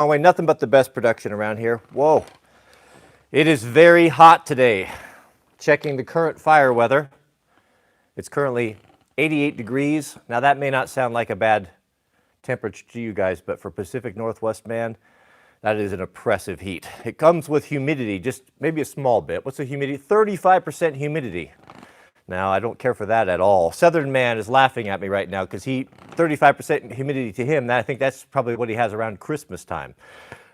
Oh wait, nothing but the best production around here. Whoa. It is very hot today. Checking the current fire weather. It's currently 88 degrees. Now that may not sound like a bad temperature to you guys, but for Pacific Northwest, man, that is an oppressive heat. It comes with humidity, just maybe a small bit. What's the humidity? 35% humidity. Now, I don't care for that at all. Southern man is laughing at me right now because 35% humidity to him, I think that's probably what he has around Christmas time.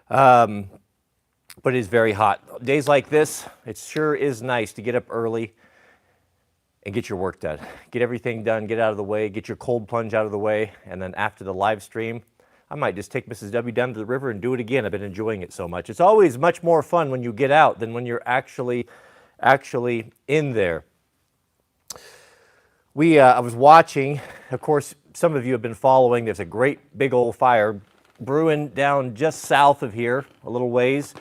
But it is very hot. Days like this, it sure is nice to get up early and get your work done. Get everything done, get out of the way, get your cold plunge out of the way, and then after the live stream, I might just take Mrs. W down to the river and do it again. I've been enjoying it so much. It's always much more fun when you get out than when you're actually in there. I was watching, of course, some of you have been following, there's a great big old fire brewing down just south of here, a little ways,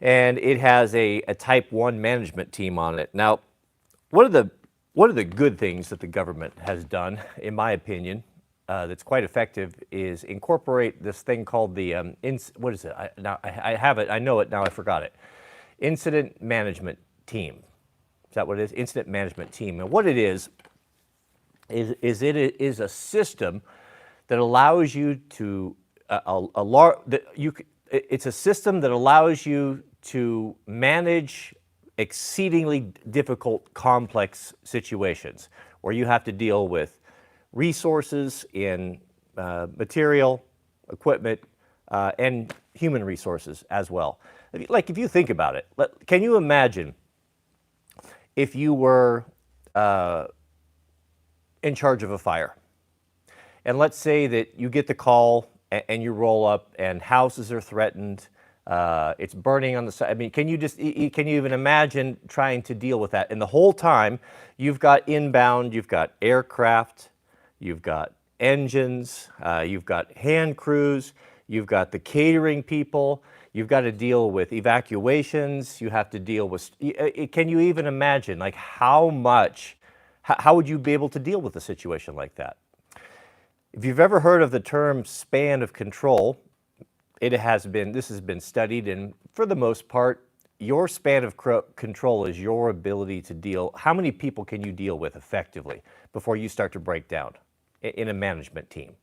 and it has a Type 1 management team on it. Now, one of the good things that the government has done, in my opinion, that's quite effective, is incorporate this thing called the, what is it? I have it, I know it, now I forgot it. Incident Management Team. Is that what it is? Incident Management Team. And what it is it is a system that allows you to it's a system that allows you to manage exceedingly difficult, complex situations where you have to deal with resources in material, equipment, and human resources as well. Like if you think about it, can you imagine if you were in charge of a fire? And let's say that you get the call and you roll up and houses are threatened, it's burning on the side. I mean, can you even imagine trying to deal with that? And the whole time you've got inbound, you've got aircraft, you've got engines, you've got hand crews, you've got the catering people, you've got to deal with evacuations, you have to deal with, can you even imagine like how would you be able to deal with a situation like that? If you've ever heard of the term span of control, this has been studied, and for the most part, your span of control is your ability to deal, how many people can you deal with effectively before you start to break down in a management team?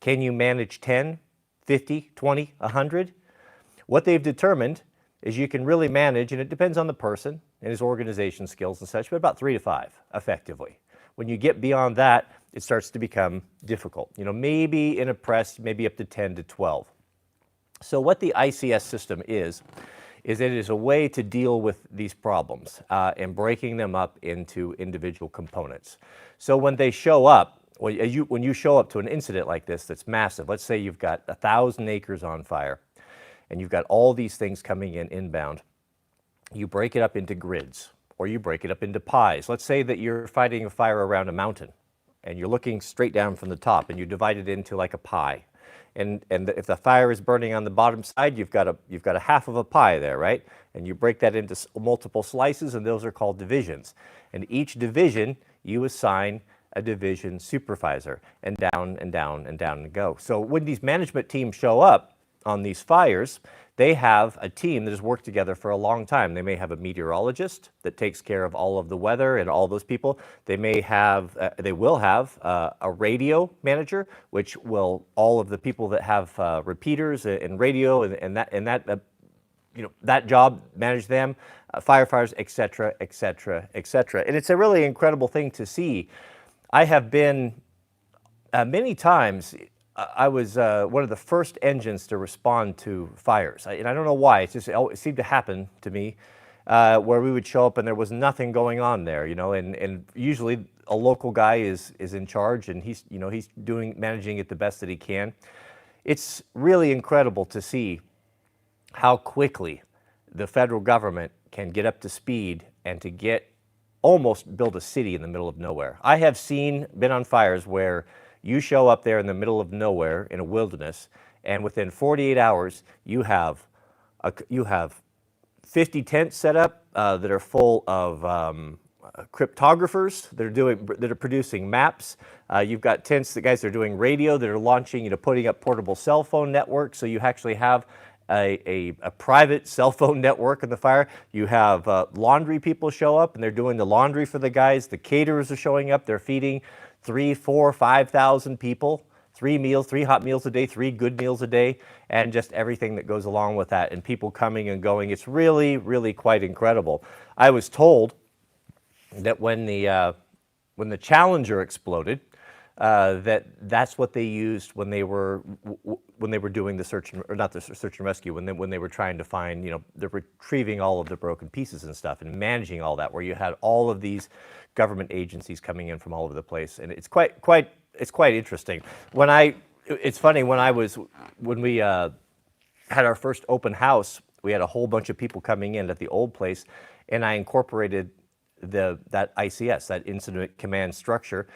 Can you manage 10, 50, 20, 100? What they've determined is you can really manage, and it depends on the person and his organization skills and such, but about 3 to 5 effectively. When you get beyond that, it starts to become difficult. You know, maybe in a press, maybe up to 10 to 12. So what the ICS system is it is a way to deal with these problems and breaking them up into individual components. So when they show up, when you show up to an incident like this that's massive, let's say you've got 1,000 acres on fire, and you've got all these things coming in inbound, you break it up into grids, or you break it up into pies. Let's say that you're fighting a fire around a mountain, and you're looking straight down from the top, and you divide it into like a pie. And if the fire is burning on the bottom side, you've got a half of a pie there, right? And you break that into multiple slices, and those are called divisions. And each division, you assign a division supervisor, and down and down and down and go. So when these management teams show up on these fires, they have a team that has worked together for a long time. They may have a meteorologist that takes care of all of the weather and all those people. They may have, they will have a radio manager, which will, all of the people that have repeaters and radio and that job, manage them, firefighters, et cetera, et cetera, et cetera. And it's a really incredible thing to see. I have been many times. I was one of the first engines to respond to fires. And I don't know why, it seemed to happen to me, where we would show up and there was nothing going on there, you know, and usually a local guy is in charge, and he's managing it the best that he can. It's really incredible to see how quickly the federal government can get up to speed and to almost build a city in the middle of nowhere. I have been on fires where you show up there in the middle of nowhere in a wilderness, and within 48 hours, you have 50 tents set up that are full of cryptographers that are producing maps. You've got tents, the guys that are doing radio, that are launching, putting up portable cell phone networks. So you actually have a private cell phone network in the fire. You have laundry people show up, and they're doing the laundry for the guys. The caterers are showing up. They're feeding 3, 4, 5,000 people. 3 meals, 3 hot meals a day, 3 good meals a day, and just everything that goes along with that, and people coming and going. It's really, really quite incredible. I was told that when the Challenger exploded, that's what they used when they were doing the search or not the search and rescue, when they were trying to find, they're retrieving all of the broken pieces and stuff and managing all that, where you had all of these government agencies coming in from all over the place, and it's quite interesting. It's funny, when we had our first open house, we had a whole bunch of people coming in at the old place, and I incorporated that ICS, that incident command structure,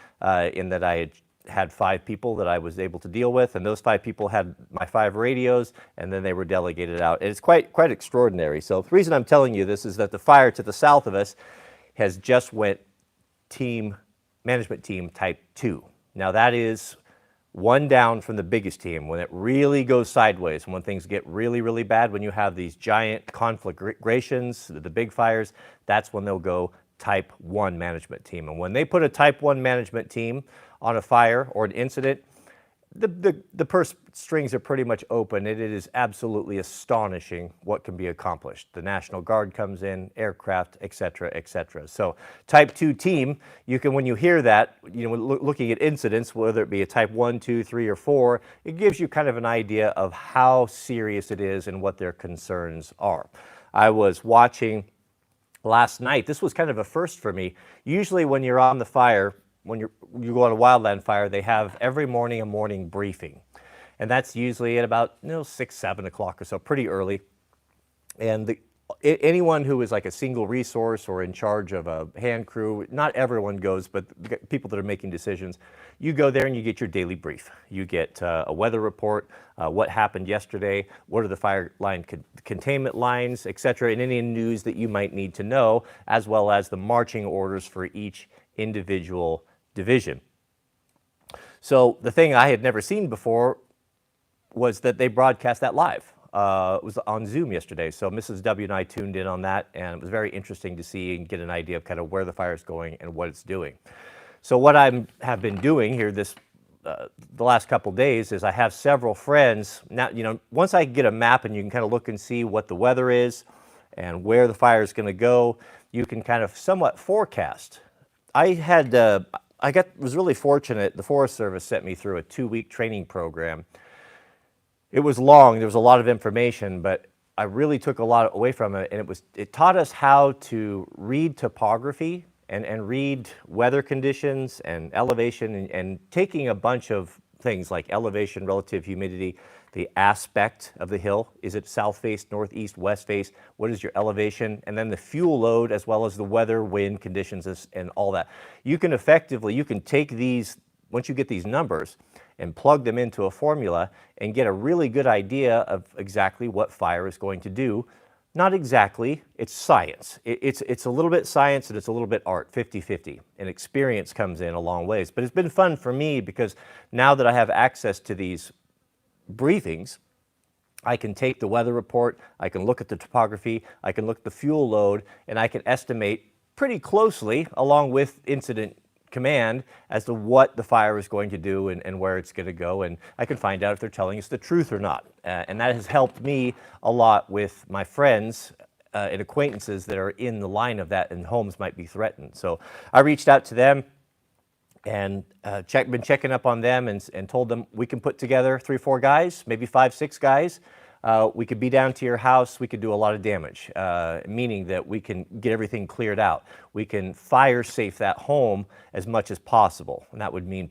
in that I had 5 people that I was able to deal with, and those 5 people had my 5 radios, and then they were delegated out. And it's quite extraordinary. So the reason I'm telling you this is that the fire to the south of us has just went management team type 2. Now that is one down from the biggest team. When it really goes sideways, when things get really, really bad, when you have these giant conflagrations, the big fires, that's when they'll go type 1 management team. And when they put a type 1 management team on a fire or an incident, the purse strings are pretty much open. It is absolutely astonishing what can be accomplished. The National Guard comes in, aircraft, et cetera, et cetera. So type 2 team, when you hear that, looking at incidents, whether it be a type 1, 2, 3, or 4, it gives you kind of an idea of how serious it is and what their concerns are. I was watching last night. This was kind of a first for me. Usually when you're on the fire, when you go on a wildland fire, they have every morning a morning briefing. And that's usually at about 6, 7 o'clock or so, pretty early. And anyone who is like a single resource or in charge of a hand crew, not everyone goes, but people that are making decisions, you go there and you get your daily brief. You get a weather report, what happened yesterday, what are the fire line containment lines, et cetera, and any news that you might need to know, as well as the marching orders for each individual division. So the thing I had never seen before was that they broadcast that live. It was on Zoom yesterday, so Mrs. W and I tuned in on that, and it was very interesting to see and get an idea of kind of where the fire is going and what it's doing. So what I have been doing here the last couple days is I have several friends. Now, once I get a map and you can kind of look and see what the weather is and where the fire is going to go, you can kind of somewhat forecast. I was really fortunate. The Forest Service sent me through a 2-week training program. It was long, there was a lot of information, but I really took a lot away from it, and it taught us how to read topography and read weather conditions and elevation, and taking a bunch of things like elevation, relative humidity, the aspect of the hill. Is it south face, northeast, west face? What is your elevation? And then the fuel load, as well as the weather, wind conditions, and all that. You can take these, once you get these numbers, and plug them into a formula and get a really good idea of exactly what fire is going to do. Not exactly, it's science. It's a little bit science and it's a little bit art, 50-50, and experience comes in a long ways. But it's been fun for me because now that I have access to these briefings, I can take the weather report, I can look at the topography, I can look at the fuel load, and I can estimate pretty closely, along with incident command, as to what the fire is going to do and where it's going to go, and I can find out if they're telling us the truth or not. And that has helped me a lot with my friends and acquaintances that are in the line of that and homes might be threatened. So I reached out to them and been checking up on them and told them we can put together 3 or 4 guys, maybe 5, 6 guys. We could be down to your house, we could do a lot of damage, meaning that we can get everything cleared out. We can fire safe that home as much as possible, and that would mean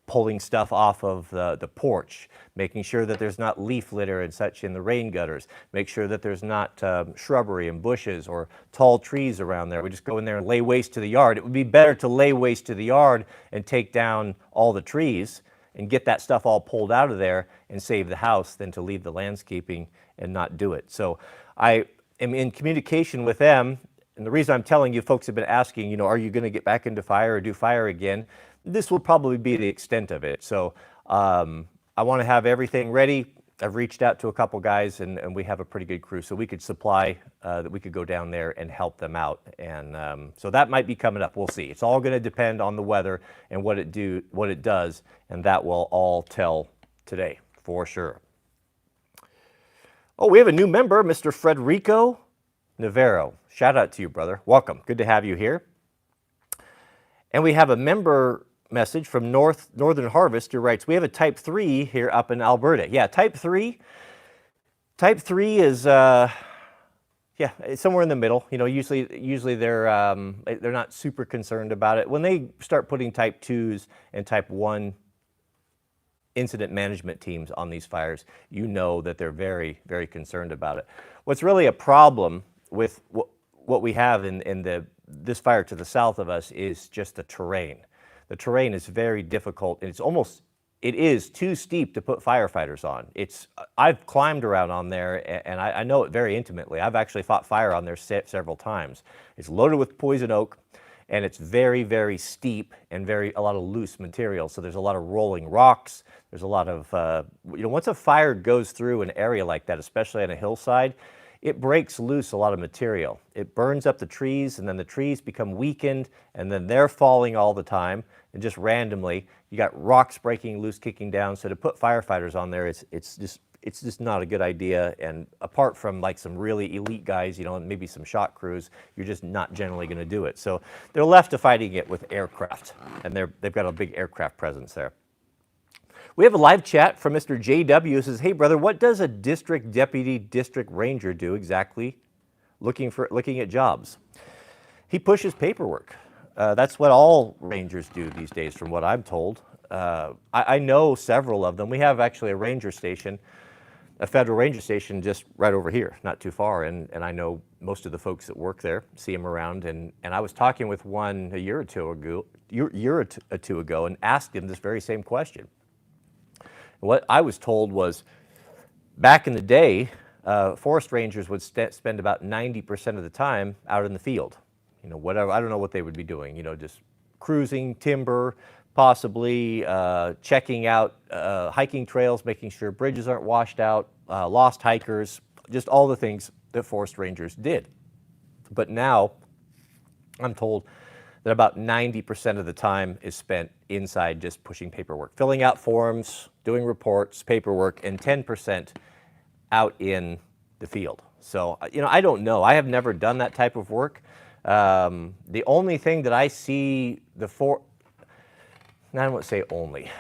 pulling stuff off of the porch, making sure that there's not leaf litter and such in the rain gutters, make sure that there's not shrubbery and bushes or tall trees around there. We just go in there and lay waste to the yard. It would be better to lay waste to the yard and take down all the trees and get that stuff all pulled out of there and save the house than to leave the landscaping and not do it. So I am in communication with them. And the reason I'm telling you, folks have been asking, you know, are you going to get back into fire or do fire again? This will probably be the extent of it. So I want to have everything ready. I've reached out to a couple guys, and we have a pretty good crew, so we could supply, that we could go down there and help them out. And so that might be coming up. We'll see. It's all going to depend on the weather and what it does, and that will all tell today for sure. Oh, we have a new member, Mr. Frederico Navarro. Shout out to you, brother. Welcome. Good to have you here. And we have a member message from Northern Harvest who writes, we have a Type 3 here up in Alberta. Yeah, Type 3 is it's somewhere in the middle. You know, usually they're not super concerned about it. When they start putting Type 2s and Type 1 incident management teams on these fires, you know that they're very, very concerned about it. What's really a problem with what we have in this fire to the south of us is just the terrain. The terrain is very difficult, and it is too steep to put firefighters on. I've climbed around on there, and I know it very intimately. I've actually fought fire on there several times. It's loaded with poison oak, and it's very, very steep and a lot of loose material. So there's a lot of rolling rocks. There's a lot of, once a fire goes through an area like that, especially on a hillside, it breaks loose a lot of material. It burns up the trees, and then the trees become weakened, and then they're falling all the time, and just randomly, you got rocks breaking loose, kicking down. So to put firefighters on there, it's just not a good idea. And apart from like some really elite guys, and maybe some shot crews, you're just not generally going to do it. So they're left to fighting it with aircraft, and they've got a big aircraft presence there. We have a live chat from Mr. JW who says, hey brother, what does a district deputy district ranger do exactly looking at jobs? He pushes paperwork. That's what all rangers do these days from what I'm told. I know several of them. We have actually a ranger station, a federal ranger station just right over here, not too far, and I know most of the folks that work there, see them around, and I was talking with one a year or two ago and asked him this very same question. What I was told was, back in the day, forest rangers would spend about 90% of the time out in the field. Whatever, I don't know what they would be doing, just cruising, timber, possibly checking out hiking trails, making sure bridges aren't washed out, lost hikers, just all the things that forest rangers did. But now, I'm told that about 90% of the time is spent inside just pushing paperwork, filling out forms, doing reports, paperwork, and 10% out in the field. So, I don't know. I have never done that type of work. The only thing that I see I won't say only.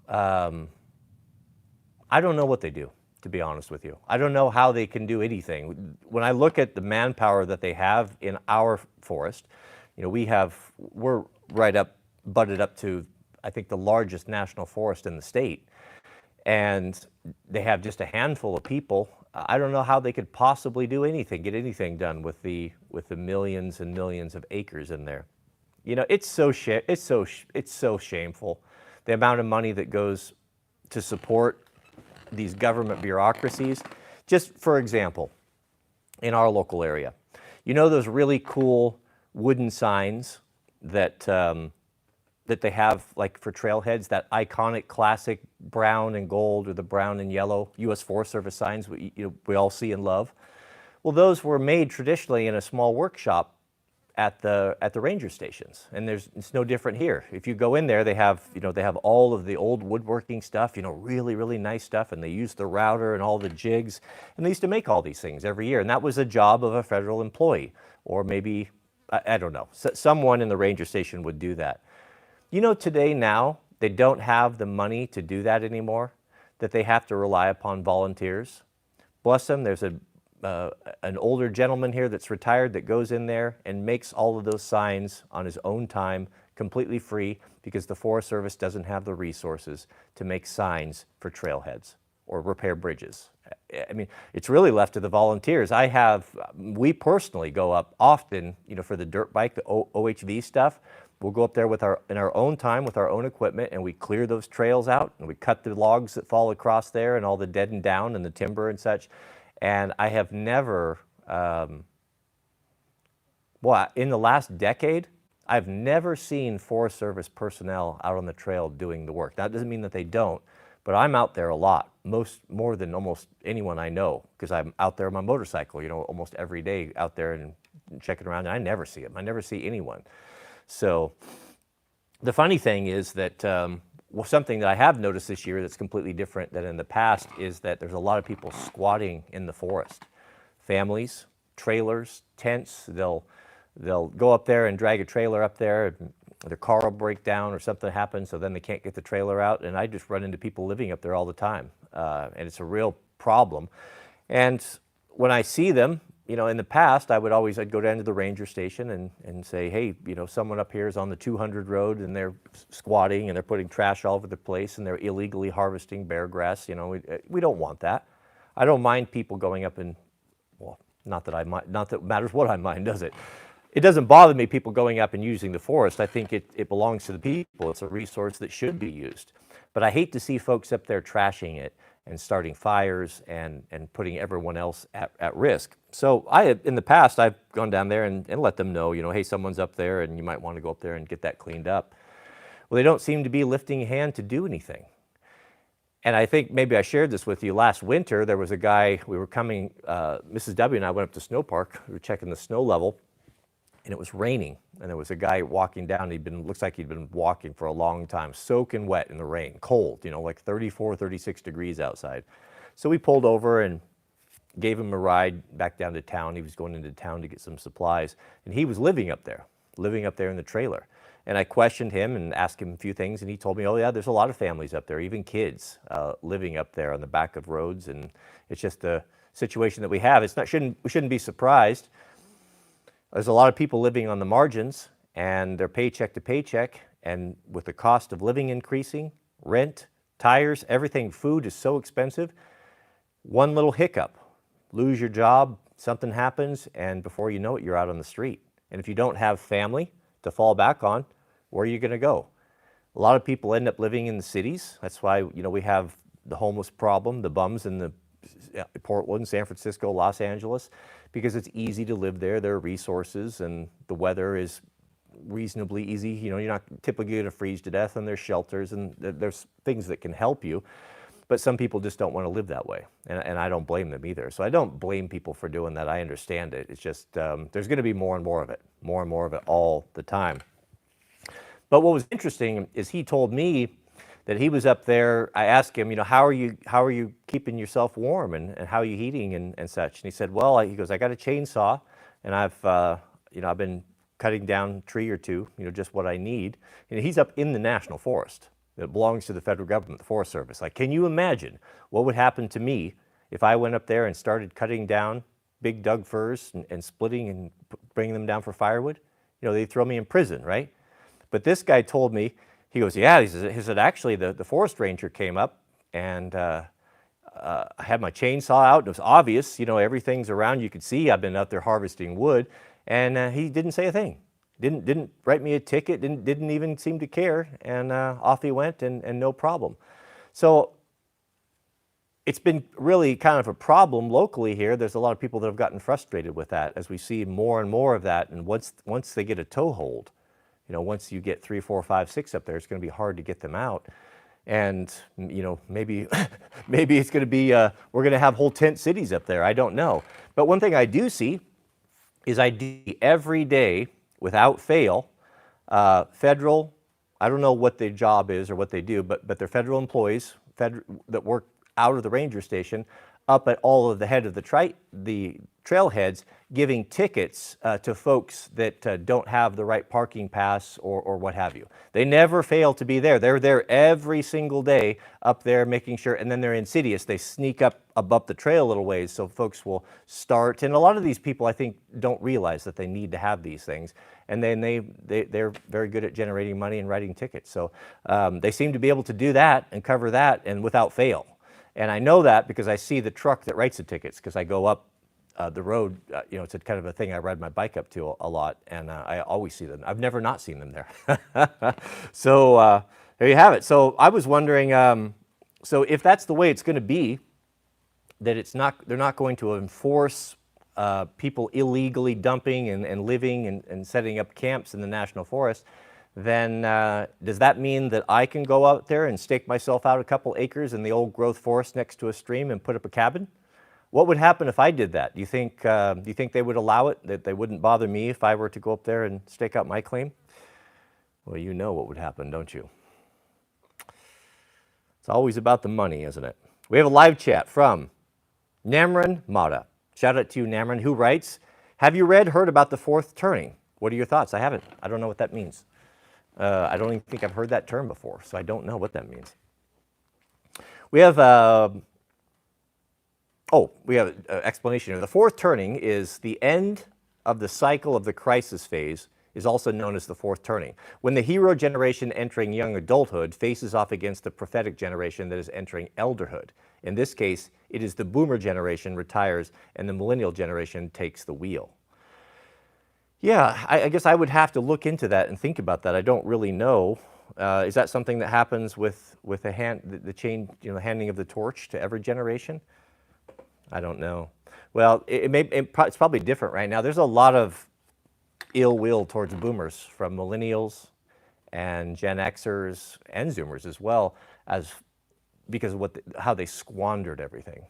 I don't know what they do, to be honest with you. I don't know how they can do anything. When I look at the manpower that they have in our forest, we're butted up to, I think, the largest national forest in the state. And they have just a handful of people. I don't know how they could possibly do anything, get anything done with the millions and millions of acres in there. It's so shameful, the amount of money that goes to support these government bureaucracies. Just for example, in our local area, those really cool wooden signs that they have, like for trailheads, that iconic classic brown and gold or the brown and yellow U.S. Forest Service signs we all see and love. Well, those were made traditionally in a small workshop at the ranger stations, and it's no different here. If you go in there, they have all of the old woodworking stuff, really, really nice stuff, and they use the router and all the jigs, and they used to make all these things every year, and that was a job of a federal employee, or maybe, I don't know, someone in the ranger station would do that. Today now, they don't have the money to do that anymore, that they have to rely upon volunteers. Bless them, there's an older gentleman here that's retired that goes in there and makes all of those signs on his own time, completely free, because the Forest Service doesn't have the resources to make signs for trailheads or repair bridges. I mean, it's really left to the volunteers. We personally go up often, for the dirt bike, the OHV stuff. We'll go up there in our own time with our own equipment, and we clear those trails out, and we cut the logs that fall across there and all the dead and down and the timber and such. And I have never Well, in the last decade, I've never seen Forest Service personnel out on the trail doing the work. That doesn't mean that they don't, but I'm out there a lot, more than almost anyone I know, because I'm out there on my motorcycle, almost every day out there and checking around, and I never see them. I never see anyone. So the funny thing is that something that I have noticed this year that's completely different than in the past is that there's a lot of people squatting in the forest. Families, trailers, tents, they'll go up there and drag a trailer up there. Their car will break down or something happens, so then they can't get the trailer out. And I just run into people living up there all the time. And it's a real problem. And when I see them, in the past, I'd go down to the ranger station and say, hey, someone up here is on the 200 road and they're squatting and they're putting trash all over the place and they're illegally harvesting bear grass. We don't want that. I don't mind people going up and, well, not that it matters what I mind, does it? It doesn't bother me people going up and using the forest. I think it belongs to the people. It's a resource that should be used. But I hate to see folks up there trashing it and starting fires and putting everyone else at risk. So in the past, I've gone down there and let them know, hey, someone's up there and you might want to go up there and get that cleaned up. Well, they don't seem to be lifting a hand to do anything. And I think maybe I shared this with you last winter. There was a guy, we were coming, Mrs. W and I went up to Snow Park. We were checking the snow level. And it was raining, and there was a guy walking down. Looks like he'd been walking for a long time, soaking wet in the rain, cold, like 34, 36 degrees outside. So we pulled over and gave him a ride back down to town. He was going into town to get some supplies, and he was living up there in the trailer. And I questioned him and asked him a few things, and he told me, oh yeah, there's a lot of families up there, even kids living up there on the back of roads, and it's just a situation that we have. We shouldn't be surprised. There's a lot of people living on the margins and they're paycheck to paycheck, and with the cost of living increasing, rent, tires, everything, food is so expensive. One little hiccup, lose your job, something happens, and before you know it, you're out on the street. And if you don't have family to fall back on, where are you going to go? A lot of people end up living in the cities. That's why, we have the homeless problem, the bums in the Portland, San Francisco, Los Angeles, because it's easy to live there. There are resources and the weather is reasonably easy. You're not typically going to freeze to death, and there's shelters and there's things that can help you. But some people just don't want to live that way. And I don't blame them either. So I don't blame people for doing that. I understand it. It's just there's going to be more and more of it all the time. But what was interesting is he told me that he was up there. I asked him, how are you keeping yourself warm and how are you heating and such? And he said, well, he goes, I got a chainsaw and I've been cutting down a tree or two, just what I need. And he's up in the national forest that belongs to the federal government, the Forest Service. Like, can you imagine what would happen to me if I went up there and started cutting down big Doug firs and splitting and bringing them down for firewood? They'd throw me in prison, right? But this guy told me, he goes, yeah, he said actually the forest ranger came up and I had my chainsaw out. It was obvious, everything's around. You could see I've been out there harvesting wood, and he didn't say a thing. Didn't write me a ticket, didn't even seem to care, and off he went and no problem. So it's been really kind of a problem locally here. There's a lot of people that have gotten frustrated with that as we see more and more of that. And once they get a toehold, once you get 3, 4, 5, 6 up there, it's going to be hard to get them out. And, maybe it's going to be, we're going to have whole tent cities up there. I don't know. But one thing I do see is every day, without fail, federal, I don't know what their job is or what they do, but they're federal employees that work out of the ranger station up at all of the head of the trailheads, giving tickets to folks that don't have the right parking pass or what have you. They never fail to be there. They're there every single day up there making sure, and then they're insidious. They sneak up above the trail a little ways so folks will start. And a lot of these people, I think, don't realize that they need to have these things. And then they're very good at generating money and writing tickets. So they seem to be able to do that and cover that and without fail. And I know that because I see the truck that writes the tickets, because I go up the road, it's a kind of a thing I ride my bike up to a lot, and I always see them. I've never not seen them there. So there you have it. So I was wondering, so if that's the way it's going to be, that they're not going to enforce people illegally dumping and living and setting up camps in the national forest, then does that mean that I can go out there and stake myself out a couple acres in the old growth forest next to a stream and put up a cabin? What would happen if I did that? Do you think they would allow it, that they wouldn't bother me if I were to go up there and stake out my claim? Well, you know what would happen, don't you? It's always about the money, isn't it? We have a live chat from Namran Mata. Shout out to you, Namran, who writes, have you heard about the fourth turning? What are your thoughts? I haven't. I don't know what that means. I don't even think I've heard that term before, so I don't know what that means. We have an explanation here. The fourth turning is the end of the cycle of the crisis phase, is also known as the fourth turning, when the hero generation entering young adulthood faces off against the prophetic generation that is entering elderhood. In this case, it is the boomer generation retires and the millennial generation takes the wheel. Yeah, I guess I would have to look into that and think about that. I don't really know. Is that something that happens with the handing of the torch to every generation? I don't know. Well, it's probably different right now. There's a lot of ill will towards boomers from millennials and Gen Xers and Zoomers as well, because of how they squandered everything.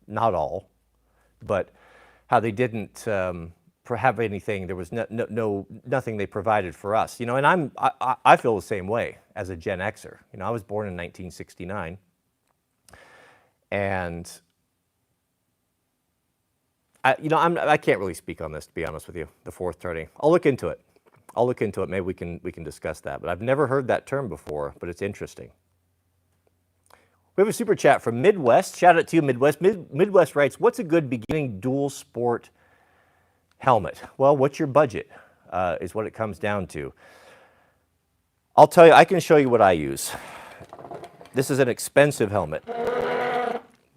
Not all, but how they didn't have anything. There was nothing they provided for us. And I feel the same way as a Gen Xer. I was born in 1969, and I can't really speak on this, to be honest with you. The fourth turning. I'll look into it. Maybe we can discuss that. But I've never heard that term before. But it's interesting. We have a super chat from Midwest. Shout out to you, Midwest. Midwest writes, "What's a good beginning dual sport helmet?" Well, what's your budget? Is what it comes down to. I'll tell you. I can show you what I use. This is an expensive helmet,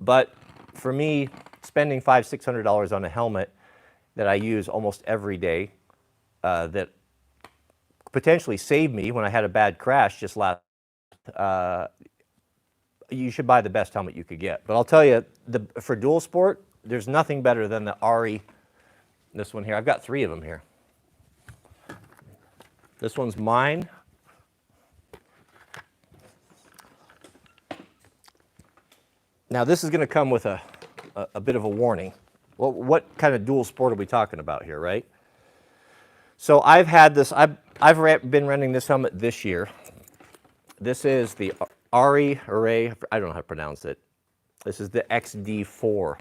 but for me, spending $500-600 on a helmet that I use almost every day, that potentially saved me when I had a bad crash just last. You should buy the best helmet you could get. But I'll tell you, for dual sport, there's nothing better than the Ari. This one here. I've got 3 of them here. This one's mine. Now this is going to come with a bit of a warning. Well, what kind of dual sport are we talking about here, right? So I've had this, I've been renting this helmet this year. This is the Ari, I don't know how to pronounce it. This is the XD4.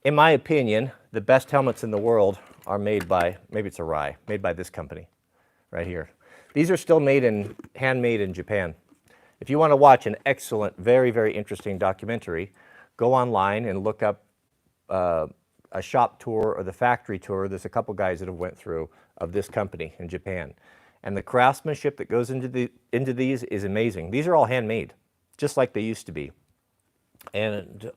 In my opinion, the best helmets in the world are made by, maybe it's Arai, made by this company right here. These are still handmade in Japan. If you want to watch an excellent, very, very interesting documentary, go online and look up a shop tour or the factory tour. There's a couple guys that have went through of this company in Japan. And the craftsmanship that goes into these is amazing. These are all handmade, just like they used to be. And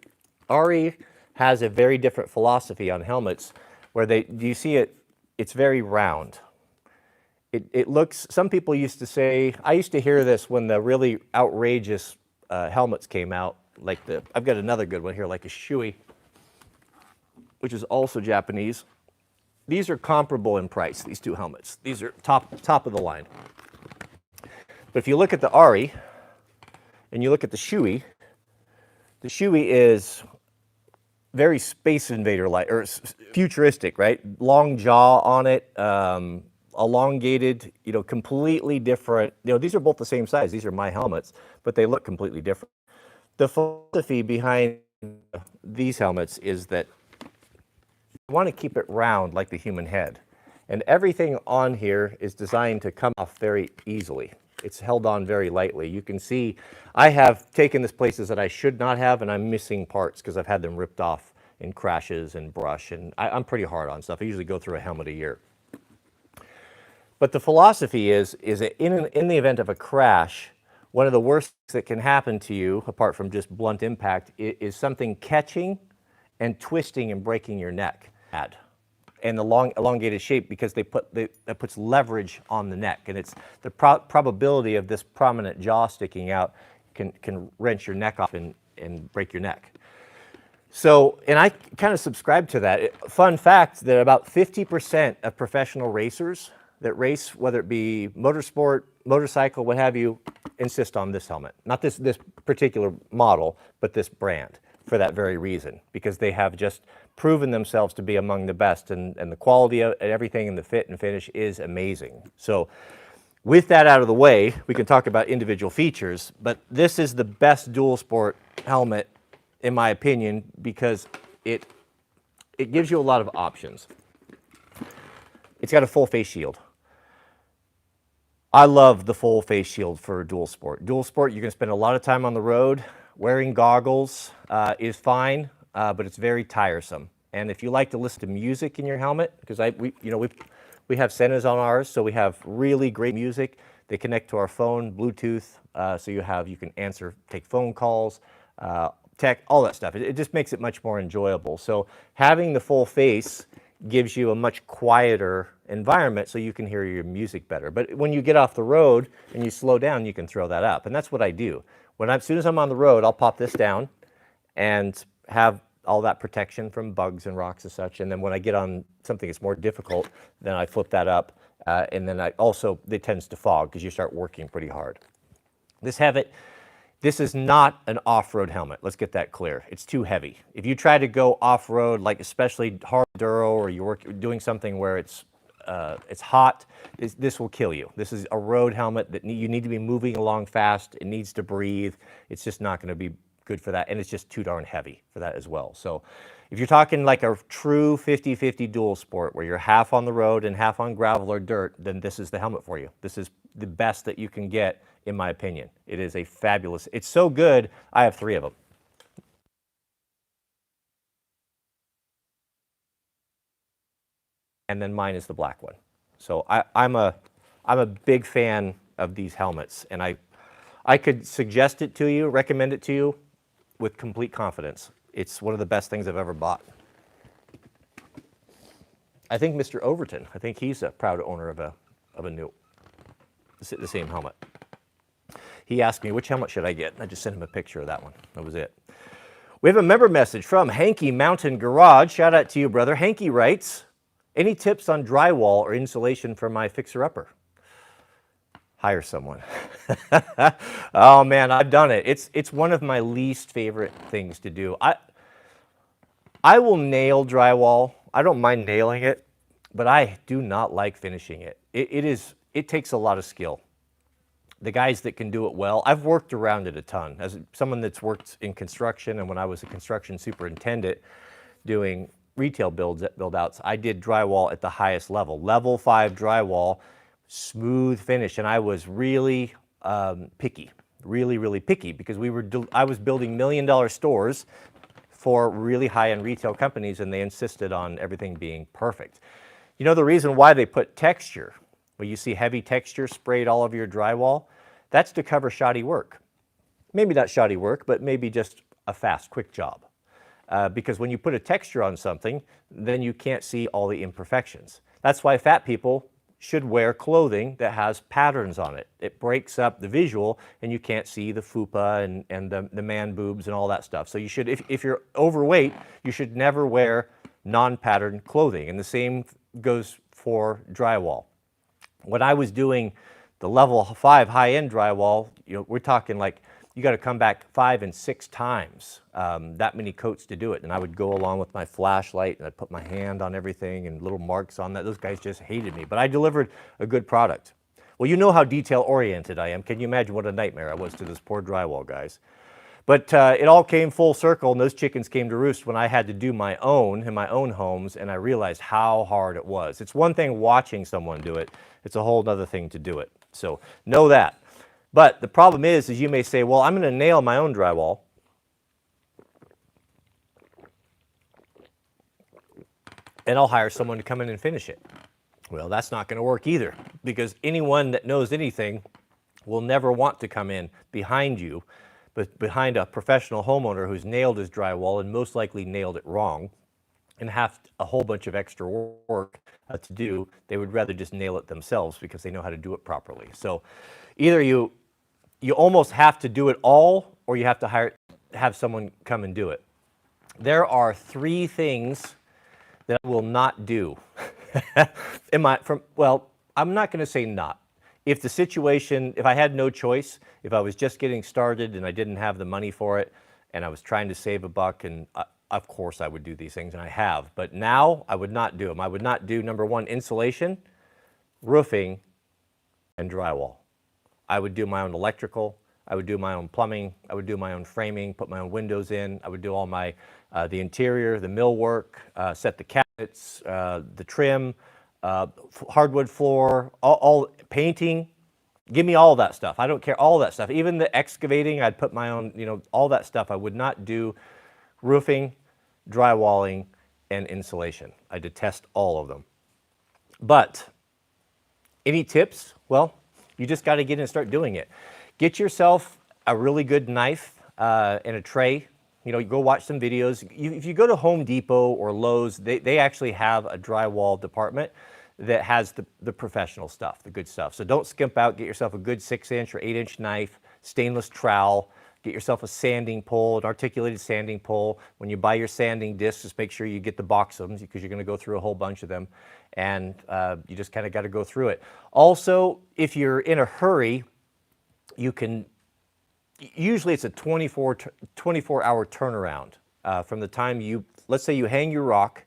Ari has a very different philosophy on helmets where do you see it? It's very round. It looks, some people used to say, I used to hear this when the really outrageous helmets came out, like I've got another good one here, like a Shui, which is also Japanese. These are comparable in price, these 2 helmets. These are top of the line. But if you look at the Ari and you look at the Shui is very Space Invader-like, or futuristic, right? Long jaw on it, elongated, completely different. These are both the same size. These are my helmets, but they look completely different. The philosophy behind these helmets is that you want to keep it round like the human head. And everything on here is designed to come off very easily. It's held on very lightly. You can see I have taken this places that I should not have, and I'm missing parts because I've had them ripped off in crashes and brush. And I'm pretty hard on stuff. I usually go through a helmet a year. But the philosophy is that in the event of a crash, one of the worst things that can happen to you, apart from just blunt impact, is something catching and twisting and breaking your neck. And the long elongated shape, because that puts leverage on the neck, and it's the probability of this prominent jaw sticking out can wrench your neck off and break your neck. So, and I kind of subscribe to that. Fun fact that about 50% of professional racers that race, whether it be motorsport, motorcycle, what have you, insist on this helmet. Not this particular model, but this brand, for that very reason, because they have just proven themselves to be among the best, and the quality of everything and the fit and finish is amazing. So with that out of the way, we can talk about individual features, but this is the best dual sport helmet, in my opinion, because it gives you a lot of options. It's got a full face shield. I love the full face shield for dual sport. Dual sport, you're going to spend a lot of time on the road. Wearing goggles is fine, but it's very tiresome. And if you like to listen to music in your helmet, because we have Senas on ours, so we have really great music. They connect to our phone, Bluetooth, so you can answer, take phone calls, tech, all that stuff. It just makes it much more enjoyable. So having the full face gives you a much quieter environment so you can hear your music better. But when you get off the road and you slow down, you can throw that up. And that's what I do. As soon as I'm on the road, I'll pop this down and have all that protection from bugs and rocks and such. And then when I get on something that's more difficult, then I flip that up. And then it tends to fog because you start working pretty hard. This is not an off-road helmet. Let's get that clear. It's too heavy. If you try to go off-road, like especially hard enduro, or you're doing something where it's hot, this will kill you. This is a road helmet that you need to be moving along fast. It needs to breathe. It's just not going to be good for that, and it's just too darn heavy for that as well. So if you're talking like a true 50-50 dual sport where you're half on the road and half on gravel or dirt, then this is the helmet for you. This is the best that you can get, in my opinion. It is a fabulous, it's so good, I have 3 of them. And then mine is the black one. So I'm a big fan of these helmets, and I could suggest it to you, recommend it to you with complete confidence. It's one of the best things I've ever bought. I think Mr. Overton, I think he's a proud owner of a new, the same helmet. He asked me, which helmet should I get? And I just sent him a picture of that one. That was it. We have a member message from Hanky Mountain Garage. Shout out to you, brother. Hanky writes, any tips on drywall or insulation for my fixer-upper? Hire someone. Oh man, I've done it. It's one of my least favorite things to do. I will nail drywall. I don't mind nailing it, but I do not like finishing it. It takes a lot of skill. The guys that can do it well, I've worked around it a ton. As someone that's worked in construction, and when I was a construction superintendent doing retail build-outs, I did drywall at the highest level. Level 5 drywall, smooth finish, and I was really picky, really picky, because I was building $1 million stores for really high-end retail companies, and they insisted on everything being perfect. You know the reason why they put texture, where you see heavy texture sprayed all over your drywall? That's to cover shoddy work. Maybe not shoddy work, but maybe just a fast, quick job. Because when you put a texture on something, then you can't see all the imperfections. That's why fat people should wear clothing that has patterns on it. It breaks up the visual, and you can't see the fupa and the man boobs and all that stuff. So you should, if you're overweight, you should never wear non-patterned clothing. And the same goes for drywall. When I was doing the level 5 high-end drywall, we're talking like you got to come back 5 and 6 times, that many coats to do it. And I would go along with my flashlight, and I'd put my hand on everything and little marks on that. Those guys just hated me, but I delivered a good product. Well, you know how detail-oriented I am. Can you imagine what a nightmare I was to this poor drywall guys? But it all came full circle, and those chickens came to roost when I had to do my own in my own homes, and I realized how hard it was. It's one thing watching someone do it. It's a whole other thing to do it. So know that. But the problem is you may say, well, I'm going to nail my own drywall. And I'll hire someone to come in and finish it. Well, that's not going to work either, because anyone that knows anything will never want to come in behind you, but behind a professional homeowner who's nailed his drywall and most likely nailed it wrong and have a whole bunch of extra work to do. They would rather just nail it themselves because they know how to do it properly. So either you almost have to do it all, or you have to have someone come and do it. There are 3 things that I will not do. Well, I'm not going to say not. If the situation, if I had no choice, if I was just getting started and I didn't have the money for it and I was trying to save a buck, and of course I would do these things, and I have. But now I would not do them. I would not do, number 1, insulation, roofing, and drywall. I would do my own electrical. I would do my own plumbing. I would do my own framing, put my own windows in. I would do all my, the interior, the millwork, set the cabinets, the trim, hardwood floor, all painting. Give me all that stuff. I don't care, all that stuff. Even the excavating, I'd put my own, all that stuff. I would not do roofing, drywalling, and insulation. I detest all of them. But any tips? Well, you just got to get in and start doing it. Get yourself a really good knife and a tray. You go watch some videos. If you go to Home Depot or Lowe's, they actually have a drywall department that has the professional stuff, the good stuff. So don't skimp out. Get yourself a good 6-inch or 8-inch knife, stainless trowel. Get yourself a sanding pole, an articulated sanding pole. When you buy your sanding discs, just make sure you get the box of them, because you're going to go through a whole bunch of them, and you just kind of got to go through it. Also, if you're in a hurry, you can, usually it's a 24-hour turnaround from the time let's say you hang your rock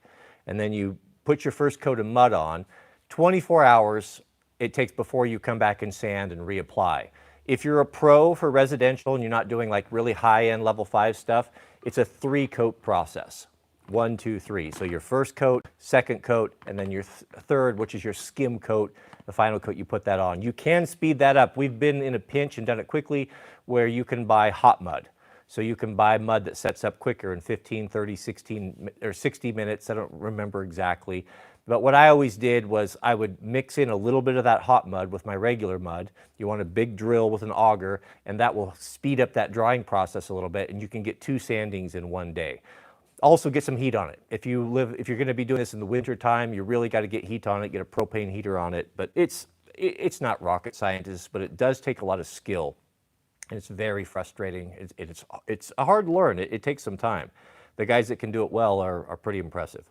and then you put your first coat of mud on. 24 hours it takes before you come back and sand and reapply. If you're a pro for residential and you're not doing like really high-end level 5 stuff, it's a 3-coat process. 1, 2, 3. So your first coat, second coat, and then your third, which is your skim coat, the final coat, you put that on. You can speed that up. We've been in a pinch and done it quickly where you can buy hot mud. So you can buy mud that sets up quicker in 15, 30, 16, or 60 minutes. I don't remember exactly. But what I always did was I would mix in a little bit of that hot mud with my regular mud. You want a big drill with an auger, and that will speed up that drying process a little bit, and you can get 2 sandings in one day. Also get some heat on it. If you're going to be doing this in the winter time, you really got to get heat on it, get a propane heater on it. But it's not rocket science, but it does take a lot of skill. And it's very frustrating. It's hard to learn. It takes some time. The guys that can do it well are pretty impressive.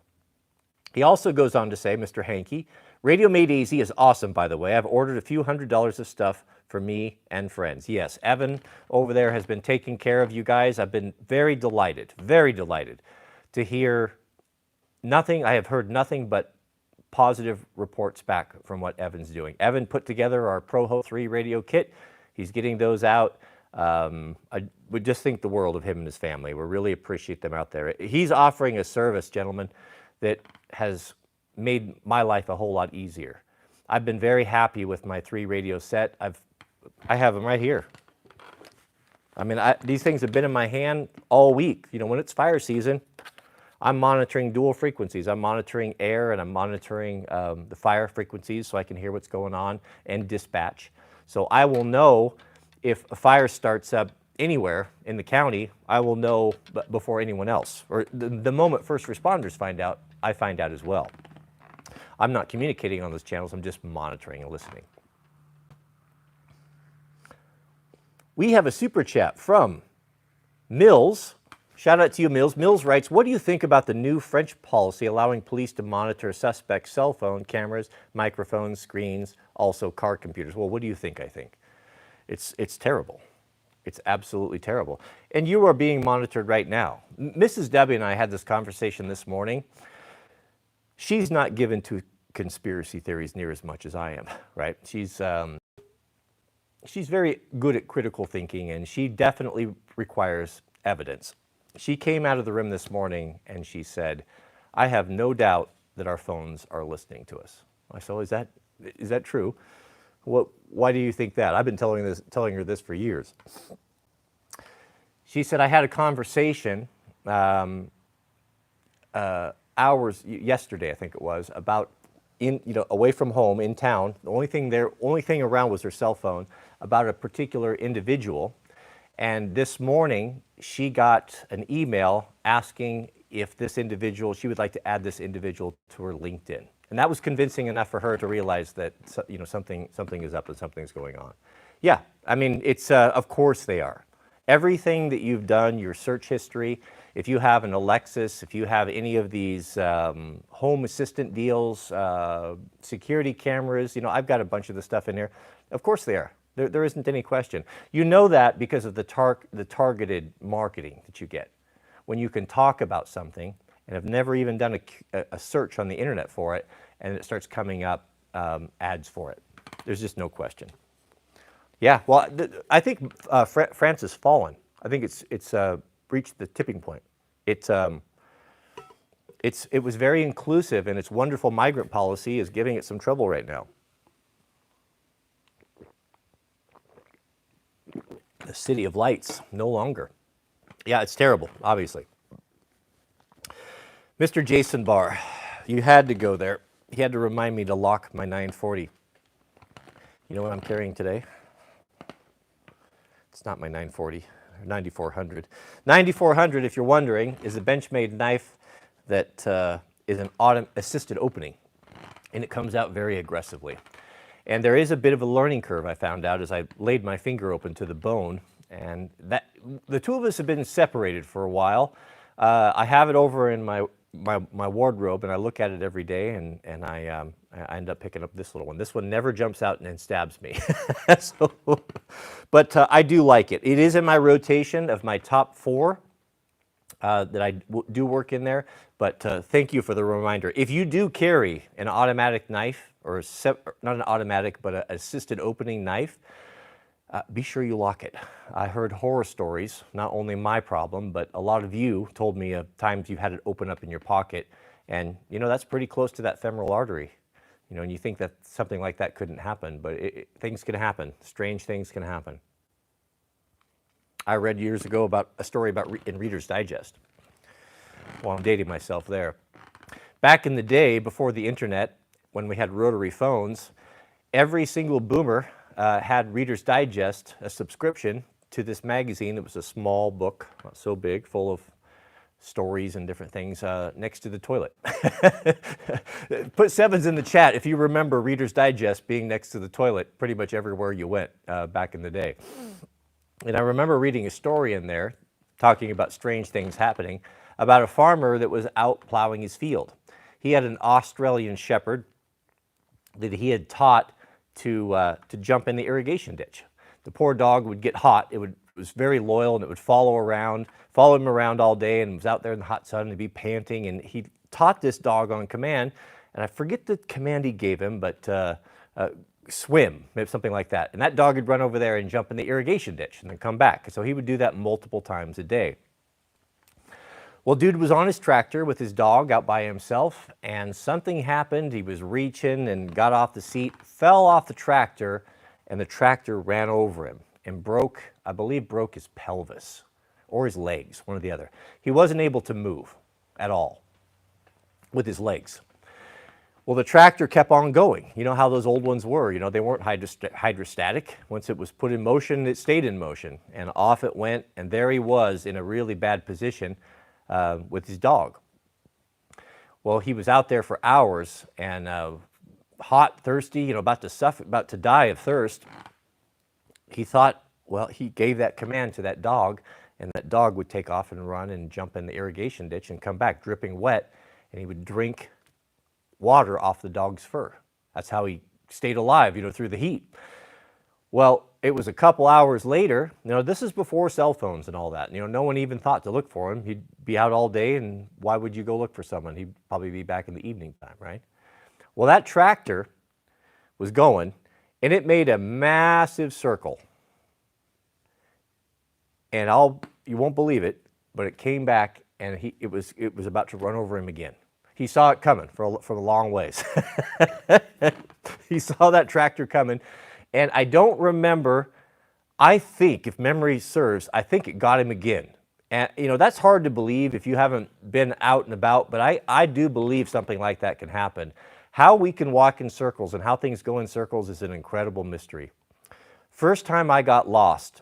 He also goes on to say, Mr. Hankey, Radio Made Easy is awesome, by the way. I've ordered a few $100s of stuff for me and friends. Yes, Evan over there has been taking care of you guys. I've been very delighted to hear nothing. I have heard nothing but positive reports back from what Evan's doing. Evan put together our Proho 3 radio kit. He's getting those out. I would just think the world of him and his family. We really appreciate them out there. He's offering a service, gentlemen, that has made my life a whole lot easier. I've been very happy with my 3 radio set. I have them right here. I mean, these things have been in my hand all week. When it's fire season, I'm monitoring dual frequencies. I'm monitoring air and I'm monitoring the fire frequencies so I can hear what's going on, and dispatch. So I will know if a fire starts up anywhere in the county. I will know before anyone else. Or the moment first responders find out, I find out as well. I'm not communicating on those channels. I'm just monitoring and listening. We have a super chat from Mills. Shout out to you, Mills. Mills writes, what do you think about the new French policy allowing police to monitor suspects' cell phone cameras, microphones, screens, also car computers? Well, what do you think? I think it's terrible. It's absolutely terrible. And you are being monitored right now. Mrs. Debbie and I had this conversation this morning. She's not given to conspiracy theories near as much as I am, right? She's very good at critical thinking, and she definitely requires evidence. She came out of the room this morning and she said, I have no doubt that our phones are listening to us. I said, is that true? Why do you think that? I've been telling her this for years. She said, I had a conversation hours yesterday, I think it was, about away from home in town. The only thing around was her cell phone, about a particular individual. And this morning, she got an email asking if this individual, she would like to add this individual to her LinkedIn. And that was convincing enough for her to realize that something is up and something's going on. Yeah, I mean, it's of course they are. Everything that you've done, your search history, if you have an Alexis, if you have any of these home assistant deals, security cameras, you know, I've got a bunch of the stuff in there. Of course they are. There isn't any question. You know that because of the targeted marketing that you get. When you can talk about something and have never even done a search on the internet for it, and it starts coming up ads for it. There's just no question. Yeah, well, I think France has fallen. I think it's reached the tipping point. It was very inclusive, and its wonderful migrant policy is giving it some trouble right now. The city of lights, no longer. Yeah, it's terrible, obviously. Mr. Jason Barr, you had to go there. He had to remind me to lock my 940. You know what I'm carrying today? It's not my 940, 9400. 9400, if you're wondering, is a Benchmade knife that is an assisted opening, and it comes out very aggressively. And there is a bit of a learning curve, I found out, as I laid my finger open to the bone. And that the two of us have been separated for a while. I have it over in my wardrobe, and I look at it every day, and I end up picking up this little one. This one never jumps out and stabs me. But I do like it. It is in my rotation of my top 4 that I do work in there. But thank you for the reminder. If you do carry an automatic knife, or not an automatic, but an assisted opening knife, be sure you lock it. I heard horror stories, not only my problem, but a lot of you told me of times you had it open up in your pocket, and you know, that's pretty close to that femoral artery. You know, and you think that something like that couldn't happen, but things can happen. Strange things can happen. I read years ago about a story in Reader's Digest. Well, I'm dating myself there. Back in the day, before the internet, when we had rotary phones, every single boomer had Reader's Digest, a subscription to this magazine. It was a small book, not so big, full of stories and different things, next to the toilet. Put 7s in the chat if you remember Reader's Digest being next to the toilet pretty much everywhere you went back in the day. And I remember reading a story in there talking about strange things happening about a farmer that was out plowing his field. He had an Australian Shepherd that he had taught to jump in the irrigation ditch. The poor dog would get hot. It was very loyal, and it would follow him around all day, and was out there in the hot sun and be panting. And he taught this dog on command, and I forget the command he gave him, but swim, maybe something like that. And that dog would run over there and jump in the irrigation ditch and then come back. So he would do that multiple times a day. Well, dude was on his tractor with his dog out by himself, and something happened. He was reaching and got off the seat, fell off the tractor, and the tractor ran over him and I believe broke his pelvis or his legs, one or the other. He wasn't able to move at all with his legs. Well, the tractor kept on going. You know how those old ones were. You know, they weren't hydrostatic. Once it was put in motion, it stayed in motion, and off it went, and there he was in a really bad position with his dog. Well, he was out there for hours, and hot, thirsty, you know, about to die of thirst. He thought, well, he gave that command to that dog, and that dog would take off and run and jump in the irrigation ditch and come back dripping wet, and he would drink water off the dog's fur. That's how he stayed alive, you know, through the heat. Well, it was a couple hours later. You know, this is before cell phones and all that. You know, no one even thought to look for him. He'd be out all day, and why would you go look for someone? He'd probably be back in the evening time, right? Well, that tractor was going, and it made a massive circle. And you won't believe it, but it came back, and it was about to run over him again. He saw it coming from a long ways. He saw that tractor coming, and I don't remember. I think, if memory serves, I think it got him again. And you know, that's hard to believe if you haven't been out and about, but I do believe something like that can happen. How we can walk in circles and how things go in circles is an incredible mystery. First time I got lost,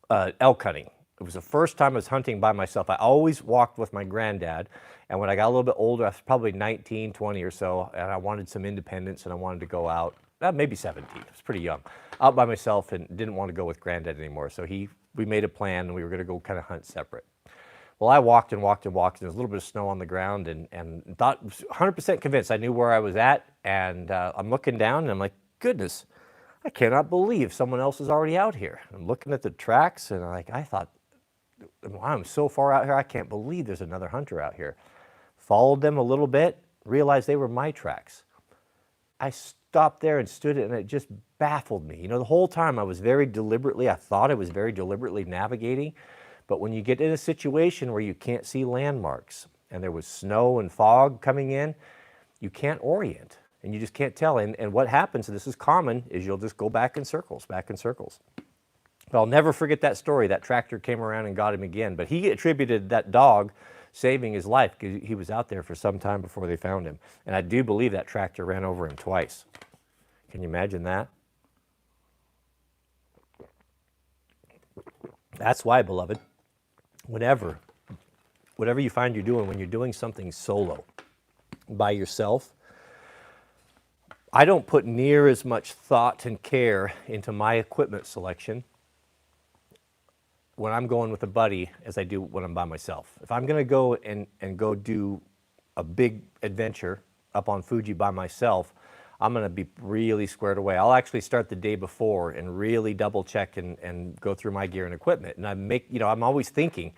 elk hunting. It was the first time I was hunting by myself. I always walked with my granddad, and when I got a little bit older, I was probably 19, 20 or so, and I wanted some independence, and I wanted to go out, maybe 17, I was pretty young, out by myself, and didn't want to go with granddad anymore. So we made a plan, and we were going to go kind of hunt separate. Well, I walked and walked and walked, and there was a little bit of snow on the ground, and thought, 100% convinced I knew where I was at, and I'm looking down, and I'm like, goodness, I cannot believe someone else is already out here. I'm looking at the tracks, and I thought, wow, I'm so far out here, I can't believe there's another hunter out here. Followed them a little bit, realized they were my tracks. I stopped there and stood it, and it just baffled me. You know, the whole time I was I thought I was very deliberately navigating, but when you get in a situation where you can't see landmarks, and there was snow and fog coming in, you can't orient, and you just can't tell. And what happens, and this is common, is you'll just go back in circles, back in circles. But I'll never forget that story. That tractor came around and got him again, but he attributed that dog saving his life because he was out there for some time before they found him. And I do believe that tractor ran over him twice. Can you imagine that? That's why, beloved, whatever you find you're doing, when you're doing something solo, by yourself, I don't put near as much thought and care into my equipment selection when I'm going with a buddy as I do when I'm by myself. If I'm gonna go and go do a big adventure up on Fuji by myself, I'm gonna be really squared away. I'll actually start the day before and really double check and go through my gear and equipment. And I'm always thinking,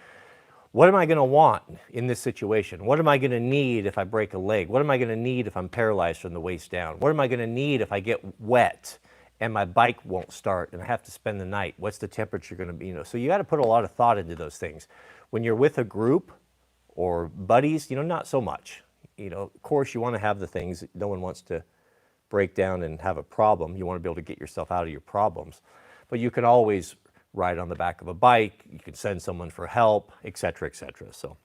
what am I gonna want in this situation? What am I gonna need if I break a leg? What am I gonna need if I'm paralyzed from the waist down? What am I gonna need if I get wet and my bike won't start and I have to spend the night? What's the temperature gonna be? So you gotta put a lot of thought into those things. When you're with a group or buddies, not so much. Of course you wanna have the things, no one wants to break down and have a problem. You wanna be able to get yourself out of your problems. But you can always ride on the back of a bike, you can send someone for help, etc., etc. So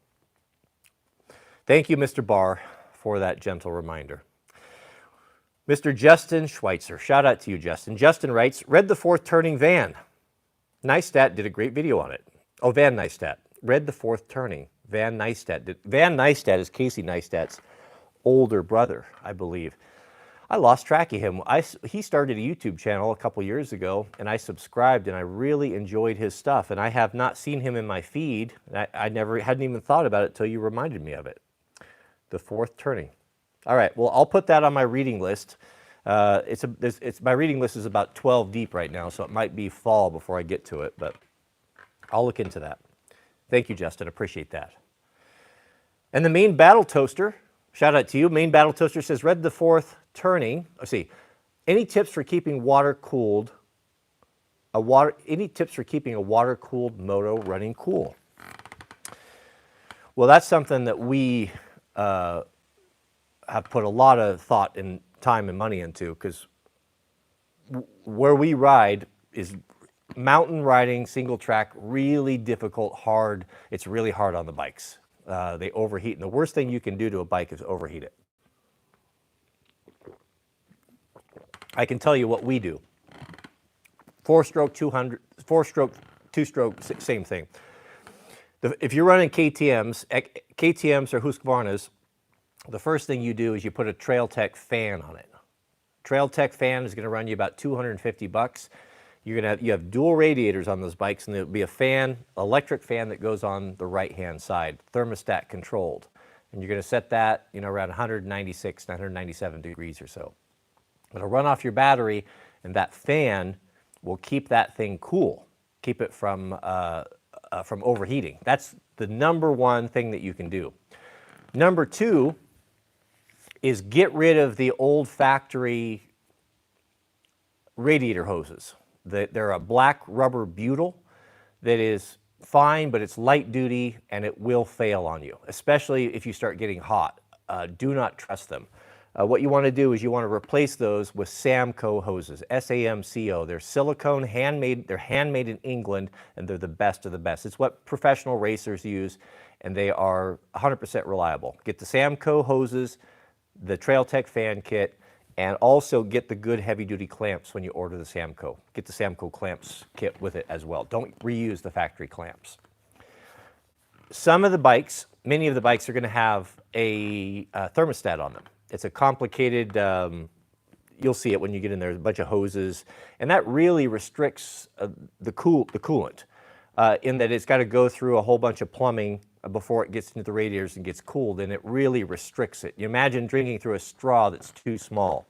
thank you, Mr. Barr, for that gentle reminder. Mr. Justin Schweitzer, shout out to you, Justin. Justin writes, read The Fourth Turning Van. Neistat did a great video on it. Oh, Van Neistat. Read The Fourth Turning. Van Neistat. Van Neistat is Casey Neistat's older brother, I believe. I lost track of him. He started a YouTube channel a couple years ago, and I subscribed, and I really enjoyed his stuff. And I have not seen him in my feed. I hadn't even thought about it till you reminded me of it. The Fourth Turning. All right, well, I'll put that on my reading list. My reading list is about 12 deep right now, so it might be fall before I get to it, but I'll look into that. Thank you, Justin. Appreciate that. And the Main Battle Toaster, shout out to you. Main Battle Toaster says, read The Fourth Turning. Let's see. Any tips for keeping water-cooled moto running cool? Well, that's something that we have put a lot of thought and time and money into, because where we ride is mountain riding, single track, really difficult, hard. It's really hard on the bikes. They overheat, and the worst thing you can do to a bike is overheat it. I can tell you what we do. 4-stroke, 200, 4-stroke, 2-stroke, same thing. If you're running KTMs or Husqvarnas, the first thing you do is you put a Trail Tech fan on it. Trail Tech fan is going to run you about $250. You have dual radiators on those bikes, and there'll be a fan, electric fan that goes on the right-hand side, thermostat controlled. And you're going to set that, around 196, 197 degrees or so. It'll run off your battery, and that fan will keep that thing cool, keep it from overheating. That's the number one thing that you can do. Number two is get rid of the old factory radiator hoses. They're a black rubber butyl that is fine, but it's light duty and it will fail on you, especially if you start getting hot. Do not trust them. What you want to do is you want to replace those with Samco hoses, S-A-M-C-O. They're silicone, handmade. They're handmade in England, and they're the best of the best. It's what professional racers use, and they are 100% reliable. Get the Samco hoses, the Trail Tech fan kit, and also get the good heavy-duty clamps when you order the Samco. Get the Samco clamps kit with it as well. Don't reuse the factory clamps. Many of the bikes are going to have a thermostat on them. It's a complicated, you'll see it when you get in there, a bunch of hoses, and that really restricts the coolant in that it's got to go through a whole bunch of plumbing before it gets into the radiators and gets cooled, and it really restricts it. You imagine drinking through a straw that's too small.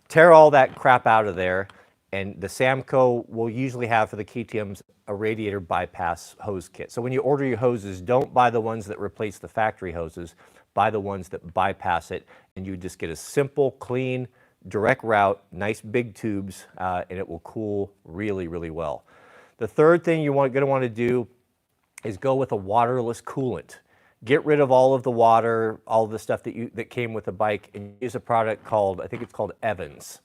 Tear all that crap out of there, and the Samco will usually have for the KTMs a radiator bypass hose kit. So when you order your hoses, don't buy the ones that replace the factory hoses, buy the ones that bypass it, and you just get a simple, clean, direct route, nice big tubes, and it will cool really, really well. The third thing you're going to want to do is go with a waterless coolant. Get rid of all of the water, all of the stuff that came with the bike, and use a product called, I think it's called Evans.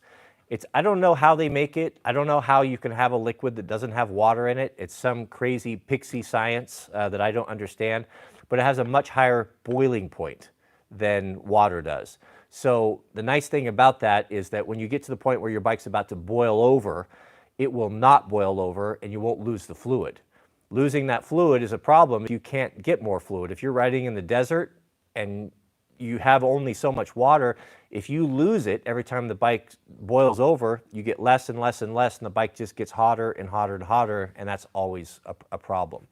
I don't know how they make it. I don't know how you can have a liquid that doesn't have water in it. It's some crazy pixie science that I don't understand, but it has a much higher boiling point than water does. So the nice thing about that is that when you get to the point where your bike's about to boil over, it will not boil over and you won't lose the fluid. Losing that fluid is a problem if you can't get more fluid. If you're riding in the desert and you have only so much water, if you lose it every time the bike boils over, you get less and less and less, and the bike just gets hotter and hotter and hotter, and that's always a problem.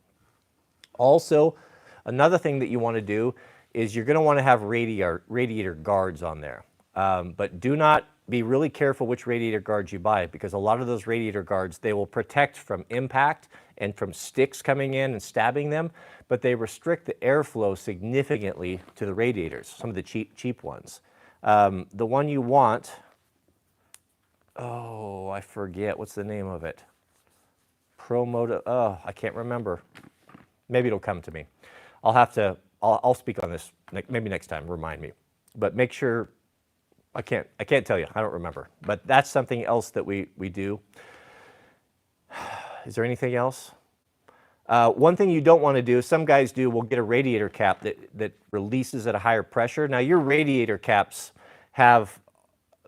Also, another thing that you want to do is you're going to want to have radiator guards on there. But do not be really careful which radiator guards you buy, because a lot of those radiator guards, they will protect from impact and from sticks coming in and stabbing them, but they restrict the airflow significantly to the radiators, some of the cheap ones. The one you want, oh, I forget, what's the name of it? Moto, oh, I can't remember. Maybe it'll come to me. I'll speak on this maybe next time, remind me. But make sure, I can't tell you, I don't remember. But that's something else that we do. Is there anything else? One thing you don't want to do, some guys will get a radiator cap that releases at a higher pressure. Now your radiator caps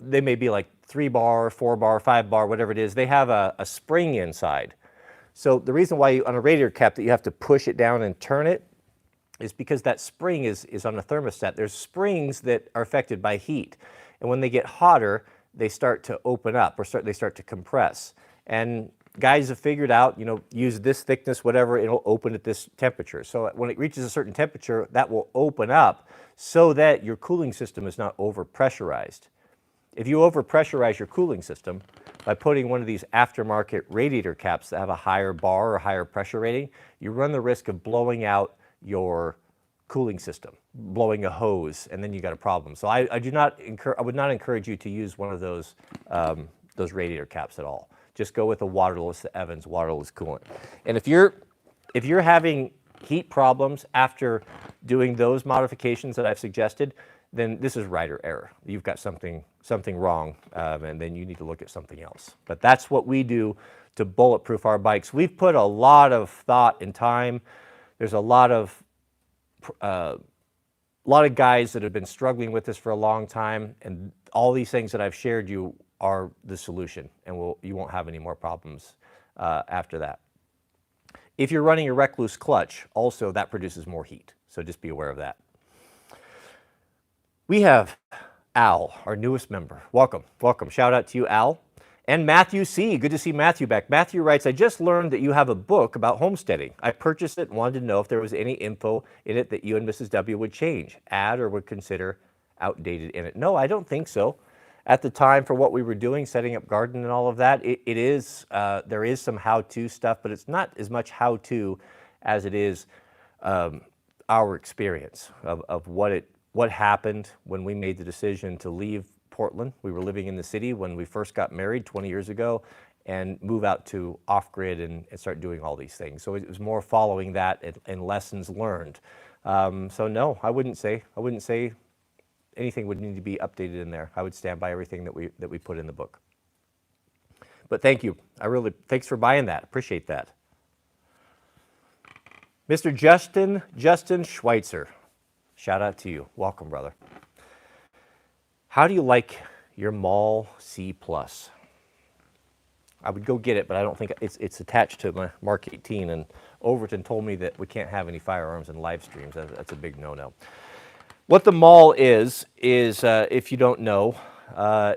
they may be like 3 bar, 4 bar, 5 bar, whatever it is. They have a spring inside. So the reason why on a radiator cap that you have to push it down and turn it is because that spring is on a thermostat. There's springs that are affected by heat. And when they get hotter, they start to open up or they start to compress. And guys have figured out, use this thickness, whatever, it'll open at this temperature. So when it reaches a certain temperature, that will open up so that your cooling system is not overpressurized. If you overpressurize your cooling system by putting one of these aftermarket radiator caps that have a higher bar or higher pressure rating, you run the risk of blowing out your cooling system, blowing a hose, and then you got a problem. So I would not encourage you to use one of those radiator caps at all. Just go with a waterless, the Evans waterless coolant. And if you're having heat problems after doing those modifications that I've suggested, then this is rider error. You've got something wrong, and then you need to look at something else. But that's what we do to bulletproof our bikes. We've put a lot of thought and time. There's a lot of guys that have been struggling with this for a long time, and all these things that I've shared you are the solution, and you won't have any more problems after that. If you're running a recluse clutch, also that produces more heat, so just be aware of that. We have Al, our newest member. Welcome, welcome. Shout out to you, Al. And Matthew C. Good to see Matthew back. Matthew writes, I just learned that you have a book about homesteading. I purchased it and wanted to know if there was any info in it that you and Mrs. W would change, add, or would consider outdated in it. No, I don't think so. At the time, for what we were doing, setting up garden and all of that, there is some how-to stuff, but it's not as much how-to as it is our experience of what happened when we made the decision to leave Portland. We were living in the city when we first got married 20 years ago, and move out to off-grid and start doing all these things. So it was more following that and lessons learned. So no, I wouldn't say anything would need to be updated in there. I would stand by everything that we put in the book. But thank you. Thanks for buying that. Appreciate that. Mr. Justin Schweitzer. Shout out to you. Welcome, brother. How do you like your Mall C+? I would go get it, but I don't think it's attached to my Mark 18, and Overton told me that we can't have any firearms in live streams. That's a big no-no. What the Mall is if you don't know,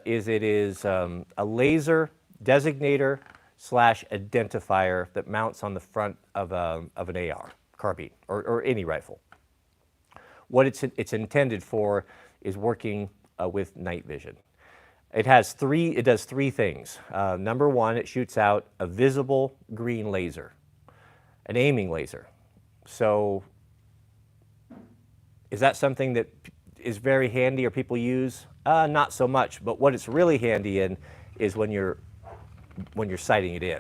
it is a laser designator / identifier that mounts on the front of an AR. carbine or any rifle. What it's intended for is working with night vision. It does three things. Number one, it shoots out a visible green laser, an aiming laser. So is that something that is very handy or people use? Not so much, but what it's really handy in is when you're sighting it in.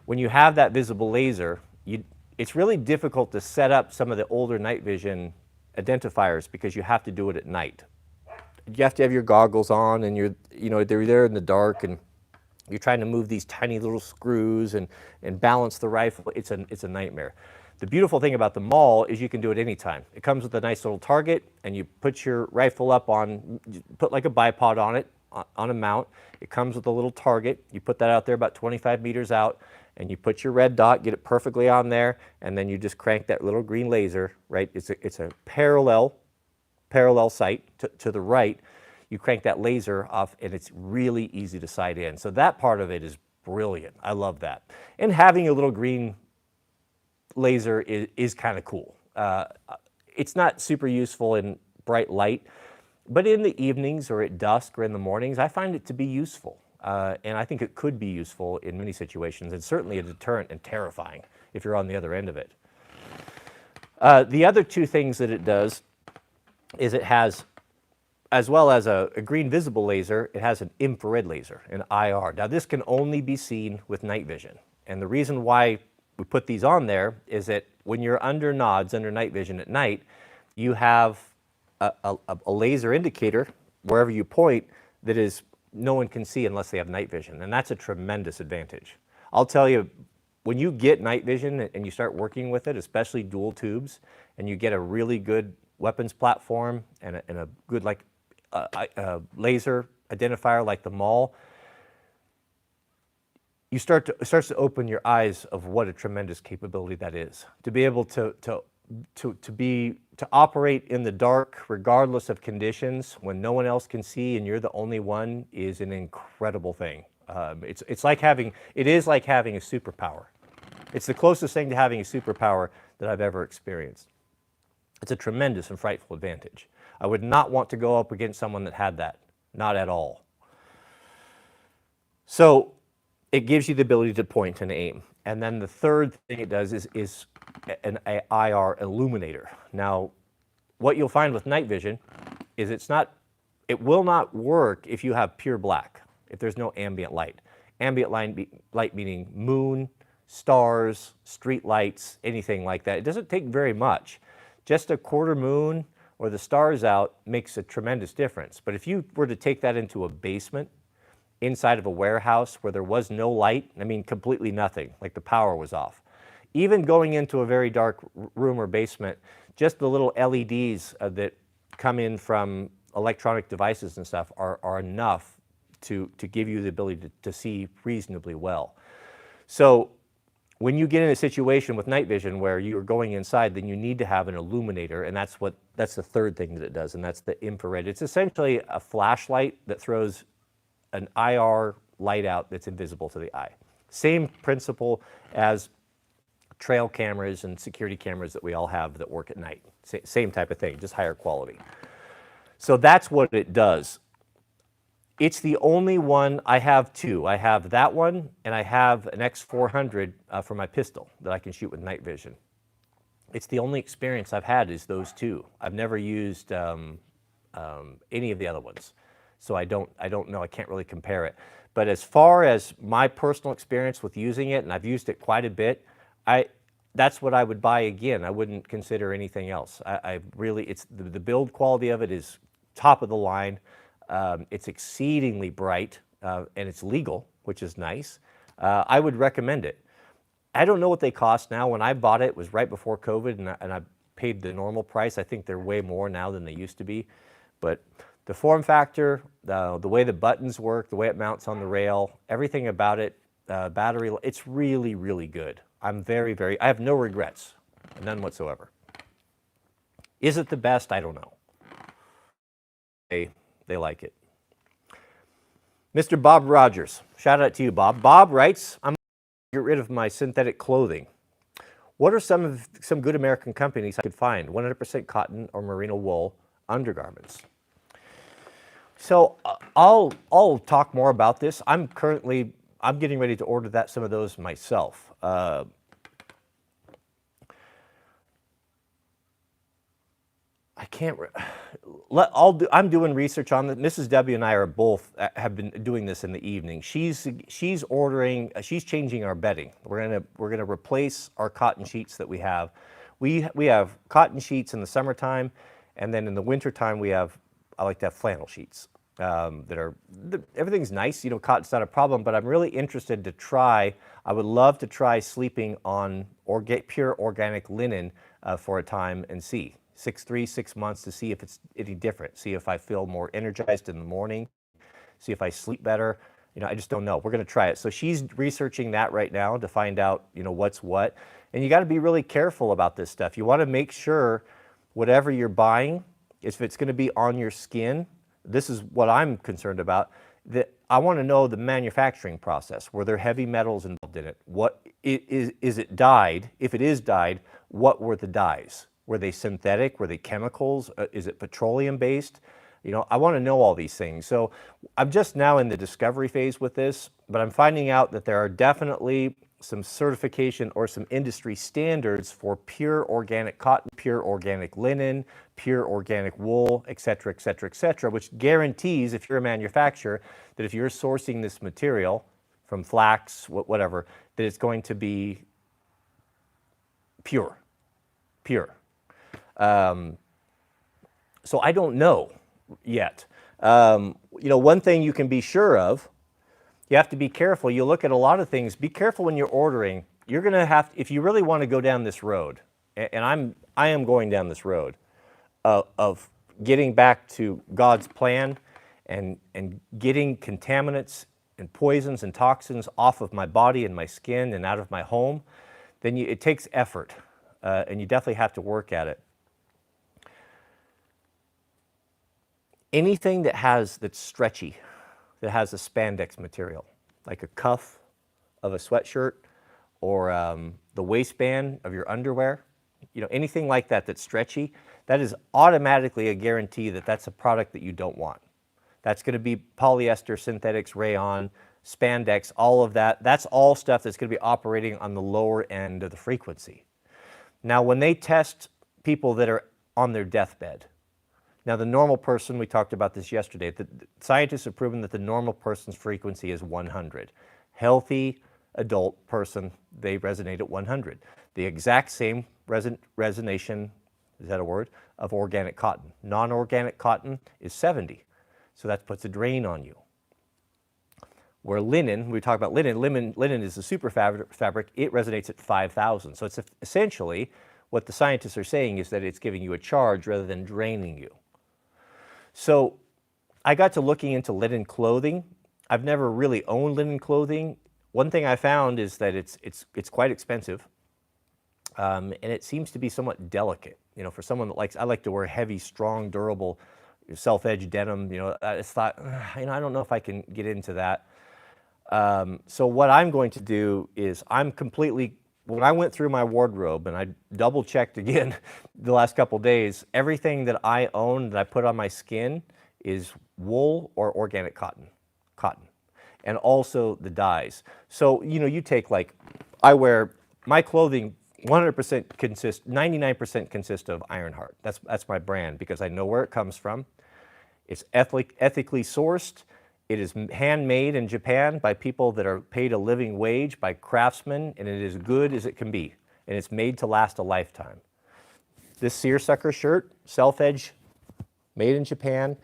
When you have that visible laser, it's really difficult to set up some of the older night vision identifiers because you have to do it at night. You have to have your goggles on, and they're there in the dark, and you're trying to move these tiny little screws and balance the rifle. It's a nightmare. The beautiful thing about the MAWL is you can do it anytime. It comes with a nice little target, and you put your rifle up on, put like a bipod on it, on a mount. It comes with a little target. You put that out there about 25 meters out, and you put your red dot, get it perfectly on there, and then you just crank that little green laser, right? It's a parallel sight to the right. You crank that laser off, and it's really easy to sight in. So that part of it is brilliant. I love that. And having a little green laser is kind of cool. It's not super useful in bright light, but in the evenings or at dusk or in the mornings, I find it to be useful. And I think it could be useful in many situations, and certainly a deterrent and terrifying if you're on the other end of it. The other two things that it does is it has, as well as a green visible laser, it has an infrared laser, an IR. Now this can only be seen with night vision. And the reason why we put these on there is that when you're under nods, under night vision at night, you have a laser indicator wherever you point that is no one can see unless they have night vision, and that's a tremendous advantage. I'll tell you, when you get night vision and you start working with it, especially dual tubes, and you get a really good weapons platform and a good laser identifier like the MAWL, it starts to open your eyes of what a tremendous capability that is. To be able to operate in the dark regardless of conditions when no one else can see and you're the only one is an incredible thing. It is like having a superpower. It's the closest thing to having a superpower that I've ever experienced. It's a tremendous and frightful advantage. I would not want to go up against someone that had that, not at all. So it gives you the ability to point and aim. And then the third thing it does is an IR illuminator. Now, what you'll find with night vision is it will not work if you have pure black, if there's no ambient light. Ambient light meaning moon, stars, street lights, anything like that. It doesn't take very much. Just a quarter moon or the stars out makes a tremendous difference. But if you were to take that into a basement, inside of a warehouse where there was no light, I mean completely nothing, like the power was off. Even going into a very dark room or basement, just the little LEDs that come in from electronic devices and stuff are enough to give you the ability to see reasonably well. So when you get in a situation with night vision where you're going inside, then you need to have an illuminator, and that's the third thing that it does, and that's the infrared. It's essentially a flashlight that throws an IR light out that's invisible to the eye. Same principle as trail cameras and security cameras that we all have that work at night. Same type of thing, just higher quality. So that's what it does. It's the only one. I have two. I have that one, and I have an X400 for my pistol that I can shoot with night vision. It's the only experience I've had is those two. I've never used any of the other ones. So I don't know, I can't really compare it. But as far as my personal experience with using it, and I've used it quite a bit, that's what I would buy again. I wouldn't consider anything else. It's the build quality of it is top of the line. It's exceedingly bright, and it's legal, which is nice. I would recommend it. I don't know what they cost now. When I bought it, it was right before COVID, and I paid the normal price. I think they're way more now than they used to be. But the form factor, the way the buttons work, the way it mounts on the rail, everything about it, battery, it's really, really good. I have no regrets, none whatsoever. Is it the best? I don't know. They like it. Mr. Bob Rogers, shout out to you, Bob. Bob writes, I'm going to get rid of my synthetic clothing. what are some good American companies I could find? 100% cotton or merino wool undergarments. So I'll talk more about this. I'm getting ready to order some of those myself. I can't. I'm doing research on this. Mrs. W and I are both have been doing this in the evening. She's ordering. She's changing our bedding. We're gonna replace our cotton sheets that we have. We have cotton sheets in the summertime, and then in the wintertime I like to have flannel sheets. Everything's nice. You know, cotton's not a problem, but I'm really interested to try. I would love to try sleeping on pure organic linen for a time and see. 6 months to see if it's any different. See if I feel more energized in the morning. See if I sleep better. You know, I just don't know. We're going to try it. So she's researching that right now to find out, you know, what's what. And you got to be really careful about this stuff. You want to make sure whatever you're buying, if it's going to be on your skin, this is what I'm concerned about. That I want to know the manufacturing process. Were there heavy metals involved in it? What is it dyed? If it is dyed, what were the dyes? Were they synthetic? Were they chemicals? Is it petroleum based? You know, I want to know all these things. So I'm just now in the discovery phase with this, but I'm finding out that there are definitely some certification or some industry standards for pure organic cotton, pure organic linen, pure organic wool, et cetera, et cetera, et cetera, which guarantees, if you're a manufacturer, that if you're sourcing this material from flax, whatever, that it's going to be pure. So I don't know yet. You know, one thing you can be sure of, you have to be careful. You look at a lot of things. Be careful when you're ordering. You're going to have, if you really want to go down this road, and I am going down this road of getting back to God's plan and getting contaminants and poisons and toxins off of my body and my skin and out of my home, then it takes effort, and you definitely have to work at it. Anything that's stretchy, that has a spandex material, like a cuff of a sweatshirt or the waistband of your underwear, you know, anything like that that's stretchy, that is automatically a guarantee that that's a product that you don't want. That's going to be polyester, synthetics, rayon, spandex, all of that. That's all stuff that's going to be operating on the lower end of the frequency. Now, when they test people that are on their deathbed, now the normal person, we talked about this yesterday, the scientists have proven that the normal person's frequency is 100. Healthy adult person, they resonate at 100. The exact same resonation, is that a word, of organic cotton. Non-organic cotton is 70. So that puts a drain on you. Where linen, we talk about linen is a super fabric, it resonates at 5,000. So it's essentially, what the scientists are saying is that it's giving you a charge rather than draining you. So I got to looking into linen clothing. I've never really owned linen clothing. One thing I found is that it's quite expensive, and it seems to be somewhat delicate. You know, for someone that I like to wear heavy, strong, durable, self-edged denim. You know, I just thought, you know, I don't know if I can get into that. So what I'm going to do is when I went through my wardrobe and I double checked again the last couple days, everything that I own that I put on my skin is wool or organic cotton, and also the dyes. So, you know, you take I wear, my clothing 99% consists of Ironheart. That's my brand because I know where it comes from. It's ethically sourced. It is handmade in Japan by people that are paid a living wage, by craftsmen, and it is good as it can be. And it's made to last a lifetime. This seersucker shirt, self-edge, made in Japan,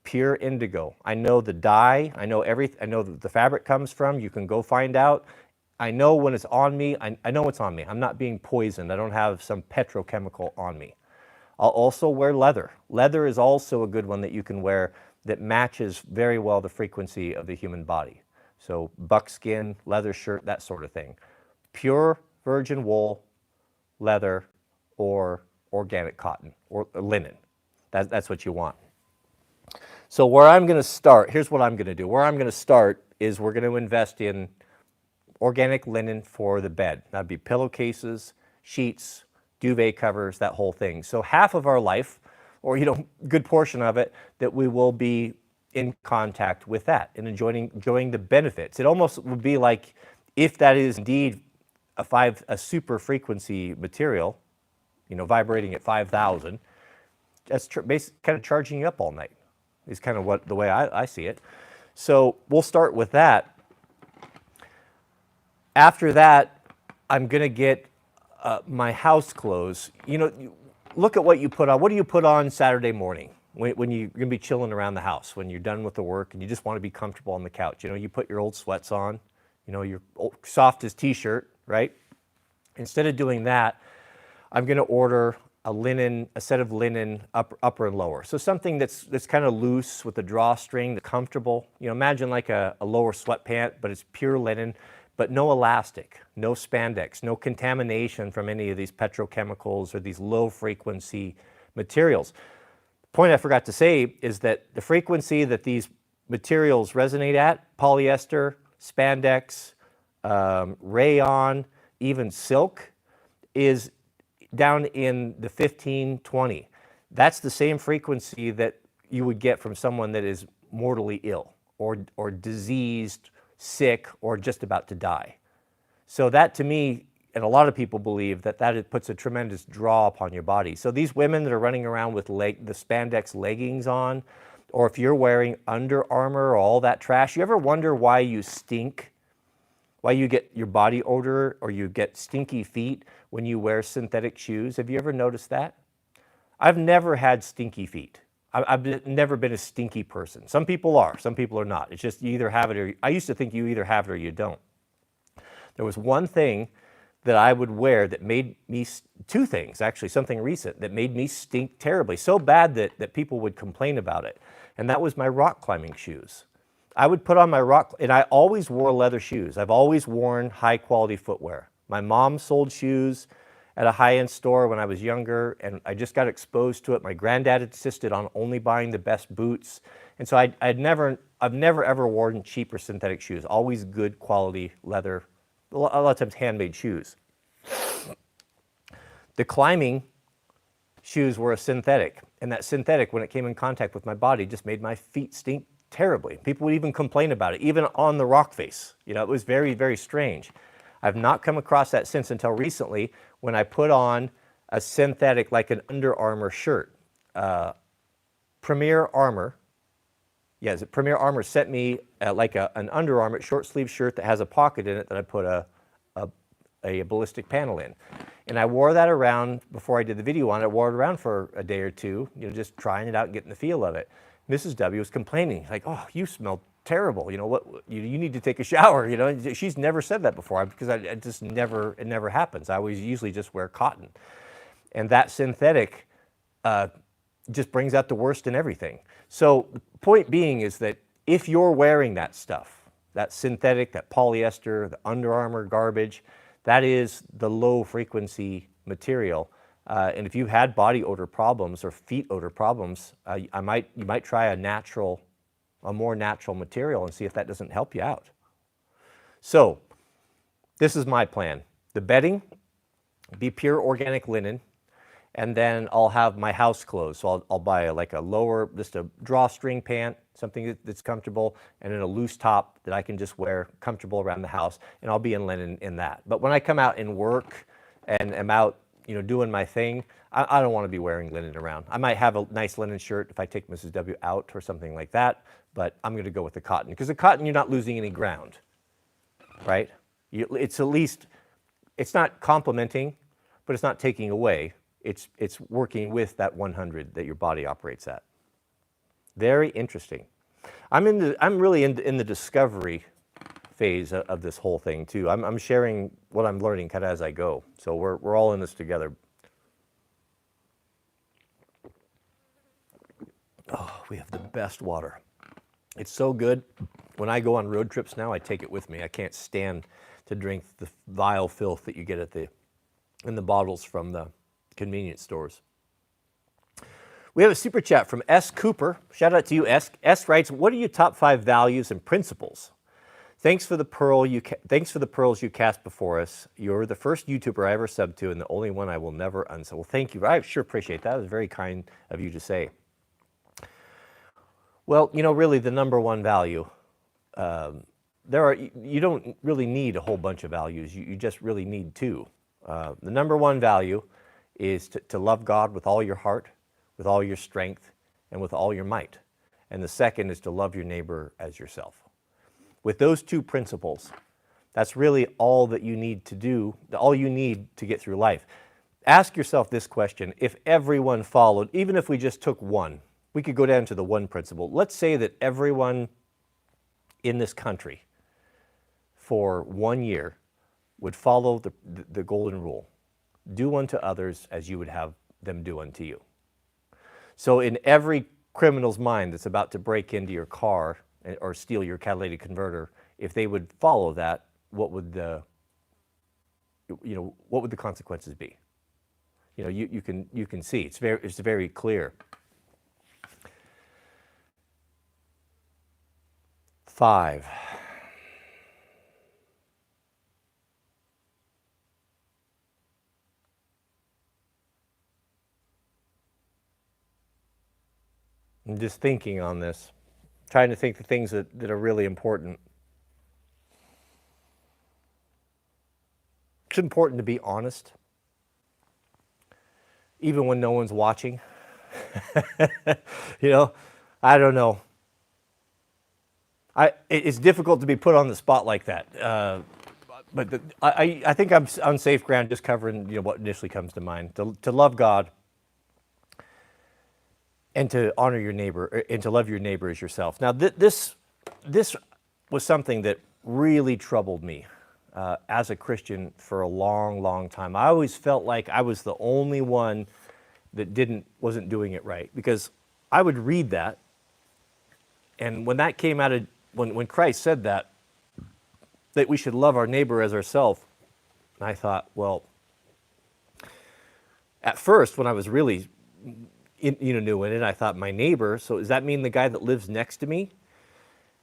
pure indigo. I know the dye, I know that the fabric comes from, you can go find out. I know when it's on me, I know it's on me. I'm not being poisoned. I don't have some petrochemical on me. I'll also wear leather. Leather is also a good one that you can wear that matches very well the frequency of the human body. So buckskin, leather shirt, that sort of thing. Pure virgin wool, leather, or organic cotton, or linen. That's what you want. So where I'm going to start, here's what I'm going to do. Where I'm going to start is we're going to invest in organic linen for the bed. That'd be pillowcases, sheets, duvet covers, that whole thing. So half of our life, or good portion of it, that we will be in contact with that and enjoying the benefits. It almost would be like, if that is indeed a super frequency material, vibrating at 5,000, that's kind of charging you up all night, is kind of the way I see it. So we'll start with that. After that, I'm going to get my house clothes. Look at what you put on. What do you put on Saturday morning when you're going to be chilling around the house, when you're done with the work and you just want to be comfortable on the couch? You put your old sweats on, your softest t-shirt, right? Instead of doing that, I'm going to order a set of linen upper and lower. So something that's kind of loose with a drawstring, that's comfortable. Imagine like a lower sweat pant, but it's pure linen, but no elastic, no spandex, no contamination from any of these petrochemicals or these low frequency materials. The point I forgot to say is that the frequency that these materials resonate at, polyester, spandex, rayon, even silk, is down in the 15, 20. That's the same frequency that you would get from someone that is mortally ill or diseased, sick, or just about to die. So that, to me, and a lot of people believe that it puts a tremendous draw upon your body. So these women that are running around with the spandex leggings on, or if you're wearing Under Armour or all that trash, you ever wonder why you stink? Why you get your body odor or you get stinky feet when you wear synthetic shoes? Have you ever noticed that? I've never had stinky feet. I've never been a stinky person. Some people are, some people are not. It's just you either have it or I used to think you either have it or you don't. There was one thing that I would wear that made me, two things actually, something recent that made me stink terribly, so bad that people would complain about it. And that was my rock climbing shoes. I would put on my and I always wore leather shoes. I've always worn high quality footwear. My mom sold shoes at a high-end store when I was younger, and I just got exposed to it. My granddad insisted on only buying the best boots. And so I've never ever worn cheap or synthetic shoes, always good quality leather, a lot of times handmade shoes. The climbing shoes were a synthetic, and that synthetic, when it came in contact with my body, just made my feet stink terribly. People would even complain about it, even on the rock face. It was very, very strange. I've not come across that since until recently when I put on a synthetic, like an Under Armour shirt. Premier Armour, Premier Armour sent me like an Under Armour short sleeve shirt that has a pocket in it that I put a ballistic panel in. And I wore that around before I did the video on it. I wore it around for a day or two, just trying it out and getting the feel of it. Mrs. W was complaining, like, "Oh, you smell terrible. What? You need to take a shower." She's never said that before because it never happens. I always usually just wear cotton, and that synthetic just brings out the worst in everything. So the point being is that if you're wearing that stuff, that synthetic, that polyester, the Under Armour garbage, that is the low frequency material. And if you had body odor problems or feet odor problems, you might try a more natural material and see if that doesn't help you out. So this is my plan. The bedding, be pure organic linen, and then I'll have my house clothes. So I'll buy just a drawstring pant, something that's comfortable, and then a loose top that I can just wear comfortable around the house, and I'll be in linen in that. But when I come out and work and am out doing my thing, I don't want to be wearing linen around. I might have a nice linen shirt if I take Mrs. W out or something like that, but I'm going to go with the cotton, because the cotton, you're not losing any ground, right? It's at least, it's not complementing, but it's not taking away. It's working with that 100 that your body operates at. Very interesting. I'm really in the discovery phase of this whole thing too. I'm sharing what I'm learning kind of as I go. So we're all in this together. Oh, we have the best water. It's so good. When I go on road trips now, I take it with me. I can't stand to drink the vile filth that you get in the bottles from the convenience stores. We have a super chat from S. Cooper. Shout out to you, S. S writes, "What are your top 5 values and principles Thanks for the thanks for the pearls you cast before us. You're the first YouTuber I ever subbed to and the only one I will never unsub. Well, thank you. I sure appreciate that. It was very kind of you to say. Well, really the number one value, you don't really need a whole bunch of values. You just really need two. The number one value is to love God with all your heart, with all your strength, and with all your might. And the second is to love your neighbor as yourself. With those two principles, that's really all that you need to do, all you need to get through life. Ask yourself this question: if everyone followed, even if we just took one, we could go down to the one principle. Let's say that everyone in this country for 1 year would follow the golden rule. Do unto others as you would have them do unto you. So in every criminal's mind that's about to break into your car or steal your catalytic converter, if they would follow that, what would the consequences be? You can see it's very clear. 5. I'm just thinking on this, trying to think the things that are really important. It's important to be honest, even when no one's watching. I don't know. It's difficult to be put on the spot like that. But I think I'm on safe ground just covering what initially comes to mind. To love God and to honor your neighbor and to love your neighbor as yourself. Now this was something that really troubled me as a Christian for a long time. I always felt like I was the only one that wasn't doing it right, because I would read that, and when that came out of when Christ said that we should love our neighbor as ourselves, I thought, well, at first when I was really new in it, I thought, my neighbor, so does that mean the guy that lives next to me?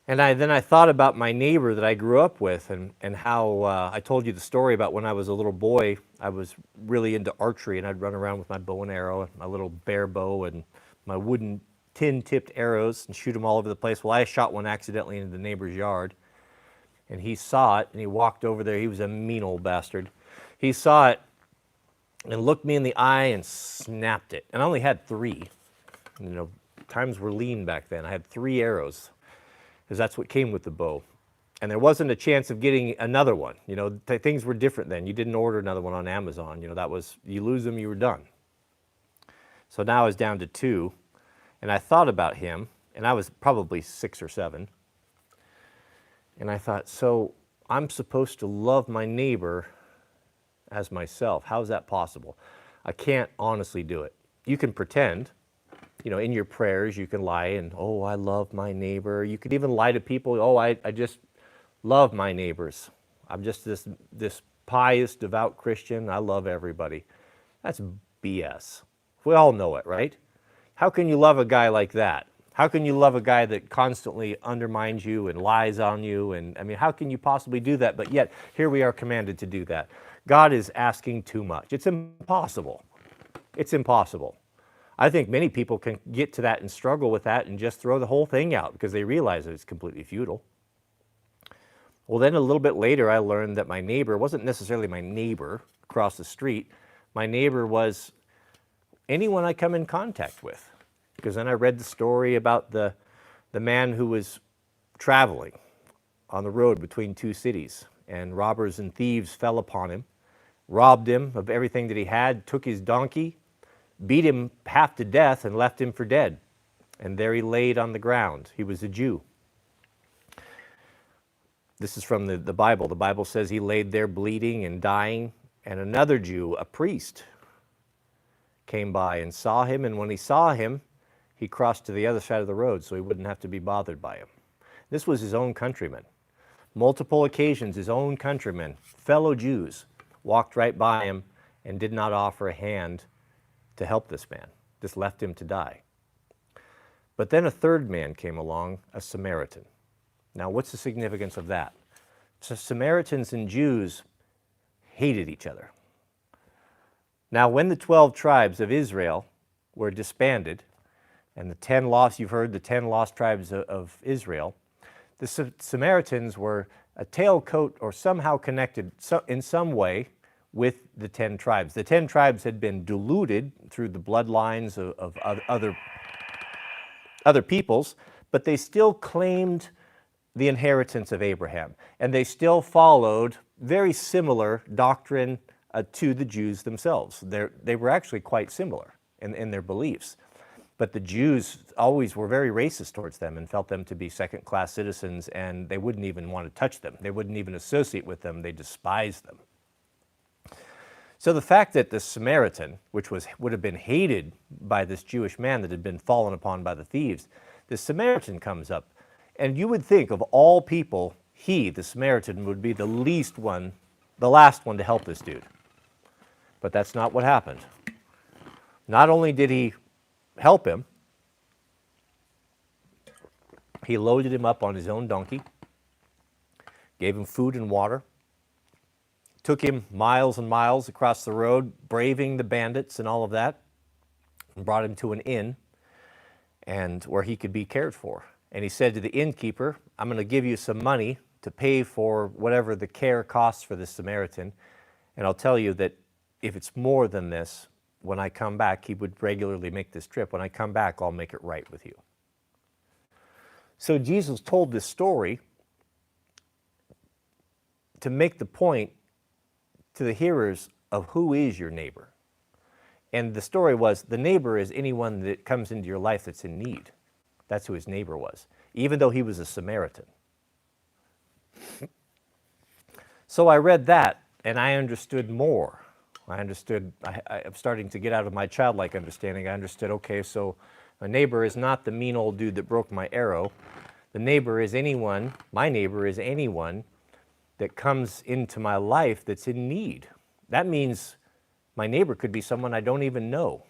And then I thought about my neighbor that I grew up with, and how I told you the story about when I was a little boy. I was really into archery, and I'd run around with my bow and arrow, and my little bear bow, and my wooden tin-tipped arrows, and shoot them all over the place. Well, I shot one accidentally into the neighbor's yard, and he saw it, and he walked over there. He was a mean old bastard. He saw it and looked me in the eye and snapped it. And I only had 3. Times were lean back then. I had 3 arrows, because that's what came with the bow. And there wasn't a chance of getting another one. Things were different then. You didn't order another one on Amazon. That was, you lose them, you were done. So now I was down to 2, and I thought about him, and I was probably 6 or 7. And I thought, so I'm supposed to love my neighbor as myself. How is that possible? I can't honestly do it. You can pretend. In your prayers, you can lie and, oh, I love my neighbor. You could even lie to people, oh, I just love my neighbors. I'm just this pious, devout Christian. I love everybody. That's BS. We all know it, right? How can you love a guy like that? How can you love a guy that constantly undermines you and lies on you? And how can you possibly do that? But yet, here we are commanded to do that. God is asking too much. It's impossible. It's impossible. I think many people can get to that and struggle with that and just throw the whole thing out because they realize that it's completely futile. Well, then a little bit later, I learned that my neighbor wasn't necessarily my neighbor across the street. My neighbor was anyone I come in contact with. Because then I read the story about the man who was traveling on the road between 2 cities, and robbers and thieves fell upon him, robbed him of everything that he had, took his donkey, beat him half to death, and left him for dead. And there he laid on the ground. He was a Jew. This is from the Bible. The Bible says he laid there bleeding and dying, and another Jew, a priest, came by and saw him, and when he saw him, he crossed to the other side of the road so he wouldn't have to be bothered by him. This was his own countrymen. Multiple occasions, his own countrymen, fellow Jews, walked right by him and did not offer a hand to help this man. Just left him to die. But then a third man came along, a Samaritan. Now, what's the significance of that? Samaritans and Jews hated each other. Now, when the 12 tribes of Israel were disbanded, and you've heard the 10 lost tribes of Israel, the Samaritans were a tailcoat or somehow connected in some way with the 10 tribes. The 10 tribes had been diluted through the bloodlines of other peoples, but they still claimed the inheritance of Abraham, and they still followed very similar doctrine to the Jews themselves. They were actually quite similar in their beliefs. But the Jews always were very racist towards them and felt them to be second-class citizens, and they wouldn't even want to touch them. They wouldn't even associate with them. They despised them. So the fact that the Samaritan, which would have been hated by this Jewish man that had been fallen upon by the thieves, the Samaritan comes up, and you would think of all people, the Samaritan, would be the last one to help this dude. But that's not what happened. Not only did he help him, he loaded him up on his own donkey, gave him food and water, took him miles and miles across the road, braving the bandits and all of that, and brought him to an inn and where he could be cared for. And he said to the innkeeper, I'm going to give you some money to pay for whatever the care costs for this Samaritan, and I'll tell you that if it's more than this, when I come back, he would regularly make this trip. When I come back, I'll make it right with you. So Jesus told this story to make the point to the hearers of who is your neighbor. And the story was, the neighbor is anyone that comes into your life that's in need. That's who his neighbor was, even though he was a Samaritan. So I read that, and I understood more. I'm starting to get out of my childlike understanding. I understood, okay, so my neighbor is not the mean old dude that broke my arrow. My neighbor is anyone that comes into my life that's in need. That means my neighbor could be someone I don't even know.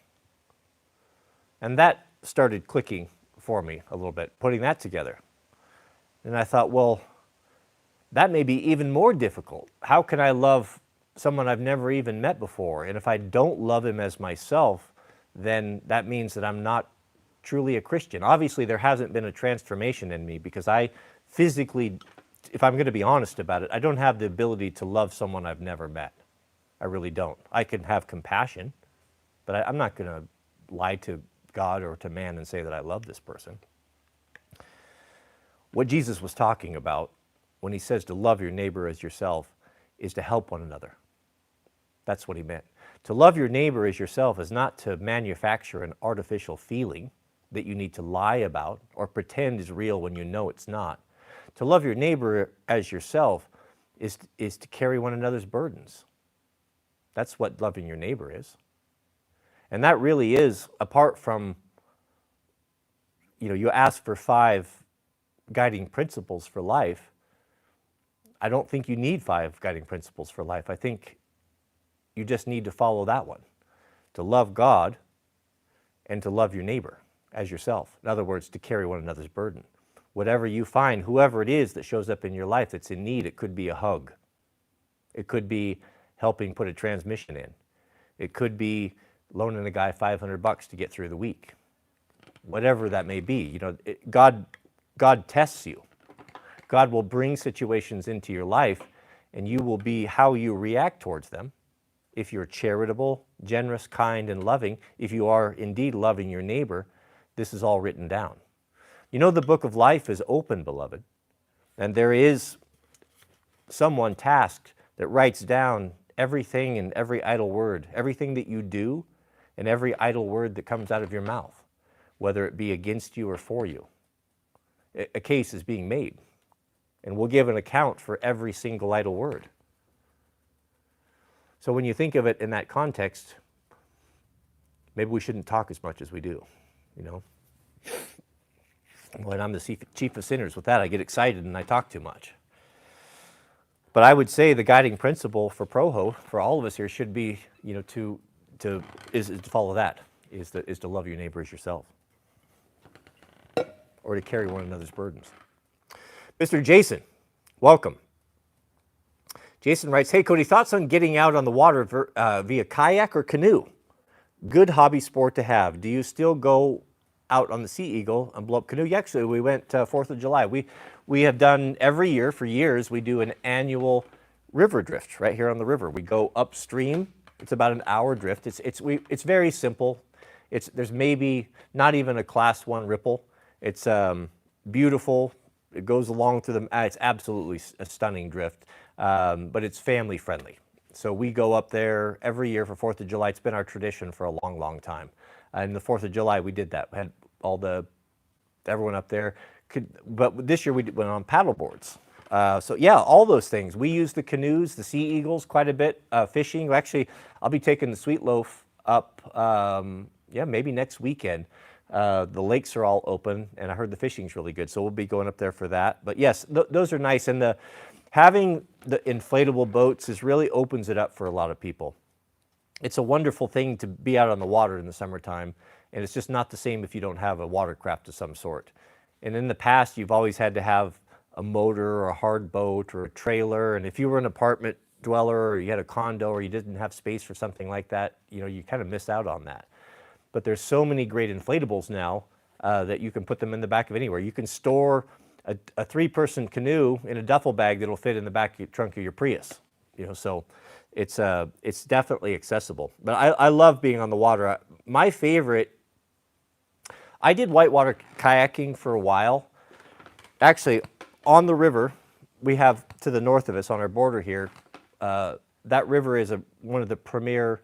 And that started clicking for me a little bit, putting that together. And I thought, well, that may be even more difficult. How can I love someone I've never even met before? And if I don't love him as myself, then that means that I'm not truly a Christian. Obviously, there hasn't been a transformation in me, because I physically, if I'm going to be honest about it, I don't have the ability to love someone I've never met. I really don't. I can have compassion, but I'm not going to lie to God or to man and say that I love this person. What Jesus was talking about when he says to love your neighbor as yourself is to help one another. That's what he meant. To love your neighbor as yourself is not to manufacture an artificial feeling that you need to lie about or pretend is real when you know it's not. To love your neighbor as yourself is to carry one another's burdens. That's what loving your neighbor is. And that really is, apart from, you ask for 5 guiding principles for life. I don't think you need 5 guiding principles for life. I think you just need to follow that one, to love God and to love your neighbor as yourself. In other words, to carry one another's burden. Whatever you find, whoever it is that shows up in your life that's in need, it could be a hug. It could be helping put a transmission in. It could be loaning a guy $500 to get through the week. Whatever that may be, God tests you. God will bring situations into your life, and you will be how you react towards them. If you're charitable, generous, kind, and loving, if you are indeed loving your neighbor, this is all written down. The book of life is open, beloved, and there is someone tasked that writes down everything and every idle word, everything that you do and every idle word that comes out of your mouth, whether it be against you or for you. A case is being made, and we'll give an account for every single idle word. So when you think of it in that context, maybe we shouldn't talk as much as we do, When I'm the chief of sinners, with that I get excited and I talk too much. But I would say the guiding principle for Proho, for all of us here, should be, to follow that, is to love your neighbor as yourself, or to carry one another's burdens. Mr. Jason, welcome. Jason writes, hey, Cody, thoughts on getting out on the water via kayak or canoe? Good hobby sport to have. Do you still go out on the Sea Eagle and blow up canoe? Yeah, actually, we went 4th of July. We have done every year for years. We do an annual river drift right here on the river. We go upstream. It's about an hour drift. It's very simple. There's maybe not even a class 1 ripple. It's beautiful. It goes along through the. It's absolutely a stunning drift, but it's family friendly. So we go up there every year for 4th of July. It's been our tradition for a long, long time. And the 4th of July, we did that. We had everyone up there. But this year we went on paddle boards. So yeah, all those things. We use the canoes, the Sea Eagles quite a bit, fishing. Actually, I'll be taking the Sweet Loaf up, maybe next weekend. The lakes are all open, and I heard the fishing's really good, so we'll be going up there for that. But yes, those are nice. And having the inflatable boats really opens it up for a lot of people. It's a wonderful thing to be out on the water in the summertime, and it's just not the same if you don't have a watercraft of some sort. And in the past, you've always had to have a motor or a hard boat or a trailer, and if you were an apartment dweller or you had a condo or you didn't have space for something like that, you kind of miss out on that. But there's so many great inflatables now that you can put them in the back of anywhere. You can store a 3-person canoe in a duffel bag that'll fit in the back of your trunk of your Prius. So it's definitely accessible. But I love being on the water. My favorite, I did whitewater kayaking for a while. Actually, on the river, we have to the north of us on our border here, that river is one of the premier,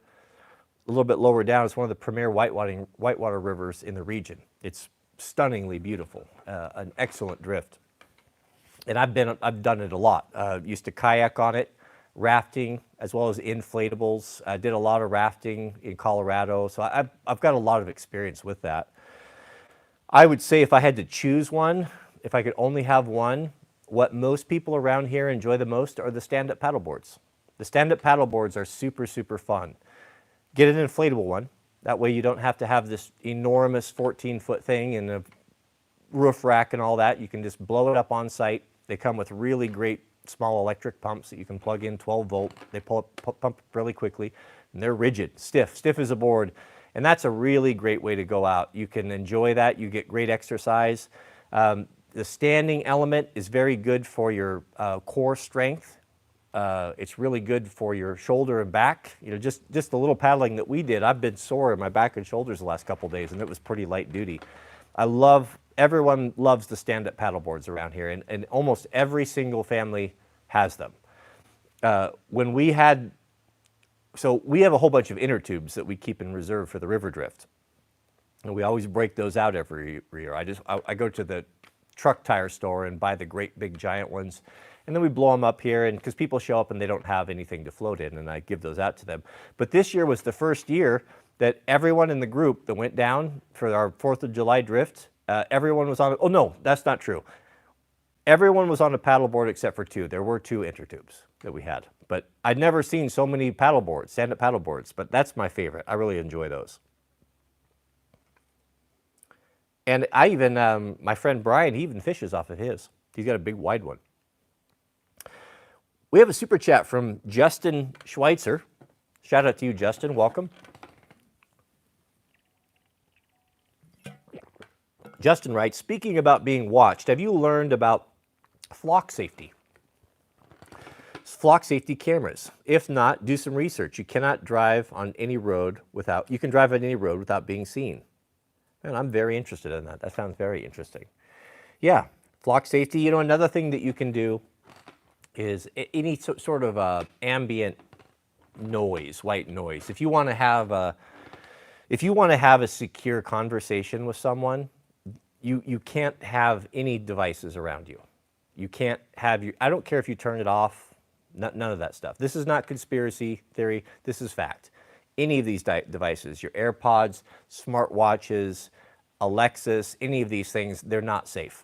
a little bit lower down, it's one of the premier whitewater rivers in the region. It's stunningly beautiful, an excellent drift. And I've done it a lot. Used to kayak on it, rafting, as well as inflatables. I did a lot of rafting in Colorado, so I've got a lot of experience with that. I would say if I had to choose one, if I could only have one, what most people around here enjoy the most are the stand-up paddleboards. The stand-up paddleboards are super, super fun. Get an inflatable one. That way you don't have to have this enormous 14-foot thing and a roof rack and all that. You can just blow it up on site. They come with really great small electric pumps that you can plug in, 12 volt. They pump really quickly, and they're rigid, stiff as a board. And that's a really great way to go out. You can enjoy that. You get great exercise. The standing element is very good for your core strength. It's really good for your shoulder and back. Just the little paddling that we did, I've been sore in my back and shoulders the last couple of days, and it was pretty light duty. Everyone loves the stand-up paddleboards around here, and almost every single family has them. So we have a whole bunch of inner tubes that we keep in reserve for the river drift, and we always break those out every year. I go to the truck tire store and buy the great big giant ones, and then we blow them up here, and because people show up and they don't have anything to float in, and I give those out to them. But this year was the first year that everyone in the group that went down for our 4th of July drift, everyone was on. Oh no, that's not true. Everyone was on a paddleboard except for 2. There were 2 inner tubes that we had, but I'd never seen so many paddleboards, stand-up paddleboards. But that's my favorite. I really enjoy those. And I even, my friend Brian, he even fishes off of his. He's got a big wide one. We have a super chat from Justin Schweitzer. Shout out to you, Justin. Welcome. Justin writes, speaking about being watched, have you learned about flock safety? Flock safety cameras. If not, do some research. You cannot drive on any road you can drive on any road without being seen. And I'm very interested in that. That sounds very interesting. Yeah, flock safety. Another thing that you can do is any sort of ambient noise, white noise. If you want to have a secure conversation with someone, you can't have any devices around you. You can't have I don't care if you turn it off. None of that stuff. This is not conspiracy theory. This is fact. Any of these devices, your AirPods, smartwatches, Alexis, any of these things, they're not safe.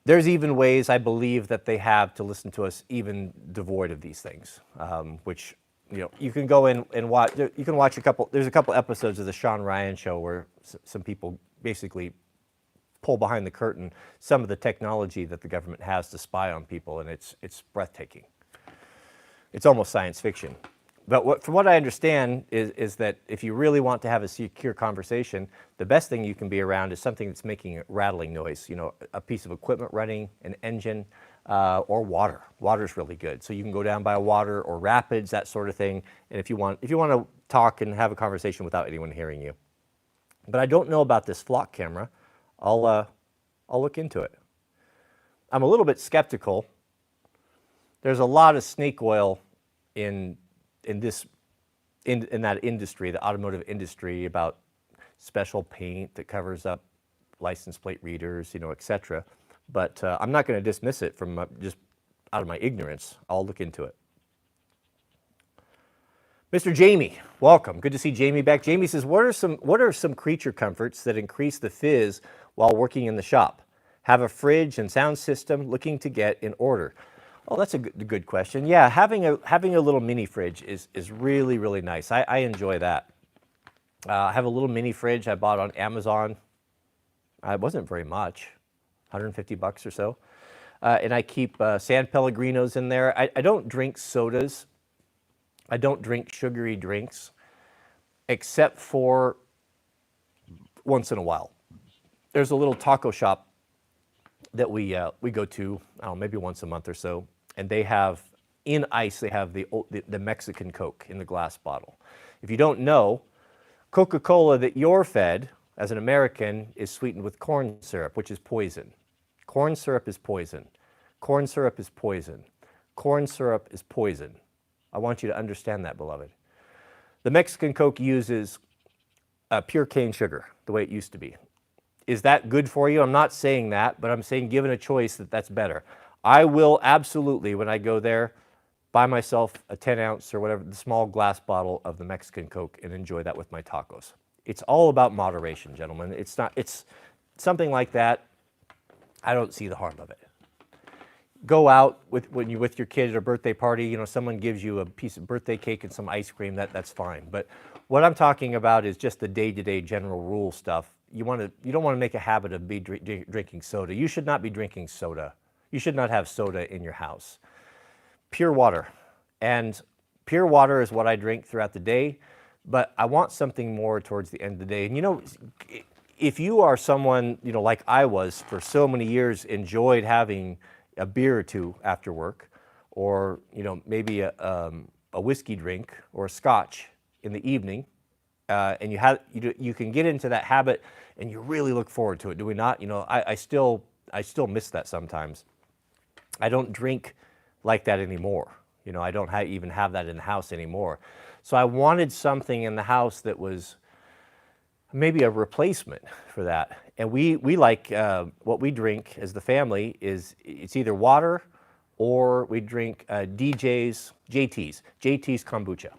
There's even ways, I believe, that they have to listen to us even devoid of these things, which, you can go in and watch. You can watch there's a couple episodes of the Sean Ryan show where some people basically pull behind the curtain some of the technology that the government has to spy on people, and it's breathtaking. It's almost science fiction. But from what I understand is that if you really want to have a secure conversation, the best thing you can be around is something that's making a rattling noise. You know, a piece of equipment running, an engine, or water. Water's really good. So you can go down by a water or rapids, that sort of thing. And if you want to talk and have a conversation without anyone hearing you. But I don't know about this flock camera. I'll look into it. I'm a little bit skeptical. There's a lot of snake oil in that industry, the automotive industry, about special paint that covers up license plate readers, you know, etc. But I'm not going to dismiss it from just out of my ignorance. I'll look into it. Mr. Jamie, welcome. Good to see Jamie back. Jamie says, what are some creature comforts that increase the fizz while working in the shop? Have a fridge and sound system looking to get in order. Oh, that's a good question. Yeah, having a little mini fridge is really, really nice. I enjoy that. I have a little mini fridge I bought on Amazon. It wasn't very much, 150 bucks or so. And I keep San Pellegrinos in there. I don't drink sodas. I don't drink sugary drinks, except for once in a while. There's a little taco shop that we go to, I don't know, maybe once a month or so, and they have, in ice, they have the Mexican Coke in the glass bottle. If you don't know, Coca-Cola that you're fed as an American is sweetened with corn syrup, which is poison. Corn syrup is poison. Corn syrup is poison. Corn syrup is poison. I want you to understand that, beloved. The Mexican Coke uses pure cane sugar, the way it used to be. Is that good for you? I'm not saying that, but I'm saying given a choice that's better. I will absolutely, when I go there, buy myself a 10 ounce or whatever, the small glass bottle of the Mexican Coke and enjoy that with my tacos. It's all about moderation, gentlemen. It's something like that. I don't see the harm of it. Go out when you're with your kid at a birthday party, you know, someone gives you a piece of birthday cake and some ice cream, that's fine. But what I'm talking about is just the day-to-day general rule stuff. You don't want to make a habit of drinking soda. You should not be drinking soda. You should not have soda in your house. Pure water. And pure water is what I drink throughout the day, but I want something more towards the end of the day. And you know, if you are someone, you know, like I was for so many years, enjoyed having a beer or two after work, or, you know, maybe a whiskey drink or a scotch in the evening, and you can get into that habit and you really look forward to it. Do we not? You know, I still miss that sometimes. I don't drink like that anymore. You know, I don't even have that in the house anymore. So I wanted something in the house that was maybe a replacement for that. And we like, what we drink as the family it's either water or we drink JT's kombucha.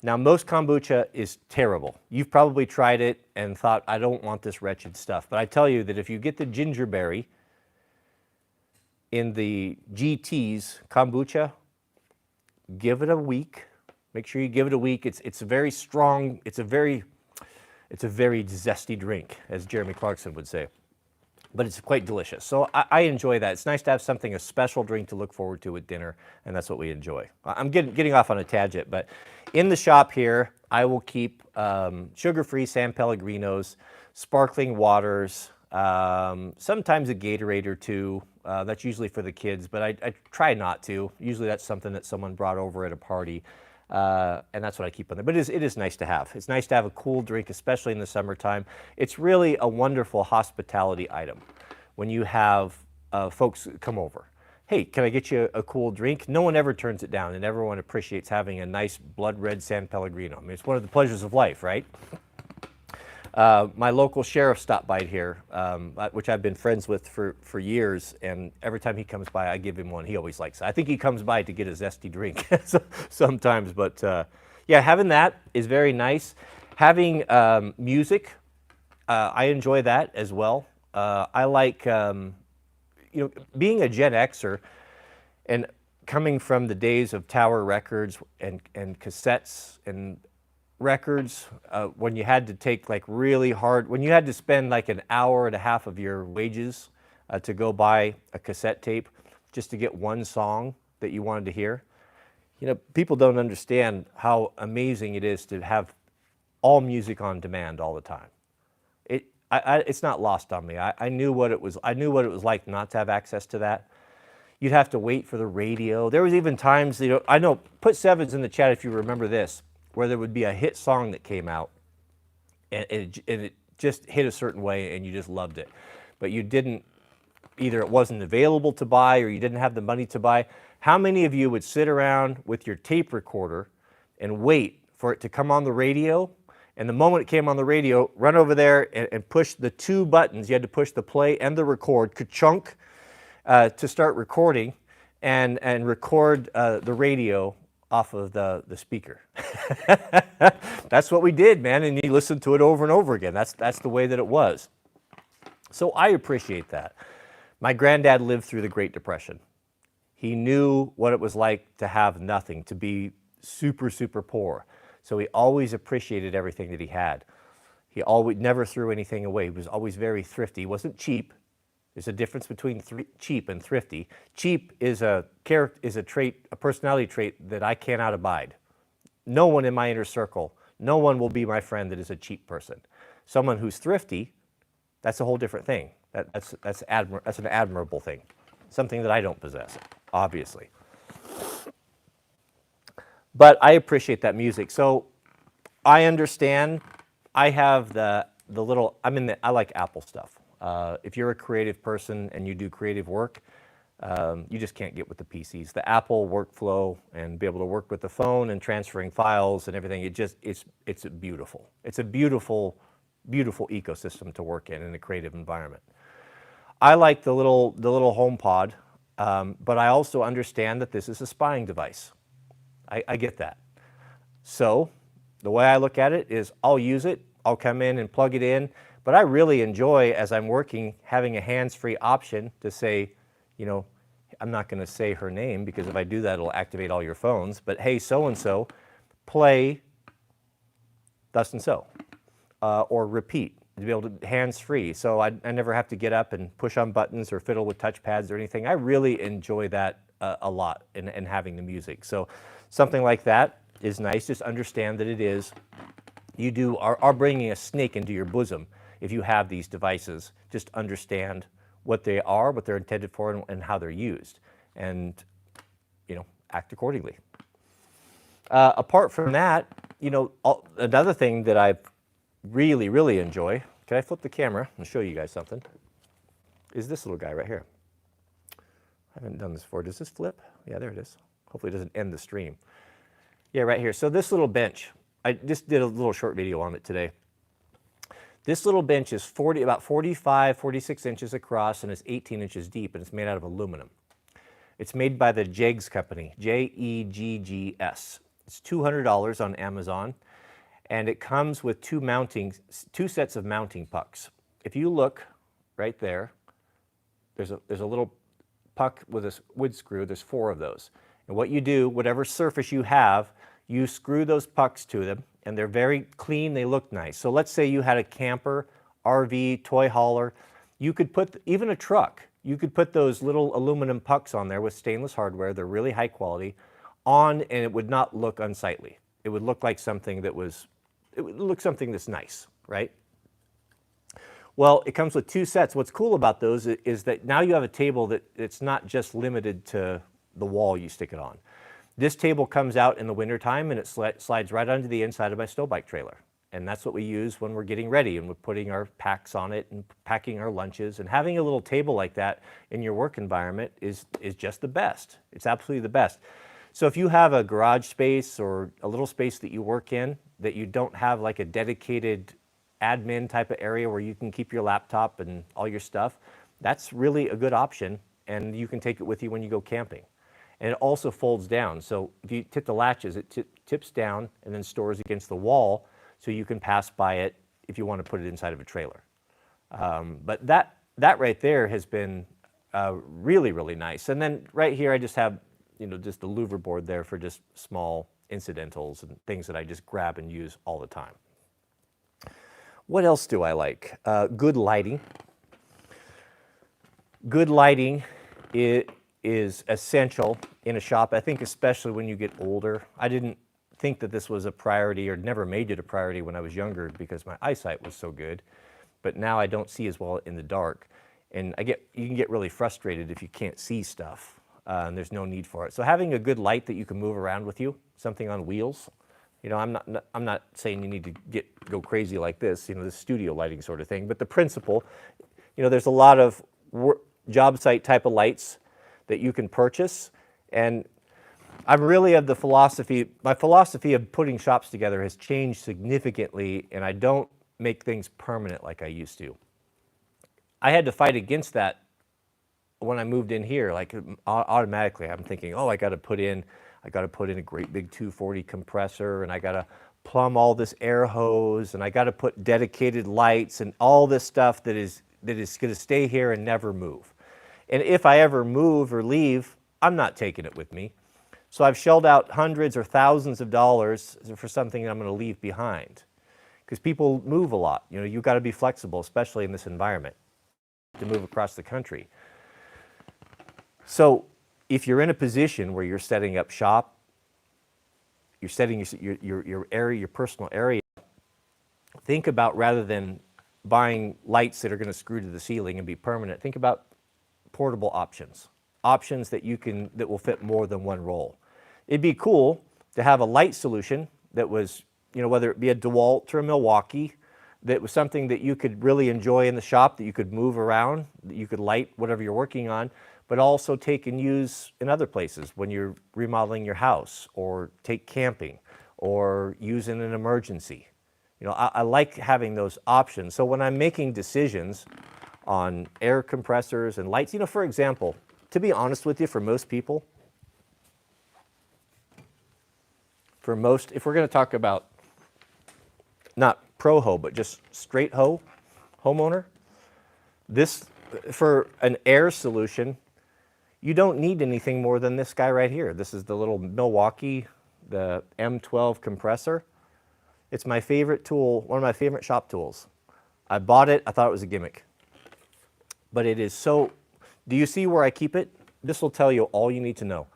Now, most kombucha is terrible. You've probably tried it and thought, I don't want this wretched stuff. But I tell you that if you get the gingerberry in the GT's kombucha, give it a week. Make sure you give it a week. It's a very strong, it's a very zesty drink, as Jeremy Clarkson would say. But it's quite delicious. So I enjoy that. It's nice to have a special drink to look forward to at dinner, and that's what we enjoy. I'm getting off on a tangent, but in the shop here, I will keep sugar-free San Pellegrinos, sparkling waters, sometimes a Gatorade or two. That's usually for the kids, but I try not to. Usually that's something that someone brought over at a party. And that's what I keep on there. But it is nice to have. It's nice to have a cool drink, especially in the summertime. It's really a wonderful hospitality item when you have folks come over. Hey, can I get you a cool drink? No one ever turns it down, and everyone appreciates having a nice blood red San Pellegrino. I mean, it's one of the pleasures of life, right? My local sheriff stopped by here, which I've been friends with for years, and every time he comes by, I give him one. He always likes it. I think he comes by to get a zesty drink sometimes, but yeah, having that is very nice. Having music, I enjoy that as well. I like, you know, being a Gen Xer and coming from the days of Tower Records and cassettes and records, when you had to take like really hard, when you had to spend like an hour and a half of your wages to go buy a cassette tape just to get one song that you wanted to hear. You know, people don't understand how amazing it is to have all music on demand all the time. It's not lost on me. I knew what it was. I knew what it was like not to have access to that. You'd have to wait for the radio. There was even times, you know, I know, put sevens in the chat if you remember this, where there would be a hit song that came out and it just hit a certain way and you just loved it. But you didn't, either it wasn't available to buy or you didn't have the money to buy. How many of you would sit around with your tape recorder and wait for it to come on the radio? And the moment it came on the radio, run over there and push the two buttons. You had to push the play and the record, ka-chunk, to start recording and record the radio off of the speaker. That's what we did, man, and you listened to it over and over again. That's the way that it was. So I appreciate that. My granddad lived through the Great Depression. He knew what it was like to have nothing, to be super, super poor. So he always appreciated everything that he had. He always never threw anything away. He was always very thrifty. He wasn't cheap. There's a difference between cheap and thrifty. Cheap is a trait, a personality trait that I cannot abide. No one in my inner circle, no one will be my friend that is a cheap person. Someone who's thrifty, that's a whole different thing. That's an admirable thing. Something that I don't possess, obviously. But I appreciate that music. So I understand. I have the little, I like Apple stuff. If you're a creative person and you do creative work, you just can't get with the PCs. The Apple workflow and be able to work with the phone and transferring files and everything, it's beautiful. It's a beautiful, beautiful ecosystem to work in a creative environment. I like the little HomePod, but I also understand that this is a spying device. I get that. So the way I look at it is I'll use it, I'll come in and plug it in, but I really enjoy, as I'm working, having a hands-free option to say, you know, I'm not going to say her name because if I do that, it'll activate all your phones, but hey, so-and-so, play thus and so, or repeat, to be able to hands-free. So I never have to get up and push on buttons or fiddle with touchpads or anything. I really enjoy that a lot in having the music. So something like that is nice. Just understand that it is. You are bringing a snake into your bosom if you have these devices. Just understand what they are, what they're intended for, and how they're used, and you know, act accordingly. Apart from that, you know, another thing that I really, really enjoy. Can I flip the camera and show you guys something? Is this little guy right here. I haven't done this before. Does this flip? Yeah, there it is. Hopefully it doesn't end the stream. Yeah, right here. So this little bench, I just did a little short video on it today. This little bench is about 45, 46 inches across, and it's 18 inches deep, and it's made out of aluminum. It's made by the Jegs company, Jeggs. It's $200 on Amazon, and it comes with two sets of mounting pucks. If you look right there, there's a little puck with a wood screw. There's 4 of those. And what you do, whatever surface you have, you screw those pucks to them, and they're very clean. They look nice. So let's say you had a camper, RV, toy hauler. You could put, even a truck, you could put those little aluminum pucks on there with stainless hardware. They're really high quality on, and it would not look unsightly. It would look like something that was, it would look something that's nice, right? Well, it comes with 2 sets. What's cool about those is that now you have a table that it's not just limited to the wall you stick it on. This table comes out in the wintertime and it slides right onto the inside of my snow bike trailer. And that's what we use when we're getting ready and we're putting our packs on it and packing our lunches. And having a little table like that in your work environment is just the best. It's absolutely the best. So if you have a garage space or a little space that you work in that you don't have like a dedicated admin type of area where you can keep your laptop and all your stuff, that's really a good option, and you can take it with you when you go camping. And it also folds down, so if you tip the latches, it tips down and then stores against the wall, so you can pass by it if you want to put it inside of a trailer. But that right there has been really, really nice. And then right here I just have, you know, just the louver board there for just small incidentals and things that I just grab and use all the time. What else do I like? Good lighting. Good lighting is essential in a shop, I think, especially when you get older. I didn't think that this was a priority, or never made it a priority when I was younger because my eyesight was so good. But now I don't see as well in the dark. And you can get really frustrated if you can't see stuff, and there's no need for it. So having a good light that you can move around with you, something on wheels. You know, I'm not saying you need to go crazy like this, you know, the studio lighting sort of thing, but the principle, you know, there's a lot of job site type of lights that you can purchase. And I'm really of the philosophy, my philosophy of putting shops together has changed significantly, and I don't make things permanent like I used to. I had to fight against that when I moved in here. Like automatically I'm thinking, oh, I got to put in a great big 240 compressor, and I got to plumb all this air hose, and I got to put dedicated lights and all this stuff that is going to stay here and never move. And if I ever move or leave, I'm not taking it with me. So I've shelled out hundreds or thousands of dollars for something that I'm going to leave behind, because people move a lot. You know, you've got to be flexible, especially in this environment, to move across the country. So if you're in a position where you're setting up shop, you're setting your area, your personal area, think about, rather than buying lights that are going to screw to the ceiling and be permanent, think about portable options that will fit more than one roll. It'd be cool to have a light solution that was, you know, whether it be a DeWalt or a Milwaukee, that was something that you could really enjoy in the shop, that you could move around, that you could light whatever you're working on, but also take and use in other places when you're remodeling your house, or take camping, or use in an emergency. You know, I like having those options. So when I'm making decisions on air compressors and lights, you know, for example, to be honest with you, for most people, if we're going to talk about not pro-ho, but just straight ho, homeowner, this, for an air solution, you don't need anything more than this guy right here. This is the little Milwaukee, the M12 compressor. It's my favorite tool, one of my favorite shop tools. I bought it, I thought it was a gimmick. But it is so, do you see where I keep it? This will tell you all you need to know.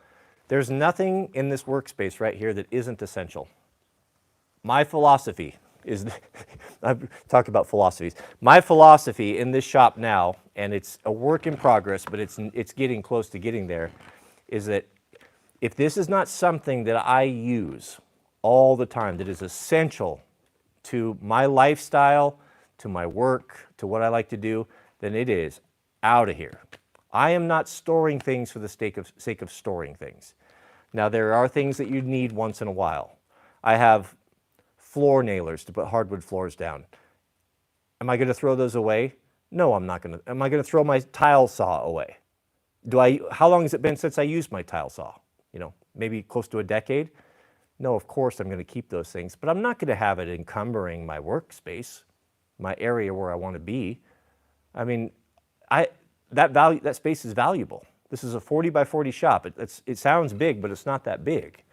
There's nothing in this workspace right here that isn't essential. My philosophy is, I talk about philosophies. My philosophy in this shop now, and it's a work in progress, but it's getting close to getting there, is that if this is not something that I use all the time, that is essential to my lifestyle, to my work, to what I like to do, then it is out of here. I am not storing things for the sake of storing things. Now, there are things that you need once in a while. I have floor nailers to put hardwood floors down. Am I going to throw those away? No, I'm not going to. Am I going to throw my tile saw away? How long has it been since I used my tile saw? You know, maybe close to a decade? No, of course I'm going to keep those things, but I'm not going to have it encumbering my workspace, my area where I want to be. I mean, that space is valuable. This is a 40 by 40 shop. It sounds big, but it's not that big.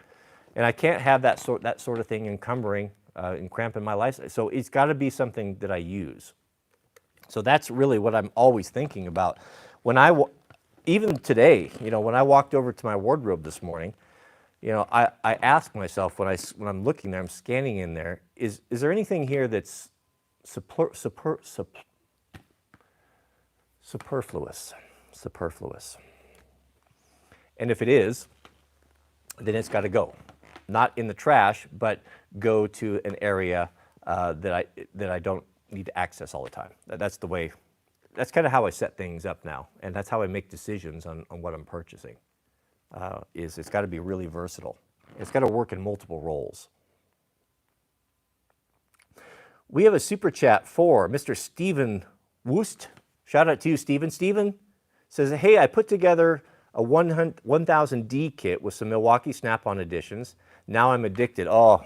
And I can't have that sort of thing encumbering and cramping my life. So it's got to be something that I use. So that's really what I'm always thinking about. Even today, you know, when I walked over to my wardrobe this morning, you know, I ask myself when I'm looking there, I'm scanning in there, is there anything here that's superfluous? And if it is, then it's got to go. Not in the trash, but go to an area that I don't need to access all the time. That's the way. That's kind of how I set things up now, and that's how I make decisions on what I'm purchasing. It's got to be really versatile. It's got to work in multiple roles. We have a super chat for Mr. Stephen Woost. Shout out to you, Stephen. Stephen says, hey, I put together a 1000D kit with some Milwaukee Snap-on additions. Now I'm addicted. Oh,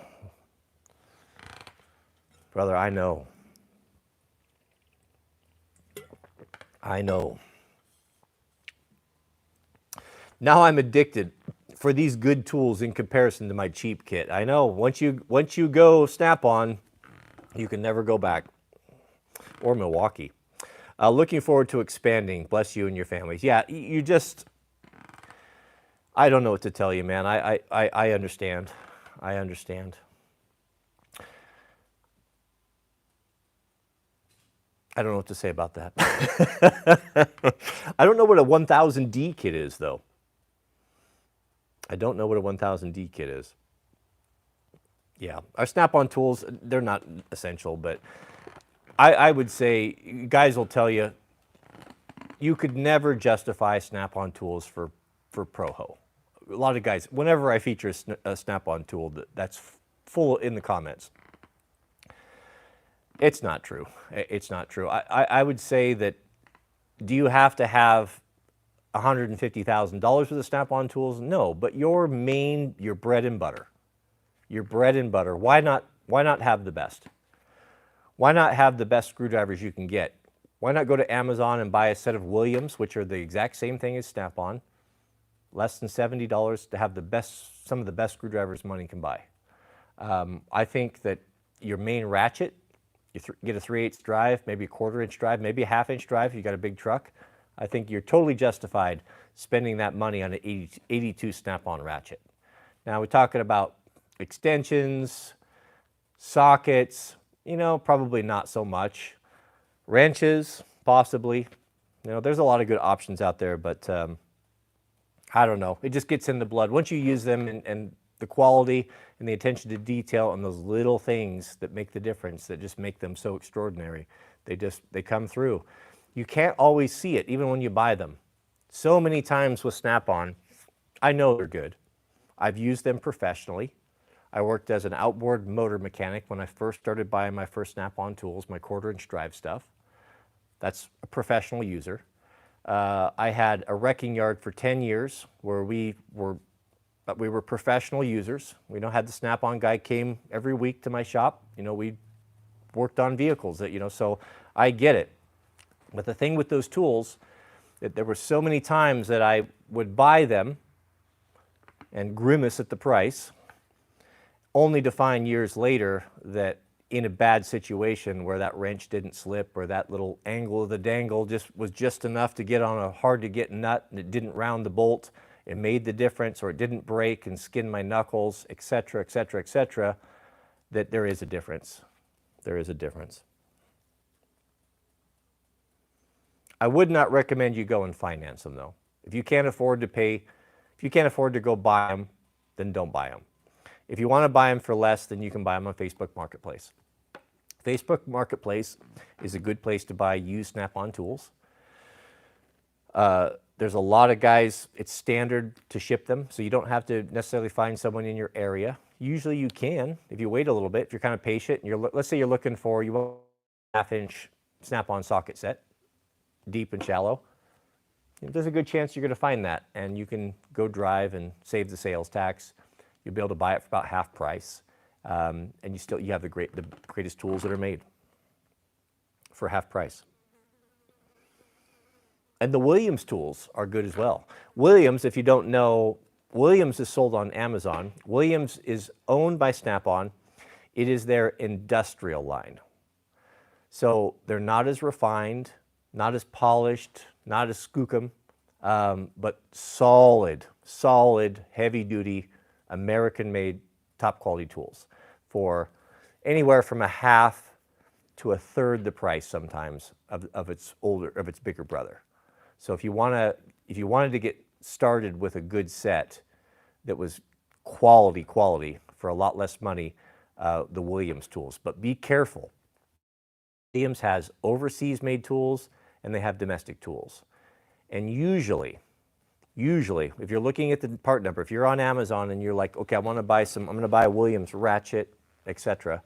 brother, I know. Now I'm addicted. for these good tools in comparison to my cheap kit. I know once you go Snap-on, you can never go back. Or Milwaukee. Looking forward to expanding. Bless you and your families. Yeah, you just, I don't know what to tell you, man. I understand. I understand. I don't know what to say about that. I don't know what a 1000D kit is, though. I don't know what a 1000D kit is. Yeah, our Snap-on tools, they're not essential, but I would say, guys will tell you, you could never justify Snap-on tools for Proho. A lot of guys, whenever I feature a Snap-on tool, that's full in the comments. It's not true. It's not true. I would say that, do you have to have $150,000 worth of Snap-on tools? No, but your bread and butter. Your bread and butter. Why not have the best? Why not have the best screwdrivers you can get? Why not go to Amazon and buy a set of Williams, which are the exact same thing as Snap-on, less than $70 to have some of the best screwdrivers money can buy. I think that your main ratchet, you get a 3/8 drive, maybe a 1/4 inch drive, maybe a 1/2 inch drive if you got a big truck. I think you're totally justified spending that money on an 82 Snap-on ratchet. Now we're talking about extensions, sockets, probably not so much. Wrenches, possibly. There's a lot of good options out there, but I don't know. It just gets in the blood. Once you use them and the quality and the attention to detail and those little things that make the difference, that just make them so extraordinary, they come through. You can't always see it, even when you buy them. So many times with Snap-on, I know they're good. I've used them professionally. I worked as an outboard motor mechanic when I first started buying my first Snap-on tools, my 1/4 inch drive stuff. That's a professional user. I had a wrecking yard for 10 years where we were professional users. We had the Snap-on guy came every week to my shop. We worked on vehicles so I get it. But the thing with those tools, that there were so many times that I would buy them and grimace at the price, only to find years later that in a bad situation where that wrench didn't slip or that little angle of the dangle was just enough to get on a hard to get nut and it didn't round the bolt, it made the difference, or it didn't break and skin my knuckles, etc., etc., etc., that there is a difference. There is a difference. I would not recommend you go and finance them, though. If you can't afford to go buy them, then don't buy them. If you want to buy them for less, then you can buy them on Facebook Marketplace. Facebook Marketplace is a good place to buy used Snap-on tools. There's a lot of guys, it's standard to ship them, so you don't have to necessarily find someone in your area. Usually you can, if you wait a little bit, if you're kind of patient, and let's say you're looking for a 1/2 inch Snap-on socket set, deep and shallow. There's a good chance you're going to find that, and you can go drive and save the sales tax. You'll be able to buy it for about half price, and you have the greatest tools that are made for half price. And the Williams tools are good as well. Williams, if you don't know, Williams is sold on Amazon. Williams is owned by Snap-on. It is their industrial line. So they're not as refined, not as polished, not as skookum, but solid, heavy-duty, American-made, top-quality tools for anywhere from a half to a third the price sometimes of its bigger brother. So if you wanted to get started with a good set that was quality for a lot less money, the Williams tools. But be careful. Williams has overseas-made tools and they have domestic tools. And usually, if you're looking at the part number, if you're on Amazon and you're like, okay, I'm going to buy a Williams ratchet, etc.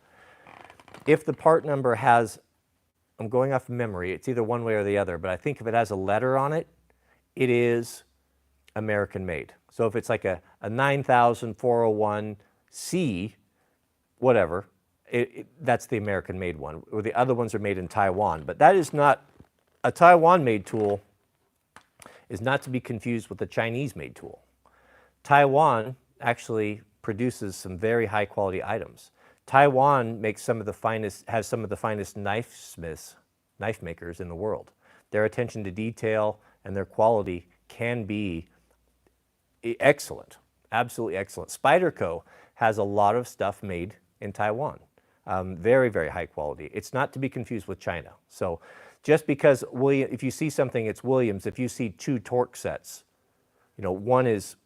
If the part number has, I'm going off memory, it's either one way or the other, but I think if it has a letter on it, it is American made. So if it's like a 9401C, whatever, that's the American made one, or the other ones are made in Taiwan. But that is not, a Taiwan made tool is not to be confused with a Chinese made tool. Taiwan actually produces some very high quality items. Taiwan makes has some of the finest knife makers in the world. Their attention to detail and their quality can be excellent, absolutely excellent. Spyderco has a lot of stuff made in Taiwan. Very, very high quality. It's not to be confused with China. So just because if you see something, it's Williams. If you see two torque sets, one is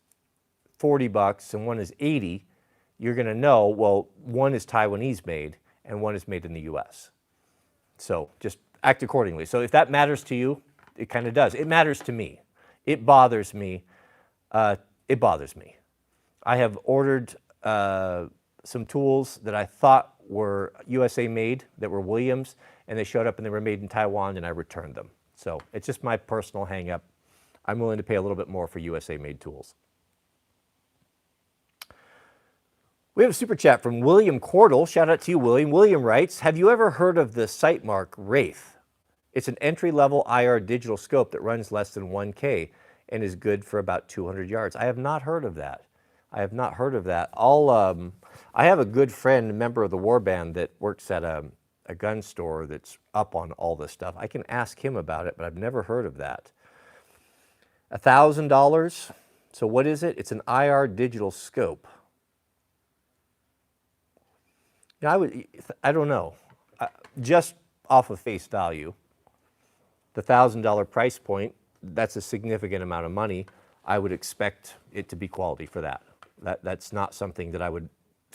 $40 and one is $80, you're going to know, well, one is Taiwanese made and one is made in the US. So just act accordingly. So if that matters to you, it kind of does. It matters to me. It bothers me. It bothers me. I have ordered some tools that I thought were USA made, that were Williams, and they showed up and they were made in Taiwan, and I returned them. So it's just my personal hang up. I'm willing to pay a little bit more for USA made tools. We have a super chat from William Cordell. Shout out to you, William. William writes, have you ever heard of the Sightmark Wraith? It's an entry-level IR digital scope that runs less than 1K and is good for about 200 yards. I have not heard of that. I have not heard of that. I have a good friend, a member of the war band, that works at a gun store that's up on all this stuff. I can ask him about it, but I've never heard of that. $1,000. So what is it? It's an IR digital scope. I don't know. Just off of face value, the $1,000 price point, that's a significant amount of money. I would expect it to be quality for that. That's not something that I would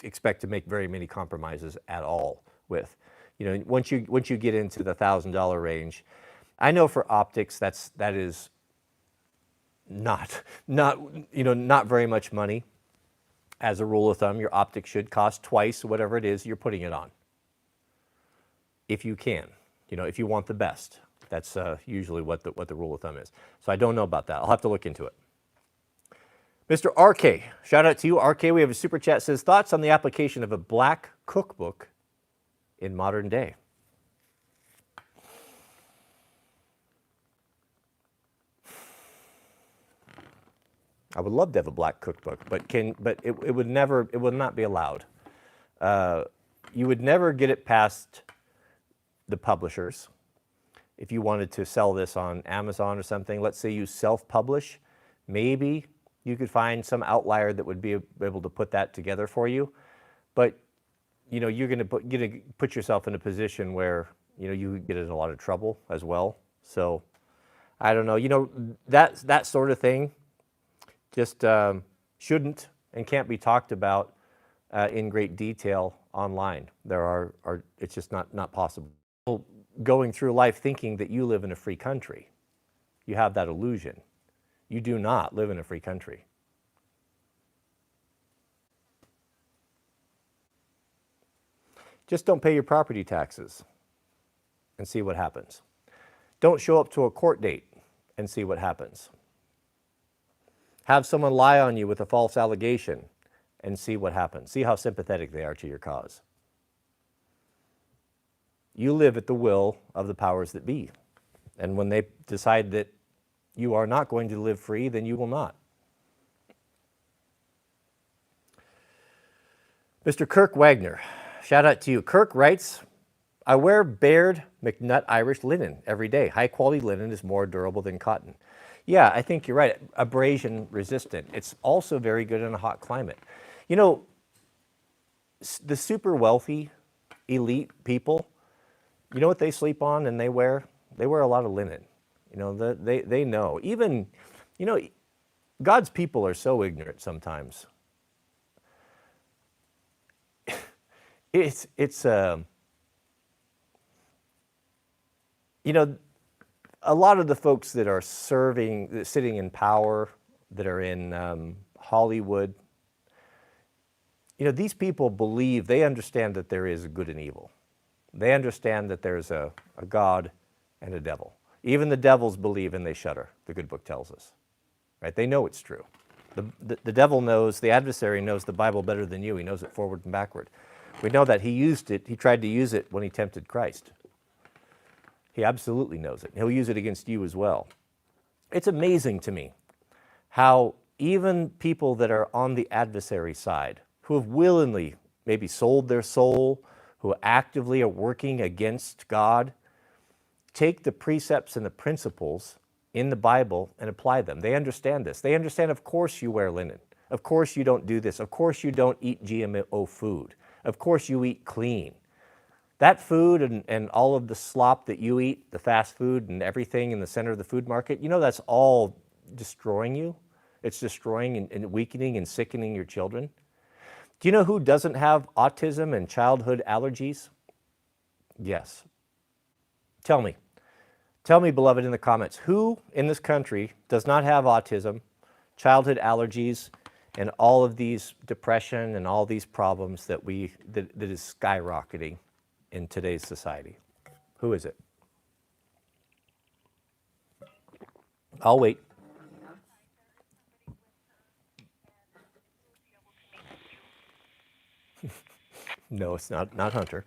expect to make very many compromises at all with. Once you get into the $1,000 range, I know for optics that is not very much money. As a rule of thumb, your optics should cost twice whatever it is you're putting it on. If you can, if you want the best. That's usually what the rule of thumb is. So I don't know about that. I'll have to look into it. Mr. RK, shout out to you. RK, we have a super chat, says, thoughts on the application of a black cookbook in modern day? I would love to have a black cookbook, but it would not be allowed. You would never get it past the publishers. If you wanted to sell this on Amazon or something, let's say you self-publish, maybe you could find some outlier that would be able to put that together for you. But you're going to put yourself in a position where you get in a lot of trouble as well. So I don't know. That sort of thing just shouldn't and can't be talked about in great detail online. It's just not possible. Going through life thinking that you live in a free country. You have that illusion. You do not live in a free country. Just don't pay your property taxes and see what happens. Don't show up to a court date and see what happens. Have someone lie on you with a false allegation and see what happens. See how sympathetic they are to your cause. You live at the will of the powers that be. And when they decide that you are not going to live free, then you will not. Mr. Kirk Wagner, shout out to you. Kirk writes, I wear Baird McNutt Irish linen every day. High quality linen is more durable than cotton. Yeah, I think you're right. Abrasion resistant. It's also very good in a hot climate. The super wealthy, elite people, you know what they sleep on and they wear? They wear a lot of linen. They know. Even, God's people are so ignorant sometimes. It's a lot of the folks that are sitting in power, that are in Hollywood, these people believe, they understand that there is good and evil. They understand that there's a God and a devil. Even the devils believe and they shudder, the good book tells us. Right? They know it's true. The devil knows, the adversary knows the Bible better than you. He knows it forward and backward. We know that he tried to use it when he tempted Christ. He absolutely knows it. He'll use it against you as well. It's amazing to me how even people that are on the adversary side, who have willingly maybe sold their soul, who actively are working against God, take the precepts and the principles in the Bible and apply them. They understand this. They understand, of course, you wear linen. Of course, you don't do this. Of course, you don't eat GMO food. Of course, you eat clean. That food and all of the slop that you eat, the fast food and everything in the center of the food market, you know that's all destroying you. It's destroying and weakening and sickening your children. Do you know who doesn't have autism and childhood allergies? Yes. Tell me, beloved, in the comments, who in this country does not have autism, childhood allergies, and all of these depression and all these problems that is skyrocketing in today's society? Who is it? I'll wait. No, it's not Hunter.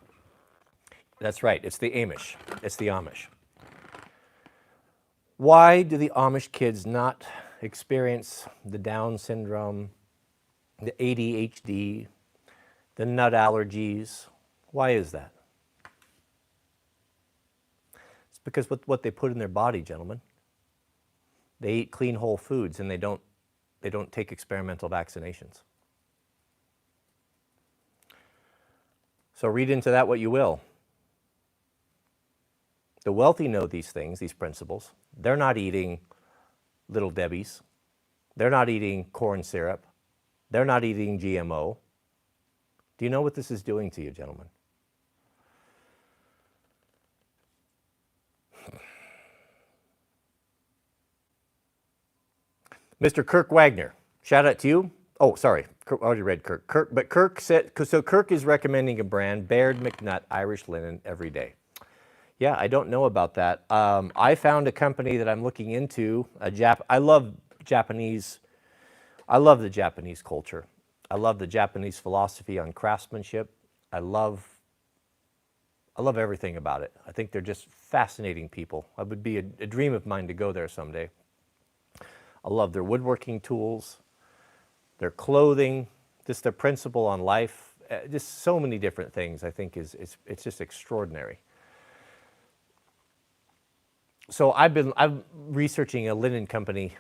That's right, it's the Amish. It's the Amish. Why do the Amish kids not experience the Down syndrome, the ADHD, the nut allergies? Why is that? It's because what they put in their body, gentlemen. They eat clean, whole foods, and they don't take experimental vaccinations. So read into that what you will. The wealthy know these things, these principles. They're not eating Little Debbie's. They're not eating corn syrup. They're not eating GMO. Do you know what this is doing to you, gentlemen? Mr. Kirk Wagner, shout out to you. Oh, sorry, I already read Kirk. But Kirk said, so Kirk is recommending a brand, Baird McNutt Irish Linen Every Day. Yeah, I don't know about that. I found a company that I'm looking into. I love the Japanese culture. I love the Japanese philosophy on craftsmanship. I love everything about it. I think they're just fascinating people. It would be a dream of mine to go there someday. I love their woodworking tools, their clothing, just their principle on life. Just so many different things. I think it's just extraordinary. So I'm researching a linen company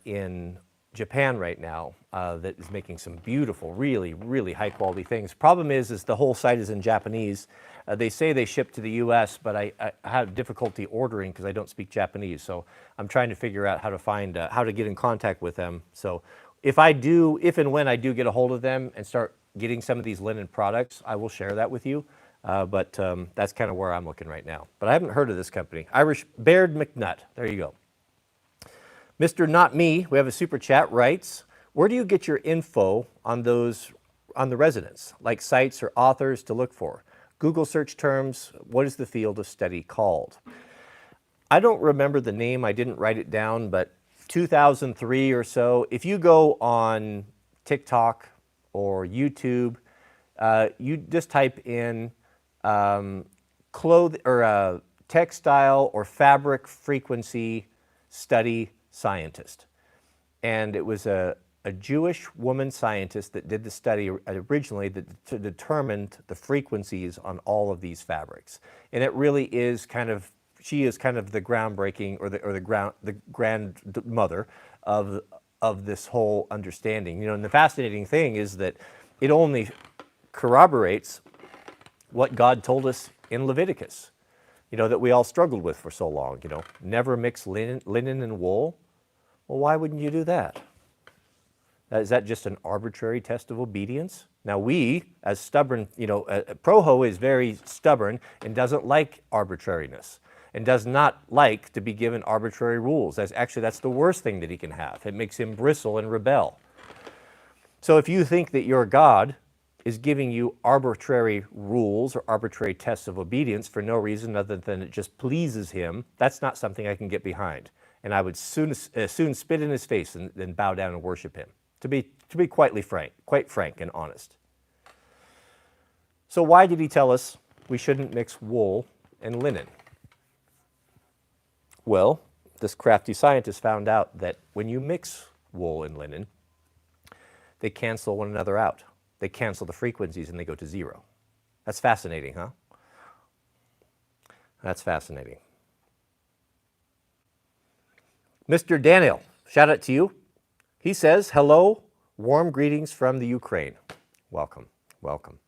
in Japan right now that is making some beautiful, really, really high quality things. Problem is the whole site is in Japanese. They say they ship to the U.S., but I have difficulty ordering because I don't speak Japanese. So I'm trying to figure out how to find how to get in contact with them. So if and when I do get a hold of them and start getting some of these linen products, I will share that with you. But that's kind of where I'm looking right now. But I haven't heard of this company. Irish Baird McNutt. There you go. Mr. Not Me, we have a super chat, writes, where do you get your info on the residents, like sites or authors to look for? Google search terms, what is the field of study called? I don't remember the name, I didn't write it down, but 2003 or so, if you go on TikTok or YouTube, you just type in textile or fabric frequency study scientist. And it was a Jewish woman scientist that did the study originally that determined the frequencies on all of these fabrics. And it really is she is kind of the groundbreaking or the grandmother of this whole understanding. You know, and the fascinating thing is that it only corroborates what God told us in Leviticus, you know, that we all struggled with for so long, you know, never mix linen and wool. Well, why wouldn't you do that? Is that just an arbitrary test of obedience? Now we, as stubborn, you know, Proho is very stubborn and doesn't like arbitrariness and does not like to be given arbitrary rules. That's the worst thing that he can have. It makes him bristle and rebel. So if you think that your God is giving you arbitrary rules or arbitrary tests of obedience for no reason other than it just pleases him, that's not something I can get behind. And I would soon spit in his face and bow down and worship him, to be quite frank and honest. So why did he tell us we shouldn't mix wool and linen? Well, this crafty scientist found out that when you mix wool and linen, they cancel one another out. They cancel the frequencies and they go to zero. That's fascinating, huh? That's fascinating. Mr. Daniel, shout out to you. He says, hello, warm greetings from the Ukraine. Welcome, welcome.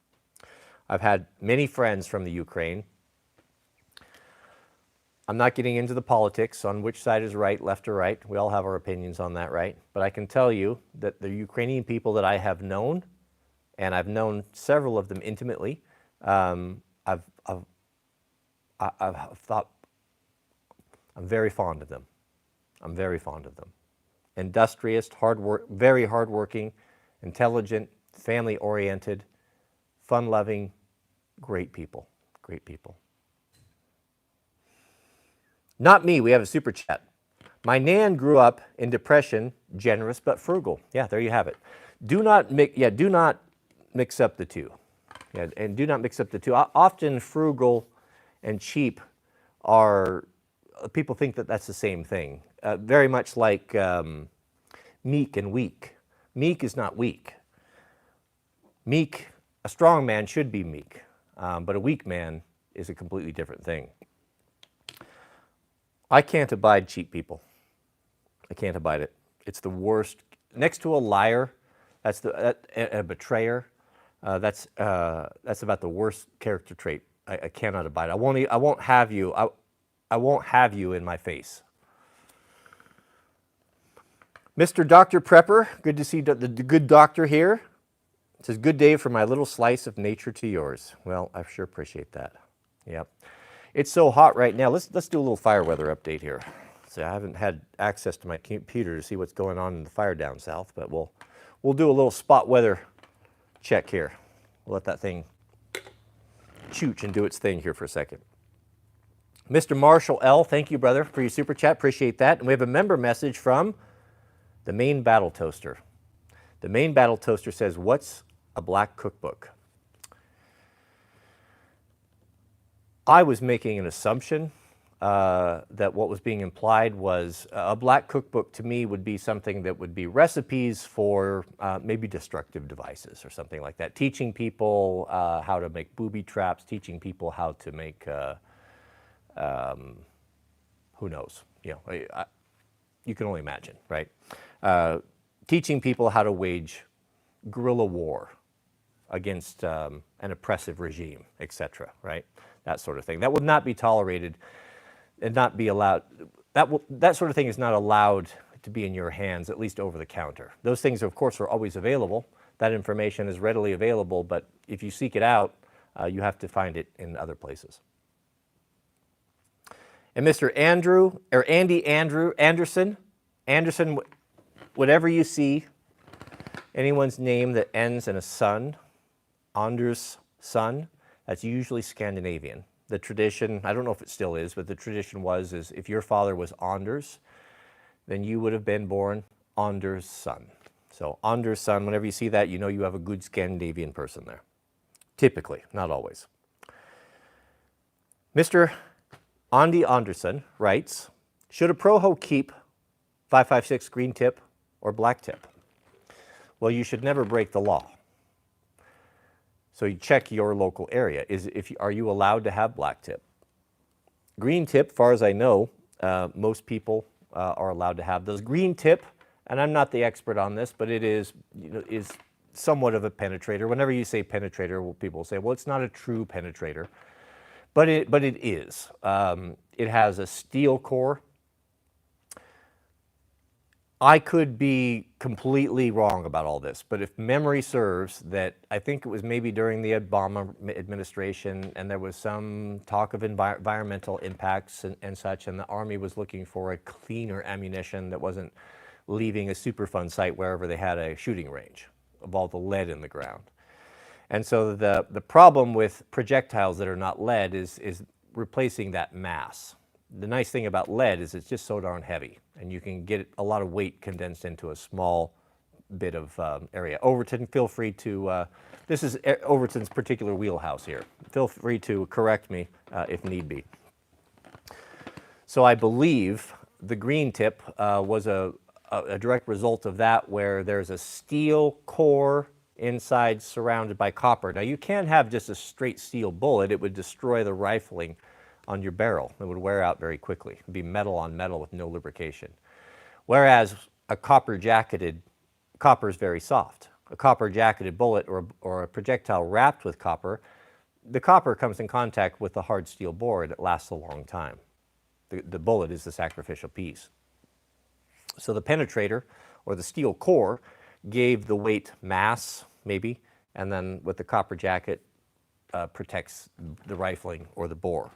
I've had many friends from the Ukraine. I'm not getting into the politics on which side is right, left or right. We all have our opinions on that, right? But I can tell you that the Ukrainian people that I have known, and I've known several of them intimately, I've thought, I'm very fond of them. I'm very fond of them. Industrious, very hardworking, intelligent, family-oriented, fun-loving, great people. Great people. Not me. We have a super chat. My nan grew up in depression, generous but frugal. Yeah, there you have it. Do not mix up the two. Yeah, and do not mix up the two. Often frugal and cheap are, people think that that's the same thing. Very much like meek and weak. Meek is not weak. Meek, a strong man should be meek, but a weak man is a completely different thing. I can't abide cheap people. I can't abide it. It's the worst. Next to a liar, that's a betrayer. That's about the worst character trait. I cannot abide. I won't have you. I won't have you in my face. Mr. Dr. Prepper, good to see the good doctor here. It says, good day for my little slice of nature to yours. Well, I sure appreciate that. Yep. It's so hot right now. Let's do a little fire weather update here. So I haven't had access to my computer to see what's going on in the fire down south, but we'll do a little spot weather check here. We'll let that thing chooch and do its thing here for a second. Mr. Marshall L., thank you, brother, for your super chat. Appreciate that. And we have a member message from the Maine Battle Toaster. The Maine Battle Toaster says, what's a black cookbook? I was making an assumption that what was being implied was a black cookbook to me would be something that would be recipes for maybe destructive devices or something like that. Teaching people how to make booby traps, teaching people how to make, who knows, you know, you can only imagine, right? Teaching people how to wage guerrilla war against an oppressive regime, etc., right? That sort of thing. That would not be tolerated and not be allowed. That sort of thing is not allowed to be in your hands, at least over the counter. Those things, of course, are always available. That information is readily available, but if you seek it out, you have to find it in other places. And Mr. Andy Anderson, whatever you see, anyone's name that ends in a son, Anders son, that's usually Scandinavian. The tradition, I don't know if it still is, but the tradition is if your father was Anders, then you would have been born Anders' son. So Anders' son, whenever you see that, you know you have a good Scandinavian person there. Typically, not always. Mr. Andy Anderson writes, should a pro-ho keep 5.56 green tip or black tip? Well, you should never break the law. So you check your local area. Are you allowed to have black tip? Green tip, far as I know, most people are allowed to have those. Green tip, and I'm not the expert on this, but it is somewhat of a penetrator. Whenever you say penetrator, people will say, well, it's not a true penetrator, but it is. It has a steel core. I could be completely wrong about all this, but if memory serves, that I think it was maybe during the Obama administration, and there was some talk of environmental impacts and such, and the Army was looking for a cleaner ammunition that wasn't leaving a Superfund site wherever they had a shooting range of all the lead in the ground. And so the problem with projectiles that are not lead is replacing that mass. The nice thing about lead is it's just so darn heavy, and you can get a lot of weight condensed into a small bit of area. Overton, feel free to, this is Overton's particular wheelhouse here. Feel free to correct me if need be. So I believe the green tip was a a direct result of that where there's a steel core inside surrounded by copper. Now you can't have just a straight steel bullet. It would destroy the rifling on your barrel. It would wear out very quickly. It'd be metal on metal with no lubrication. Whereas a copper is very soft. A copper jacketed bullet or a projectile wrapped with copper, the copper comes in contact with the hard steel bore and it lasts a long time. The bullet is the sacrificial piece. So the penetrator or the steel core gave the weight mass, maybe, and then with the copper jacket protects the rifling or the bore.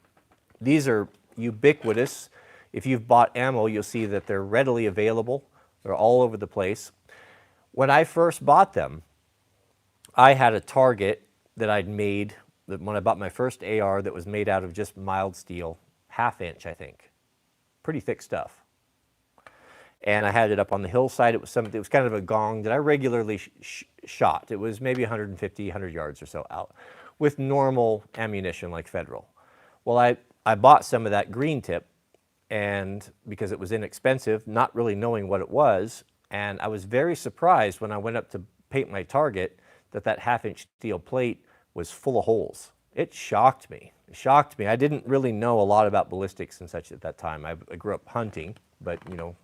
These are ubiquitous. If you've bought ammo, you'll see that they're readily available. They're all over the place. When I first bought them, I had a target that I'd made when I bought my first AR that was made out of just mild steel, 1/2 inch, I think. Pretty thick stuff. And I had it up on the hillside. It was kind of a gong that I regularly shot. It was maybe 150, 100 yards or so out with normal ammunition like Federal. Well, I bought some of that green tip and because it was inexpensive, not really knowing what it was. And I was very surprised when I went up to paint my target that 1/2 inch steel plate was full of holes. It shocked me. It shocked me. I didn't really know a lot about ballistics and such at that time. I grew up hunting, but you know,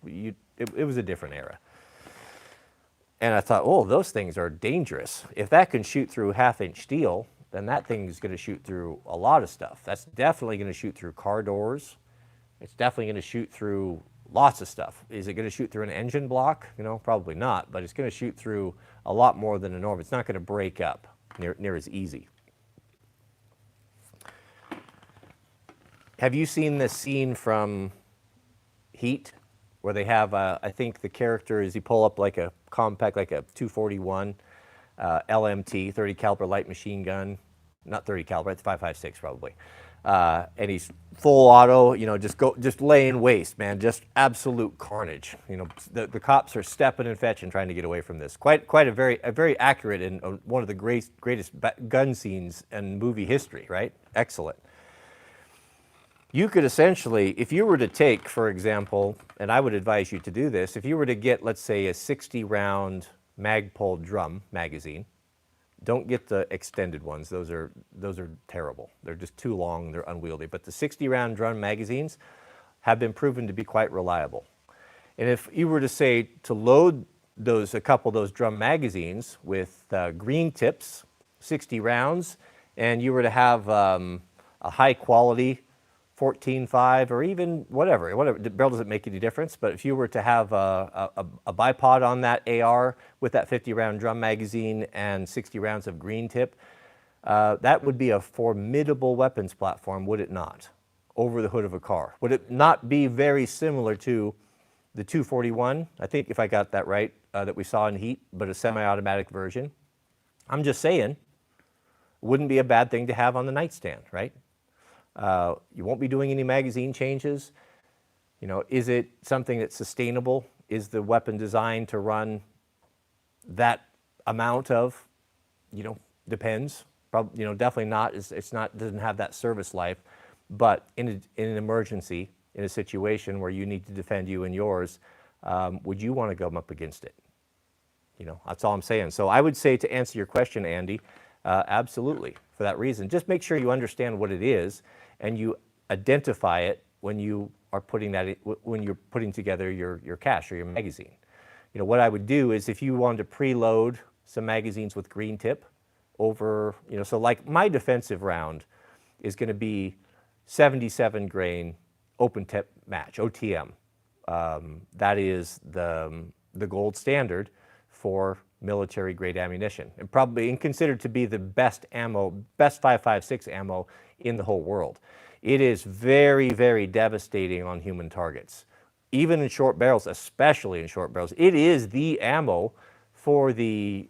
it was a different era. And I thought, oh, those things are dangerous. If that can shoot through 1/2 inch steel, then that thing is going to shoot through a lot of stuff. That's definitely going to shoot through car doors. It's definitely going to shoot through lots of stuff. Is it going to shoot through an engine block? You know, probably not, but it's going to shoot through a lot more than a normal. It's not going to break up near as easy. Have you seen this scene from Heat where they have, I think the character is he pull up like a compact, like a 241 LMT, 30 caliber light machine gun, not 30 caliber, it's 5.56 probably. And he's full auto, you know, just laying waste, man, just absolute carnage. You know, the cops are stepping and fetching trying to get away from this. Quite a very accurate and one of the greatest gun scenes in movie history, right? Excellent. You could essentially, if you were to take, for example, and I would advise you to do this, if you were to get, let's say, a 60-round Magpul drum magazine, don't get the extended ones. Those are terrible. They're just too long. They're unwieldy. But the 60-round drum magazines have been proven to be quite reliable. And if you were to say to load a couple of those drum magazines with green tips, 60 rounds, and you were to have a high quality 14.5 or even whatever, the barrel doesn't make any difference, but if you were to have a bipod on that AR with that 50-round drum magazine and 60 rounds of green tip, that would be a formidable weapons platform, would it not, over the hood of a car? Would it not be very similar to the 241, I think if I got that right, that we saw in Heat, but a semi-automatic version? I'm just saying, wouldn't be a bad thing to have on the nightstand, right? You won't be doing any magazine changes. You know, is it something that's sustainable? Is the weapon designed to run that amount of, you know, depends. Probably, you know, definitely not. It's not, doesn't have that service life. But in an emergency, in a situation where you need to defend you and yours, would you want to go up against it? You know, that's all I'm saying. So I would say, to answer your question, Andy, absolutely, for that reason. Just make sure you understand what it is and you identify it when you are putting when you're putting together your cache or your magazine. You know, what I would do is if you wanted to preload some magazines with green tip over, you know, so like my defensive round is going to be 77 grain open tip match, OTM. That is the gold standard for military grade ammunition, and probably considered to be the best ammo, best 5.56 ammo in the whole world. It is very, very devastating on human targets, even in short barrels, especially in short barrels. It is the ammo for the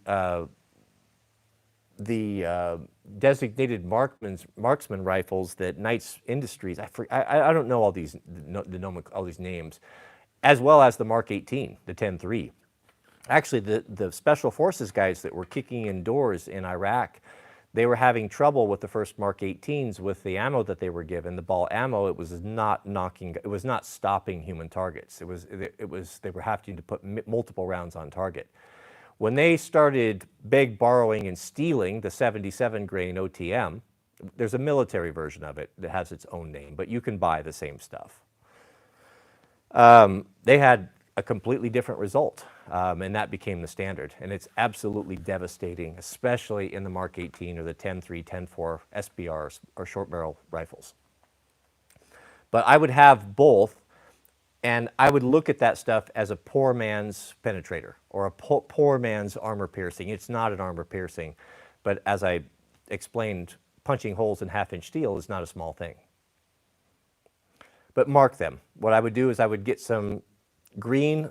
designated marksman rifles that Knights Industries, I don't know all these names, as well as the Mark 18, the 10.3. Actually, the Special Forces guys that were kicking in doors in Iraq, They were having trouble with the first Mark 18s with the ammo that they were given, the ball ammo. It was not stopping human targets. They were having to put multiple rounds on target. When they started borrowing, and stealing the 77 grain OTM, there's a military version of it that has its own name, but you can buy the same stuff. They had a completely different result, and that became the standard. And it's absolutely devastating, especially in the Mark 18 or the 10.3, 10.4 SBRs or short barrel rifles. But I would have both, and I would look at that stuff as a poor man's penetrator or a poor man's armor piercing. It's not an armor piercing, but as I explained, punching holes in half-inch steel is not a small thing. But mark them. What I would do is I would get a green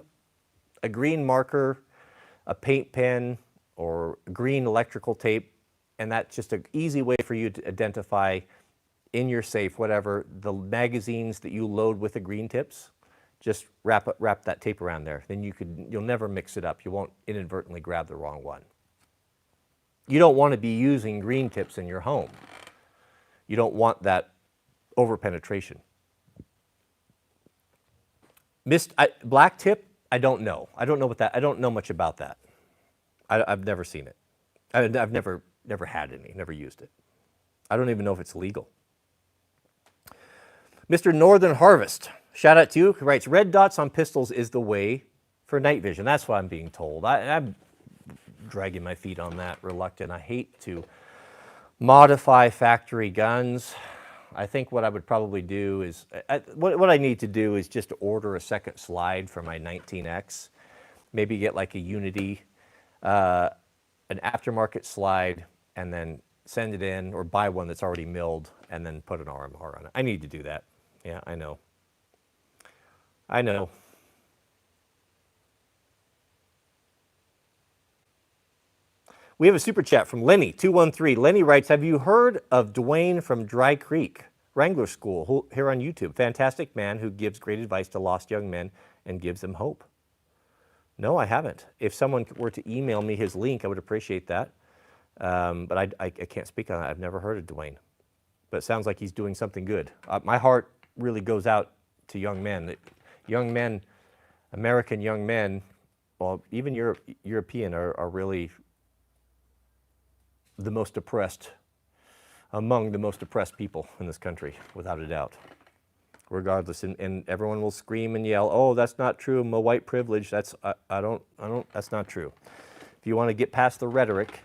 marker, a paint pen, or green electrical tape, and that's just an easy way for you to identify in your safe, whatever, the magazines that you load with the green tips. Just wrap that tape around there. Then you'll never mix it up. You won't inadvertently grab the wrong one. You don't want to be using green tips in your home. You don't want that over-penetration. Black tip, I don't know. I don't know what that. I don't know much about that. I've never seen it. I've never had any. Never used it. I don't even know if it's legal. Mr. Northern Harvest, shout out to you. He writes, red dots on pistols is the way for night vision. That's what I'm being told. I'm dragging my feet on that, reluctant. I hate to modify factory guns. I think what I would probably do is, what I need to do is just order a second slide for my 19X. Maybe get like a Unity, an aftermarket slide, and then send it in, or buy one that's already milled, and then put an RMR on it. I need to do that. Yeah, I know. I know. We have a super chat from Lenny, 213. Lenny writes, have you heard of Dwayne from Dry Creek Wrangler School here on YouTube? Fantastic man who gives great advice to lost young men and gives them hope. No, I haven't. If someone were to email me his link, I would appreciate that. But I can't speak on that. I've never heard of Dwayne. But it sounds like he's doing something good. My heart really goes out to young men. Young men, American young men, well, even European are really the most oppressed, among the most oppressed people in this country, without a doubt. Regardless, and everyone will scream and yell, "Oh, that's not true. I'm a white privilege." That's that's not true. If you want to get past the rhetoric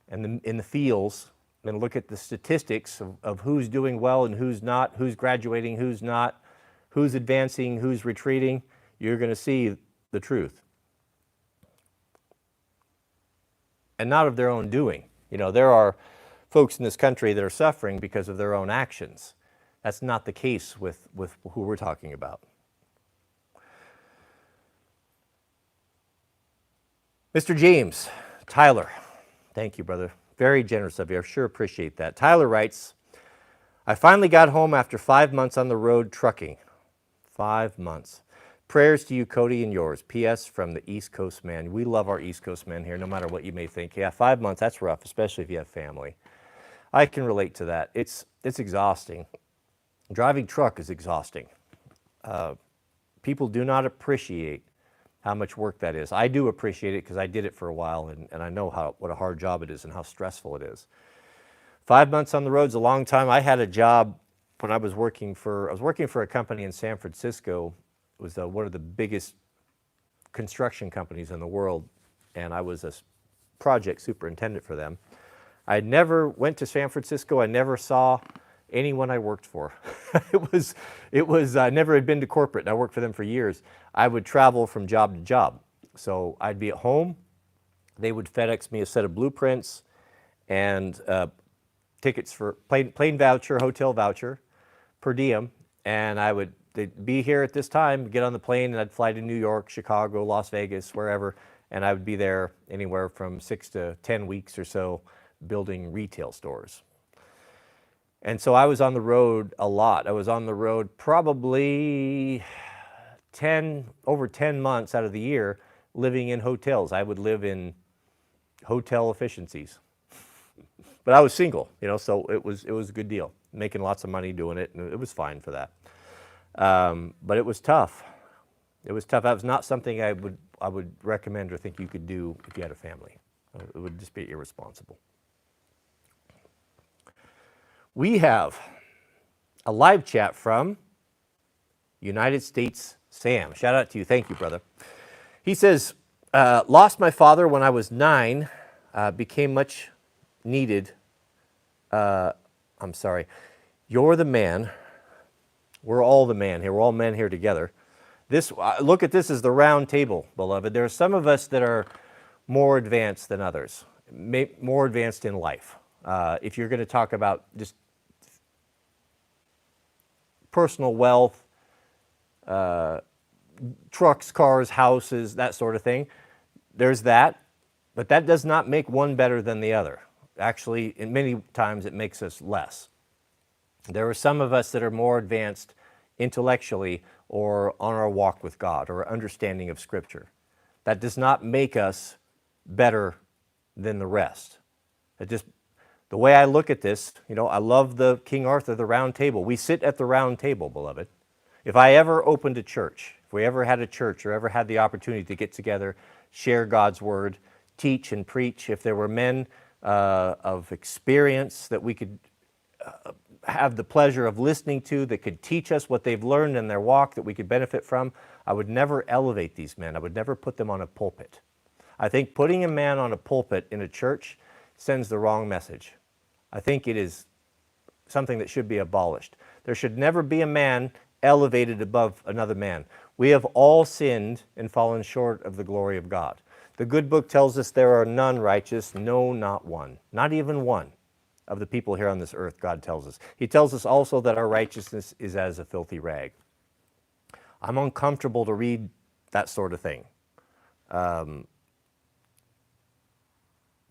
and in the feels, and look at the statistics of who's doing well and who's not, who's graduating, who's not, who's advancing, who's retreating, you're going to see the truth. And not of their own doing. You know, there are folks in this country that are suffering because of their own actions. That's not the case with who we're talking about. Mr. James, Tyler, thank you, brother. Very generous of you. I sure appreciate that. Tyler writes, I finally got home after 5 months on the road trucking. 5 months. Prayers to you, Cody, and yours. P.S. from the East Coast man. We love our East Coast men here, no matter what you may think. Yeah, 5 months, that's rough, especially if you have family. I can relate to that. It's exhausting. Driving truck is exhausting. People do not appreciate how much work that is. I do appreciate it because I did it for a while, and I know what a hard job it is and how stressful it is. 5 months on the road is a long time. I had a job when I was working for a company in San Francisco. It was one of the biggest construction companies in the world, and I was a project superintendent for them. I never went to San Francisco. I never saw anyone I worked for. I never had been to corporate, and I worked for them for years. I would travel from job to job. So I'd be at home. They would FedEx me a set of blueprints and tickets for plane voucher, hotel voucher, per diem, and they'd be here at this time, get on the plane, and I'd fly to New York, Chicago, Las Vegas, wherever, and I would be there anywhere from 6 to 10 weeks or so building retail stores. And so I was on the road a lot. I was on the road probably over 10 months out of the year living in hotels. I would live in hotel efficiencies. But I was single, so it was a good deal. Making lots of money doing it, and it was fine for that. But it was tough. It was tough. That was not something I would recommend or think you could do if you had a family. It would just be irresponsible. We have a live chat from United States Sam. Shout out to you. Thank you, brother. He says, lost my father when I was 9, became much needed. I'm sorry. You're the man. We're all the man here. We're all men here together. Look at this as the round table, beloved. There are some of us that are more advanced than others, more advanced in life. If you're going to talk about just personal wealth, trucks, cars, houses, that sort of thing, there's that. But that does not make one better than the other. Actually, in many times it makes us less. There are some of us that are more advanced intellectually or on our walk with God or understanding of Scripture. That does not make us better than the rest. The way I look at this, I love the King Arthur, the round table. We sit at the round table, beloved. If I ever opened a church, if we ever had a church or ever had the opportunity to get together, share God's word, teach and preach, if there were men of experience that we could have the pleasure of listening to, that could teach us what they've learned in their walk that we could benefit from, I would never elevate these men. I would never put them on a pulpit. I think putting a man on a pulpit in a church sends the wrong message. I think it is something that should be abolished. There should never be a man elevated above another man. We have all sinned and fallen short of the glory of God. The good book tells us there are none righteous, no, not one, not even one of the people here on this earth, God tells us. He tells us also that our righteousness is as a filthy rag. I'm uncomfortable to read that sort of thing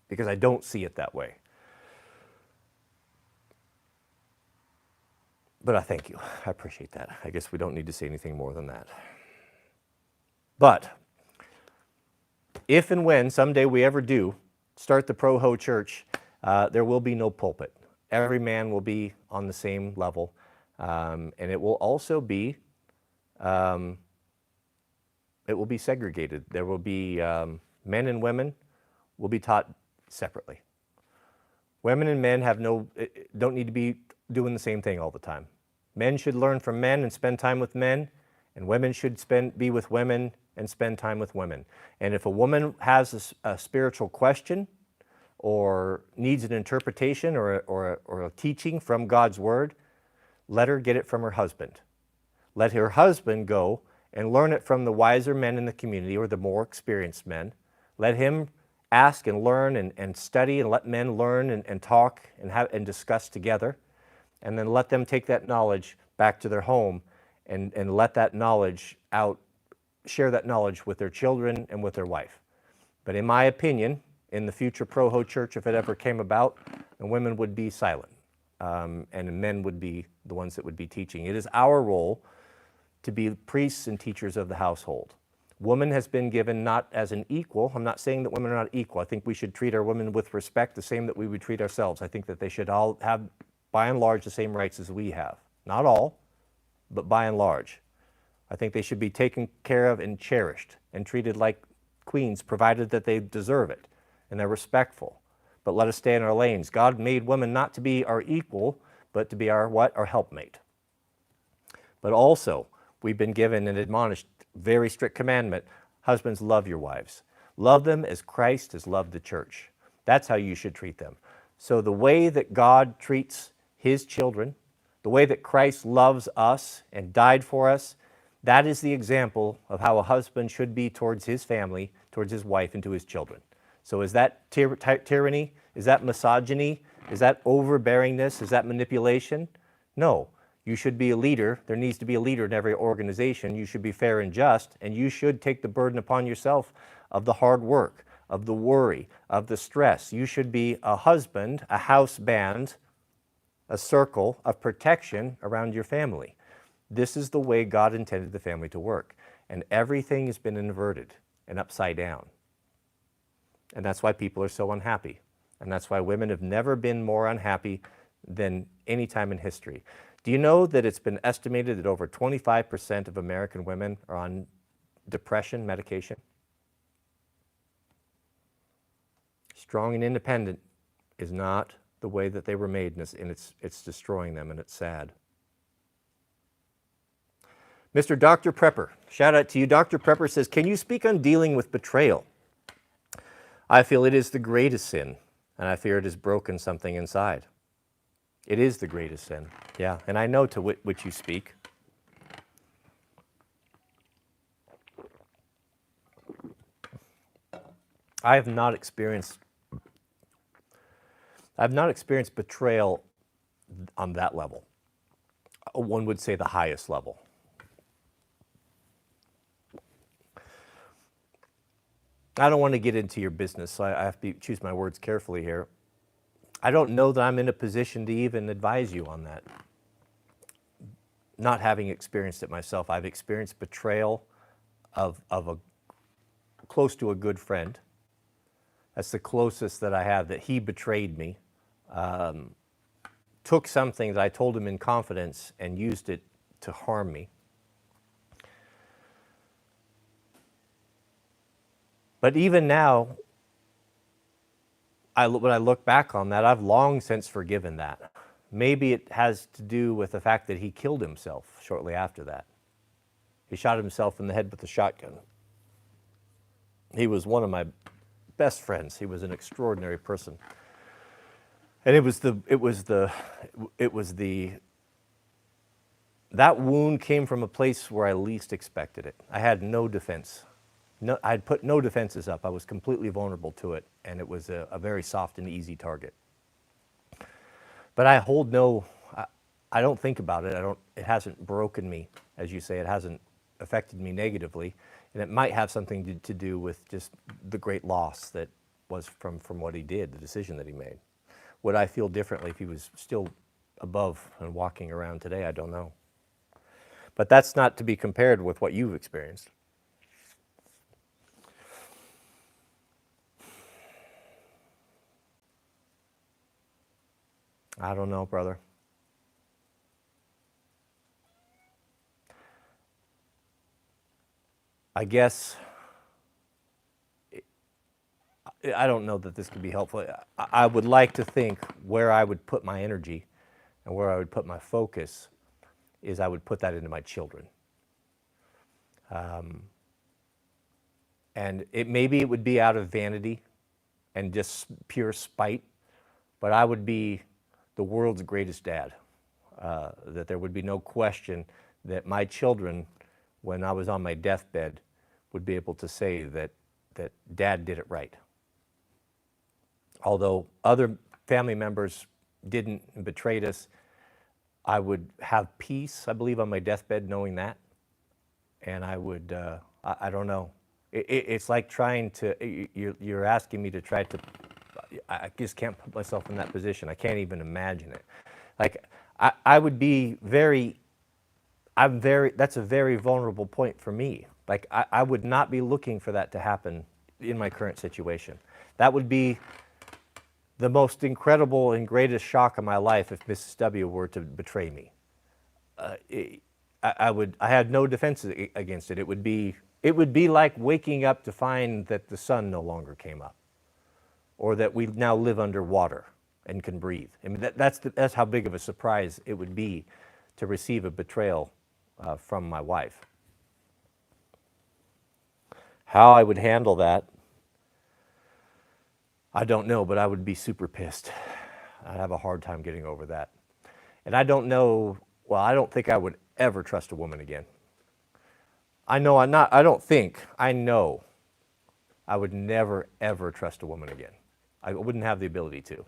because I don't see it that way. But I thank you. I appreciate that. I guess we don't need to say anything more than that. But if and when someday we ever do start the Pro-Ho Church, there will be no pulpit. Every man will be on the same level. And it will also be, segregated. There will be men and women will be taught separately. Women and men don't need to be doing the same thing all the time. Men should learn from men and spend time with men, and women should be with women and spend time with women. And if a woman has a spiritual question or needs an interpretation or a teaching from God's word, let her get it from her husband. Let her husband go and learn it from the wiser men in the community or the more experienced men. Let him ask and learn and study, and let men learn and talk and discuss together. And then let them take that knowledge back to their home and let that knowledge out, share that knowledge with their children and with their wife. But in my opinion, in the future Pro-Ho Church, if it ever came about, the women would be silent and the men would be the ones that would be teaching. It is our role to be priests and teachers of the household. Woman has been given not as an equal. I'm not saying that women are not equal. I think we should treat our women with respect, the same that we would treat ourselves. I think that they should all have, by and large, the same rights as we have. Not all, but by and large. I think they should be taken care of and cherished and treated like queens, provided that they deserve it and they're respectful. But let us stay in our lanes. God made women not to be our equal, but to be our what? Our helpmate. But also, we've been given and admonished, very strict commandment, husbands, love your wives. Love them as Christ has loved the church. That's how you should treat them. So the way that God treats his children, the way that Christ loves us and died for us, that is the example of how a husband should be towards his family, towards his wife, and to his children. So is that tyranny? Is that misogyny? Is that overbearingness? Is that manipulation? No. You should be a leader. There needs to be a leader in every organization. You should be fair and just, and you should take the burden upon yourself of the hard work, of the worry, of the stress. You should be a husband, a house band, a circle of protection around your family. This is the way God intended the family to work. And everything has been inverted and upside down. And that's why people are so unhappy. And that's why women have never been more unhappy than any time in history. Do you know that it's been estimated that over 25% of American women are on depression medication? Strong and independent is not the way that they were made, and it's destroying them, and it's sad. Mr. Dr. Prepper, shout out to you. Dr. Prepper says, can you speak on dealing with betrayal? I feel it is the greatest sin, and I fear it has broken something inside. It is the greatest sin, yeah, and I know to which you speak. I have not experienced betrayal on that level. One would say the highest level. I don't want to get into your business, so I have to choose my words carefully here. I don't know that I'm in a position to even advise you on that. Not having experienced it myself, I've experienced betrayal of a close to a good friend. That's the closest that I have, that he betrayed me, took something that I told him in confidence and used it to harm me. But even now, when I look back on that, I've long since forgiven that. Maybe it has to do with the fact that he killed himself shortly after that. He shot himself in the head with a shotgun. He was one of my best friends. He was an extraordinary person. And that wound came from a place where I least expected it. I had no defense. I'd put no defenses up. I was completely vulnerable to it, and it was a very soft and easy target. But I don't think about it. It hasn't broken me, as you say. It hasn't affected me negatively, and it might have something to do with just the great loss that was from what he did, the decision that he made. Would I feel differently if he was still above and walking around today? I don't know. But that's not to be compared with what you've experienced. I don't know, brother. I guess, I don't know that this could be helpful. I would like to think where I would put my energy and where I would put my focus is I would put that into my children. And maybe it would be out of vanity and just pure spite, but I would be the world's greatest dad. That there would be no question that my children, when I was on my deathbed, would be able to say that Dad did it right. Although other family members didn't and betrayed us, I would have peace, I believe, on my deathbed knowing that. And I would, I don't know. It's like trying to, you're asking me to try to, I just can't put myself in that position. I can't even imagine it. Like, I would be that's a very vulnerable point for me. Like, I would not be looking for that to happen in my current situation. That would be the most incredible and greatest shock of my life if Mrs. W were to betray me. I had no defenses against it. It would be like waking up to find that the sun no longer came up, or that we now live underwater and can breathe. I mean, that's how big of a surprise it would be to receive a betrayal from my wife. How I would handle that, I don't know, but I would be super pissed. I'd have a hard time getting over that. And I don't know, well, I don't think I would ever trust a woman again. I know I know I would never, ever trust a woman again. I wouldn't have the ability to.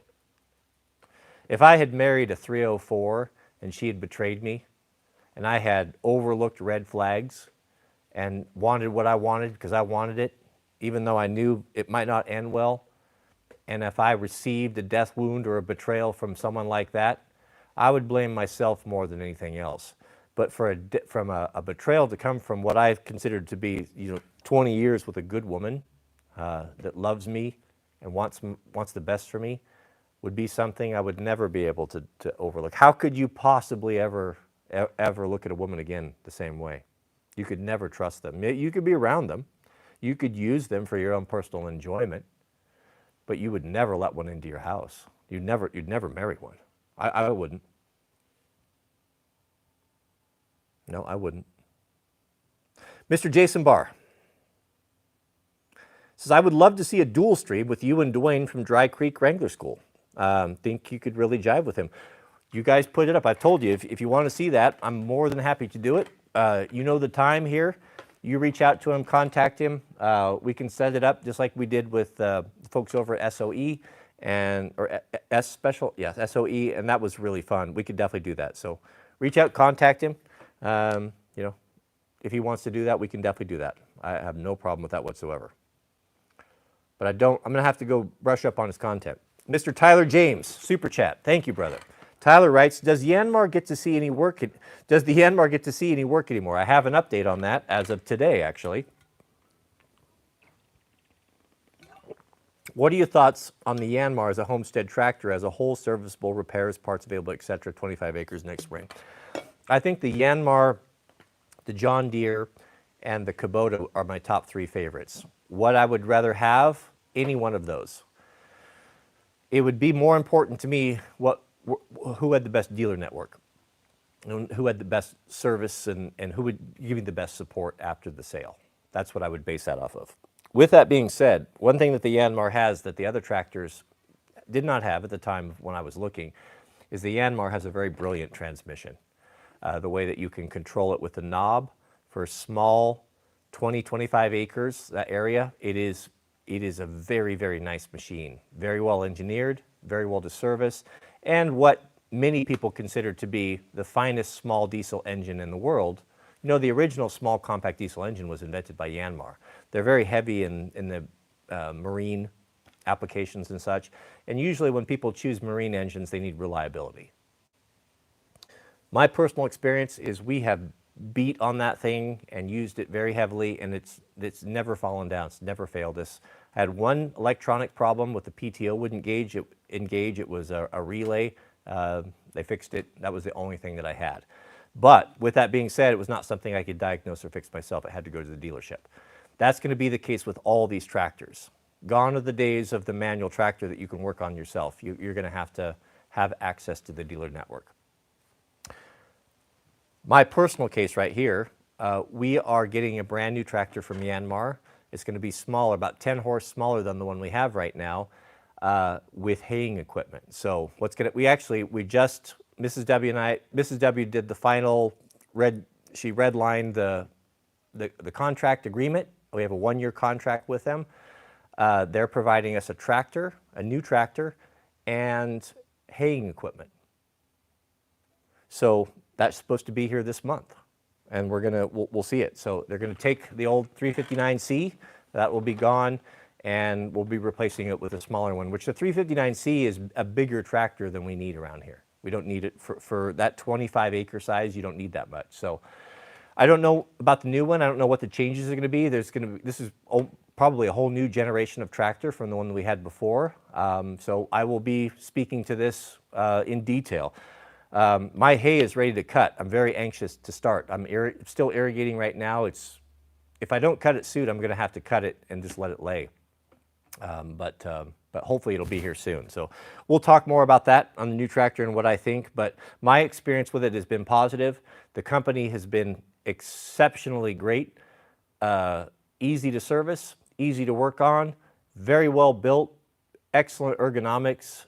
If I had married a 304 and she had betrayed me, and I had overlooked red flags and wanted what I wanted because I wanted it, even though I knew it might not end well, and if I received a death wound or a betrayal from someone like that, I would blame myself more than anything else. But from a betrayal to come from what I've considered to be 20 years with a good woman that loves me and wants the best for me would be something I would never be able to overlook. How could you possibly ever look at a woman again the same way? You could never trust them. You could be around them. You could use them for your own personal enjoyment, but you would never let one into your house. You'd never marry one. I wouldn't. No, I wouldn't. Mr. Jason Barr says, I would love to see a dual stream with you and Dwayne from Dry Creek Wrangler School. Think you could really jive with him. You guys put it up. I've told you, if you want to see that, I'm more than happy to do it. You know the time here. You reach out to him, contact him. We can set it up just like we did with folks over at SOE or S Special, yes, SOE, and that was really fun. We could definitely do that. So reach out, contact him. You know, if he wants to do that, we can definitely do that. I have no problem with that whatsoever. But I'm going to have to go brush up on his content. Mr. Tyler James, super chat. Thank you, brother. Tyler writes, does Yanmar get to see any work? Does the Yanmar get to see any work anymore? I have an update on that as of today, actually. What are your thoughts on the Yanmar as a homestead tractor, as a whole, serviceable, repairs, parts available, etc., 25 acres next spring? I think the Yanmar, the John Deere, and the Kubota are my top three favorites. What I would rather have, any one of those. It would be more important to me who had the best dealer network, who had the best service, and who would give me the best support after the sale. That's what I would base that off of. With that being said, one thing that the Yanmar has that the other tractors did not have at the time when I was looking is the Yanmar has a very brilliant transmission. The way that you can control it with the knob for small 20, 25 acres, that area, it is a very, very nice machine. Very well engineered, very well to service, and what many people consider to be the finest small diesel engine in the world. You know, the original small compact diesel engine was invented by Yanmar. They're very heavy in the marine applications and such, and usually when people choose marine engines, they need reliability. My personal experience is we have beat on that thing and used it very heavily, and it's never fallen down. It's never failed us. I had one electronic problem with the PTO wouldn't engage. It was a relay. They fixed it. That was the only thing that I had. But with that being said, it was not something I could diagnose or fix myself. I had to go to the dealership. That's going to be the case with all these tractors. Gone are the days of the manual tractor that you can work on yourself. You're going to have access to the dealer network. My personal case right here, we are getting a brand new tractor from Yanmar. It's going to be smaller, about 10 horse smaller than the one we have right now, with haying equipment. So Mrs. W did the final she redlined the contract agreement. We have a 1-year contract with them. They're providing us a tractor, a new tractor, and haying equipment. So that's supposed to be here this month, and we'll see it. So they're going to take the old 359C, that will be gone, and we'll be replacing it with a smaller one, which the 359C is a bigger tractor than we need around here. We don't need it for that 25 acre size. You don't need that much. So I don't know about the new one. I don't know what the changes are going to be. This is probably a whole new generation of tractor from the one that we had before. So I will be speaking to this in detail. My hay is ready to cut. I'm very anxious to start. I'm still irrigating right now. If I don't cut it soon, I'm going to have to cut it and just let it lay. But hopefully it'll be here soon. So we'll talk more about that on the new tractor and what I think. But my experience with it has been positive. The company has been exceptionally great, easy to service, easy to work on, very well built, excellent ergonomics.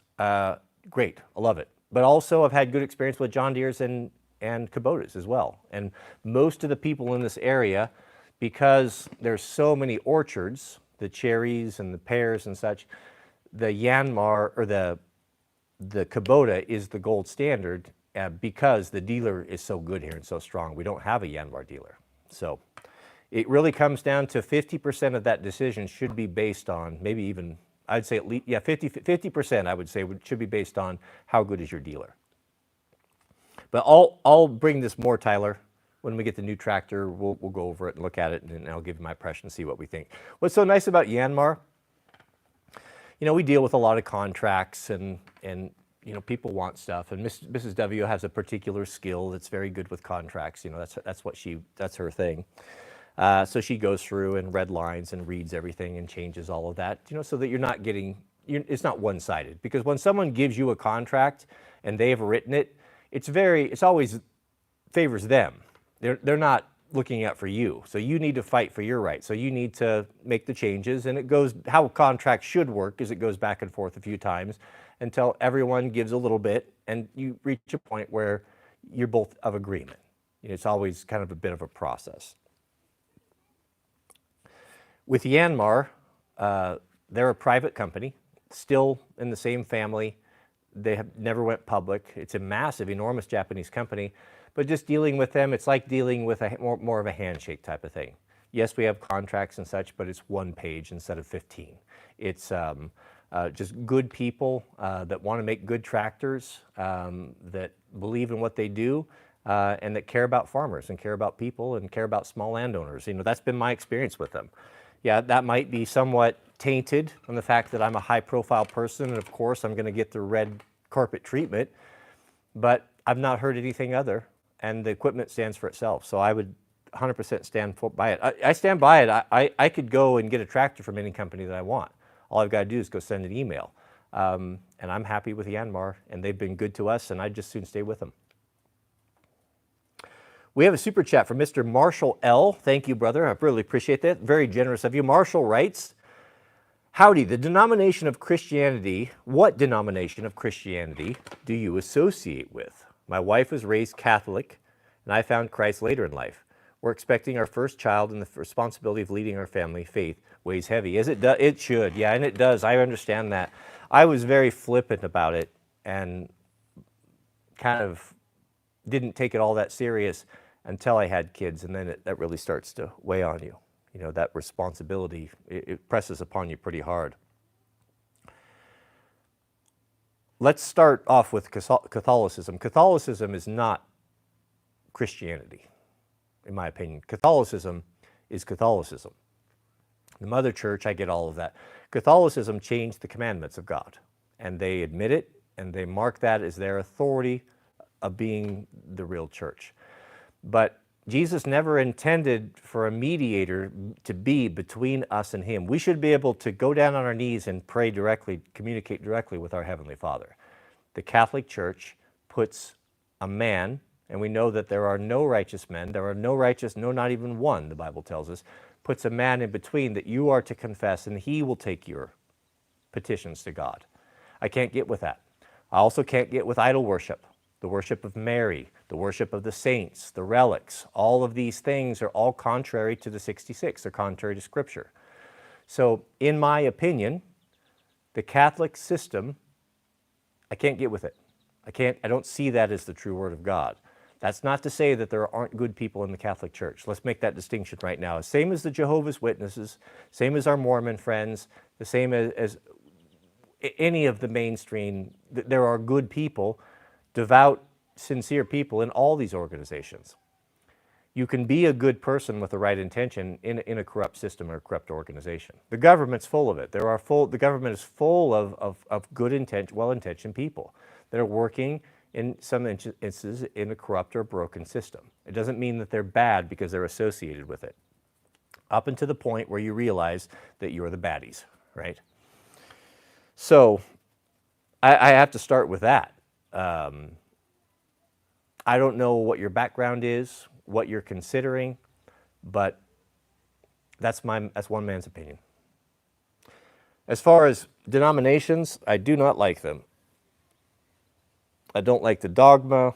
Great, I love it. But also I've had good experience with John Deere's and Kubotas as well. And most of the people in this area, because there's so many orchards, the cherries and the pears and such, the Yanmar or the Kubota is the gold standard because the dealer is so good here and so strong. We don't have a Yanmar dealer. So it really comes down to 50% of that decision should be based on, maybe even, I'd say at least, yeah, 50% I would say should be based on how good is your dealer. But I'll bring this more, Tyler. When we get the new tractor, we'll go over it and look at it, and I'll give you my impression and see what we think. What's so nice about Yanmar? we deal with a lot of contracts and people want stuff, and Mrs. W has a particular skill that's very good with contracts. That's her thing. So she goes through and red lines and reads everything and changes all of that, so that you're not getting, it's not one-sided. Because when someone gives you a contract and they've written it, it's always favors them. They're not looking out for you. So you need to fight for your rights. So you need to make the changes, and how a contract should work is it goes back and forth a few times until everyone gives a little bit and you reach a point where you're both of agreement. It's always kind of a bit of a process. With Yanmar, they're a private company, still in the same family. They have never went public. It's a massive, enormous Japanese company, but just dealing with them, it's like dealing with more of a handshake type of thing. Yes, we have contracts and such, but it's one page instead of 15. It's just good people that want to make good tractors, that believe in what they do, and that care about farmers and care about people and care about small landowners. That's been my experience with them. Yeah, that might be somewhat tainted on the fact that I'm a high-profile person, and of course I'm going to get the red carpet treatment, but I've not heard anything other, and the equipment stands for itself. So I would 100% stand by it. I stand by it. I could go and get a tractor from any company that I want. All I've got to do is go send an email. And I'm happy with Yanmar, and they've been good to us, and I'd just soon stay with them. We have a super chat from Mr. Marshall L. Thank you, brother. I really appreciate that. Very generous of you. Marshall writes, howdy, what denomination of Christianity do you associate with? My wife was raised Catholic, and I found Christ later in life. We're expecting our first child, and the responsibility of leading our family faith weighs heavy. As it should, yeah, and it does. I understand that. I was very flippant about it and kind of didn't take it all that serious until I had kids, and then that really starts to weigh on you. That responsibility, it presses upon you pretty hard. Let's start off with Catholicism. Catholicism is not Christianity, in my opinion. Catholicism is Catholicism. The Mother Church, I get all of that. Catholicism changed the commandments of God, and they admit it, and they mark that as their authority of being the real church. But Jesus never intended for a mediator to be between us and him. We should be able to go down on our knees and pray directly, communicate directly with our Heavenly Father. The Catholic Church puts a man, and we know that there are no righteous men, no, not even one, the Bible tells us, puts a man in between that you are to confess, and he will take your petitions to God. I can't get with that. I also can't get with idol worship. The worship of Mary, the worship of the saints, the relics, all of these things are all contrary to the 66. They're contrary to Scripture. So, in my opinion, the Catholic system, I can't get with it. I don't see that as the true Word of God. That's not to say that there aren't good people in the Catholic Church. Let's make that distinction right now. Same as the Jehovah's Witnesses, same as our Mormon friends, the same as any of the mainstream. There are good people, devout, sincere people in all these organizations. You can be a good person with the right intention in a corrupt system or a corrupt organization. The government's full of it. The government is full of good well-intentioned people that are working in some instances in a corrupt or broken system. It doesn't mean that they're bad because they're associated with it. Up until the point where you realize that you're the baddies, right? So I have to start with that. I don't know what your background is, what you're considering, but that's one man's opinion. As far as denominations, I do not like them. I don't like the dogma.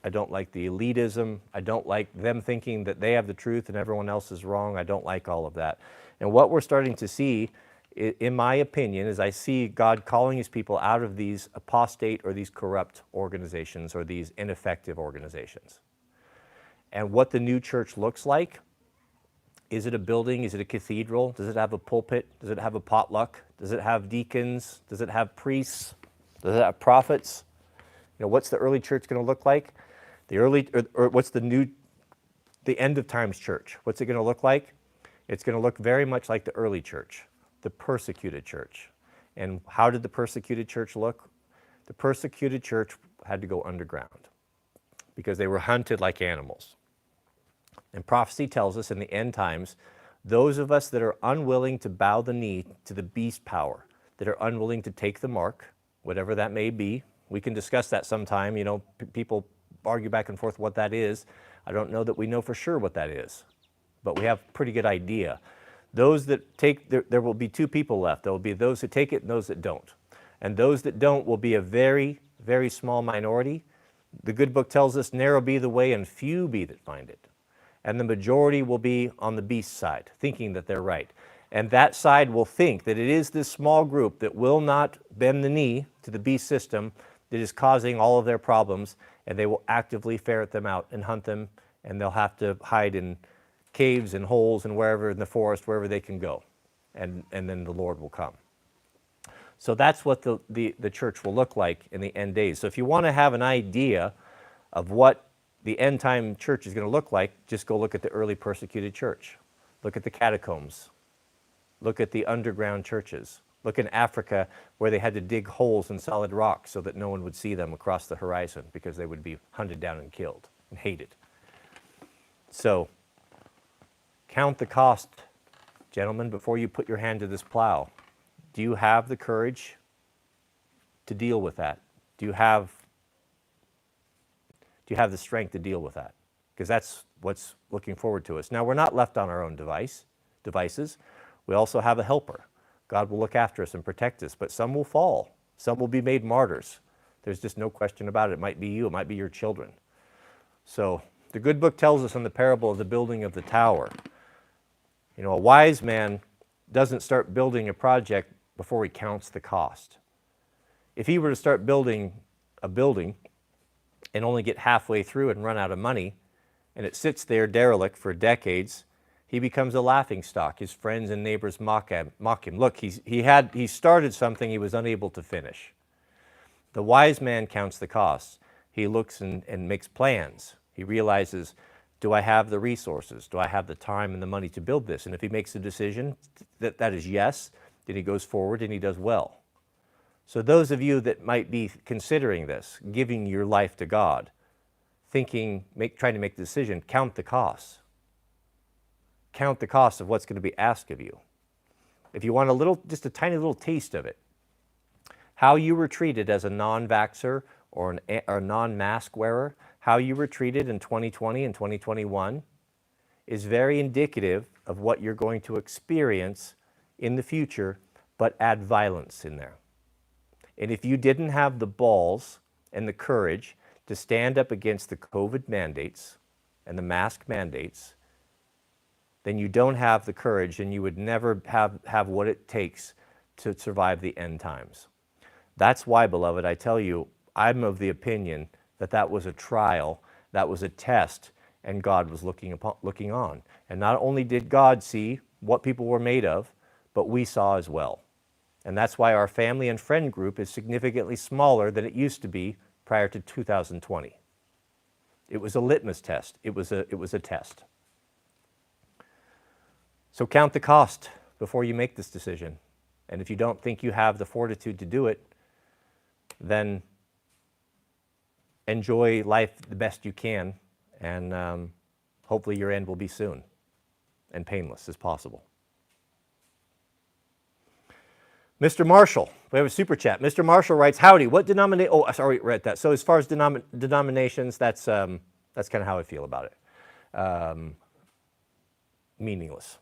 I don't like the elitism. I don't like them thinking that they have the truth and everyone else is wrong. I don't like all of that. And what we're starting to see, in my opinion, is I see God calling his people out of these apostate or these corrupt organizations or these ineffective organizations. And what the new church looks like, is it a building? Is it a cathedral? Does it have a pulpit? Does it have a potluck? Does it have deacons? Does it have priests? Does it have prophets? What's the early church going to look like? What's the end of times church? What's it going to look like? It's going to look very much like the early church, the persecuted church. And how did the persecuted church look? The persecuted church had to go underground because they were hunted like animals. And prophecy tells us in the end times, those of us that are unwilling to bow the knee to the beast power, that are unwilling to take the mark, whatever that may be, we can discuss that sometime. You know, people argue back and forth what that is. I don't know that we know for sure what that is, but we have a pretty good idea. Those that take, there will be two people left. There will be those that take it and those that don't. And those that don't will be a very, very small minority. The good book tells us, narrow be the way and few be that find it. And the majority will be on the beast side, thinking that they're right. And that side will think that it is this small group that will not bend the knee to the beast system that is causing all of their problems, and they will actively ferret them out and hunt them, and they'll have to hide in caves and holes and wherever in the forest, wherever they can go. And then the Lord will come. So that's what the church will look like in the end days. So if you want to have an idea of what the end time church is going to look like, just go look at the early persecuted church. Look at the catacombs. Look at the underground churches. Look in Africa where they had to dig holes in solid rock so that no one would see them across the horizon because they would be hunted down and killed and hated. So count the cost, gentlemen, before you put your hand to this plow. Do you have the courage to deal with that? Do you have the strength to deal with that? Because that's what's looking forward to us. Now, we're not left on our own devices. We also have a helper. God will look after us and protect us, but some will fall. Some will be made martyrs. There's just no question about it. It might be you. It might be your children. So the good book tells us in the parable of the building of the tower, you know, a wise man doesn't start building a project before he counts the cost. If he were to start building a building and only get halfway through and run out of money, and it sits there derelict for decades, he becomes a laughingstock. His friends and neighbors mock him. Look, he started something he was unable to finish. The wise man counts the costs. He looks and makes plans. He realizes, do I have the resources? Do I have the time and the money to build this? And if he makes a decision that is yes, then he goes forward and he does well. So those of you that might be considering this, giving your life to God, trying to make the decision, count the costs. Count the cost of what's going to be asked of you. If you want just a tiny little taste of it, how you were treated as a non-vaxxer or a non-mask wearer, how you were treated in 2020 and 2021 is very indicative of what you're going to experience in the future, but add violence in there. And if you didn't have the balls and the courage to stand up against the COVID mandates and the mask mandates, then you don't have the courage and you would never have what it takes to survive the end times. That's why, beloved, I tell you, I'm of the opinion that was a trial, that was a test, and God was looking on. And not only did God see what people were made of, but we saw as well. And that's why our family and friend group is significantly smaller than it used to be prior to 2020. It was a litmus test. It was a test. So count the cost before you make this decision. And if you don't think you have the fortitude to do it, then enjoy life the best you can, and hopefully your end will be soon and painless as possible. Mr. Marshall, we have a super chat. Mr. Marshall writes, howdy, what denomination, oh, sorry, read that. So as far as denominations, that's kind of how I feel about it. Meaningless.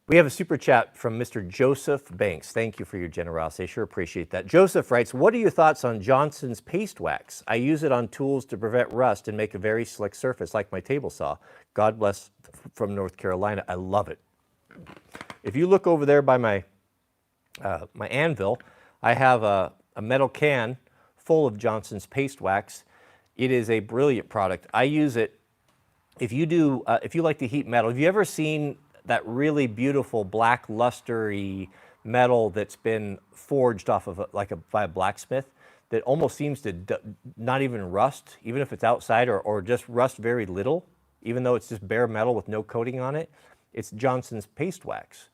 We have a super chat from Mr. Joseph Banks. Thank you for your generosity. I sure appreciate that. Joseph writes, what are your thoughts on Johnson's paste wax? I use it on tools to prevent rust and make a very slick surface like my table saw. God bless, from North Carolina. I love it. If you look over there by my anvil, I have a metal can full of Johnson's paste wax. It is a brilliant product. I use it. If you like to heat metal, have you ever seen that really beautiful black lustery metal that's been forged off of by a blacksmith that almost seems to not even rust, even if it's outside, or just rust very little? even though it's just bare metal with no coating on it, it's Johnson's paste wax.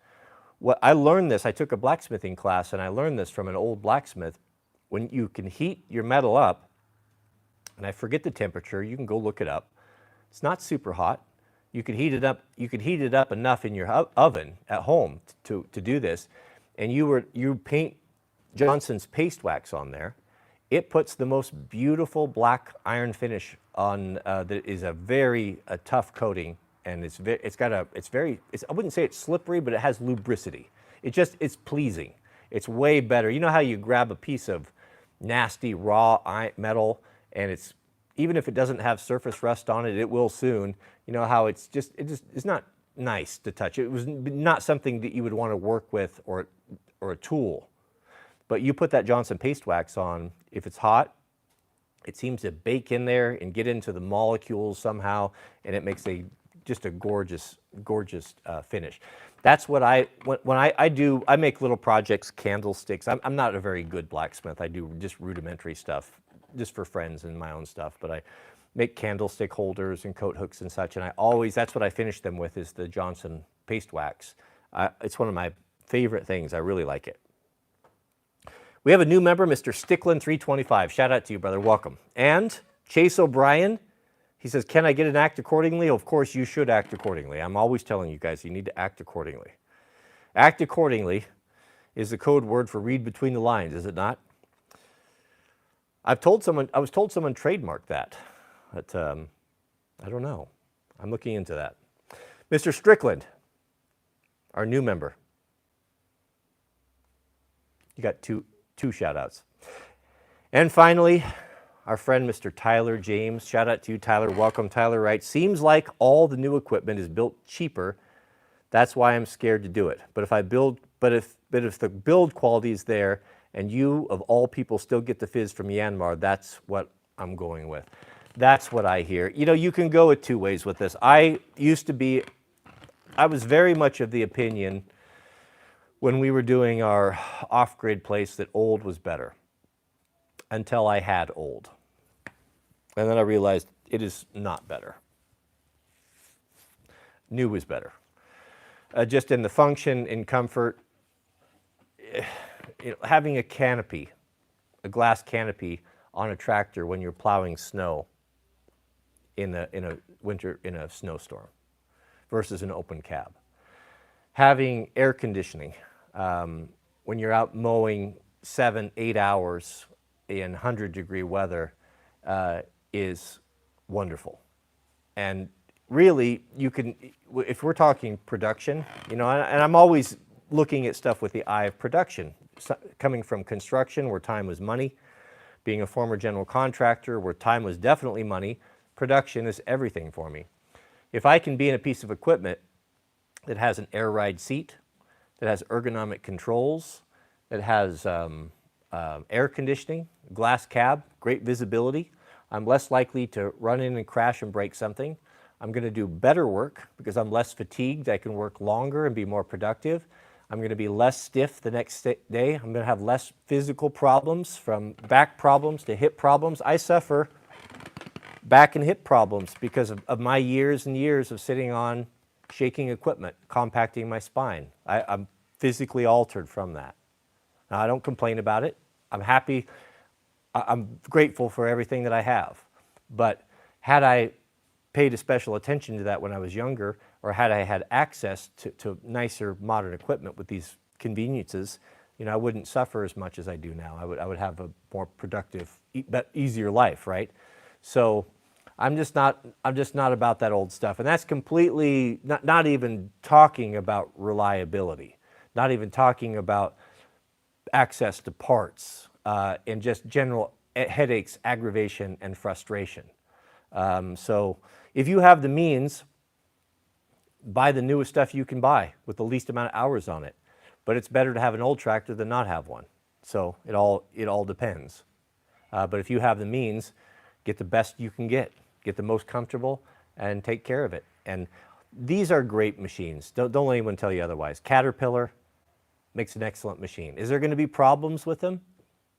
What I learned this, I took a blacksmithing class and I learned this from an old blacksmith. When you can heat your metal up, and I forget the temperature, you can go look it up. It's not super hot. You could heat it up. You could heat it up enough in your oven at home to do this, and you paint Johnson's paste wax on there. It puts the most beautiful black iron finish on that is a very tough coating, and it's I wouldn't say it's slippery, but it has lubricity. It's pleasing. It's way better. You know how you grab a piece of nasty raw metal, and even if it doesn't have surface rust on it, it will soon. You know how it's not nice to touch. It was not something that you would want to work with or a tool. But you put that Johnson paste wax on, if it's hot, it seems to bake in there and get into the molecules somehow, and it makes just a gorgeous finish. That's what when I make little projects, candlesticks. I'm not a very good blacksmith. I do just rudimentary stuff, just for friends and my own stuff. But I make candlestick holders and coat hooks and such, and that's what I finish them with, is the Johnson paste wax. It's one of my favorite things. I really like it. We have a new member, Mr. Stickland 325. Shout out to you, brother. Welcome. And Chase O'Brien, he says, can I get an act accordingly? Of course, you should act accordingly. I'm always telling you guys, you need to act accordingly. Act accordingly is the code word for read between the lines, is it not? I was told someone trademarked that, but I don't know. I'm looking into that. Mr. Strickland, our new member. You got two shout outs. And finally, our friend Mr. Tyler James. Shout out to you, Tyler. Welcome. Tyler writes, seems like all the new equipment is built cheaper. That's why I'm scared to do it. But if the build quality is there and you of all people still get the fizz from Yanmar, that's what I'm going with. That's what I hear. You know, you can go with two ways with this. I was very much of the opinion when we were doing our off-grid place that old was better, until I had old. And then I realized it is not better. New is better. Just in the function, in comfort, having a canopy, a glass canopy on a tractor when you're plowing snow in a snowstorm versus an open cab. Having air conditioning when you're out mowing 7-8 hours in 100-degree weather is wonderful. And really, you can, if we're talking production, and I'm always looking at stuff with the eye of production. Coming from construction, where time was money, being a former general contractor, where time was definitely money, production is everything for me. If I can be in a piece of equipment that has an air ride seat, that has ergonomic controls, that has air conditioning, glass cab, great visibility, I'm less likely to run in and crash and break something. I'm going to do better work because I'm less fatigued. I can work longer and be more productive. I'm going to be less stiff the next day. I'm going to have less physical problems, from back problems to hip problems. I suffer back and hip problems because of my years and years of sitting on shaking equipment, compacting my spine. I'm physically altered from that. Now, I don't complain about it. I'm happy. I'm grateful for everything that I have. But had I paid a special attention to that when I was younger, or had I had access to nicer modern equipment with these conveniences, I wouldn't suffer as much as I do now. I would have a more productive, easier life, right? So I'm just not about that old stuff. And that's completely not even talking about reliability, not even talking about access to parts, and just general headaches, aggravation, and frustration. So if you have the means, buy the newest stuff you can buy with the least amount of hours on it. But it's better to have an old tractor than not have one. So it all depends. But if you have the means, get the best you can get the most comfortable, and take care of it. And these are great machines. Don't let anyone tell you otherwise. Caterpillar makes an excellent machine. Is there going to be problems with them?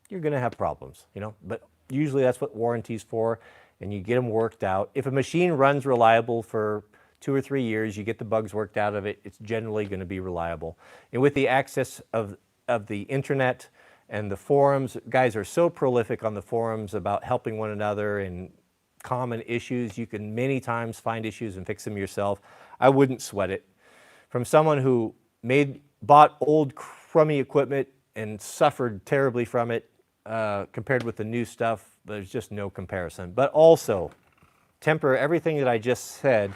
You're going to have problems, but usually that's what warranty's for. and you get them worked out. If a machine runs reliable for 2 or 3 years, you get the bugs worked out of it, it's generally going to be reliable. And with the access of the internet and the forums, guys are so prolific on the forums about helping one another and common issues. You can many times find issues and fix them yourself. I wouldn't sweat it. From someone who bought old crummy equipment and suffered terribly from it, compared with the new stuff, there's just no comparison. But also, temper everything that I just said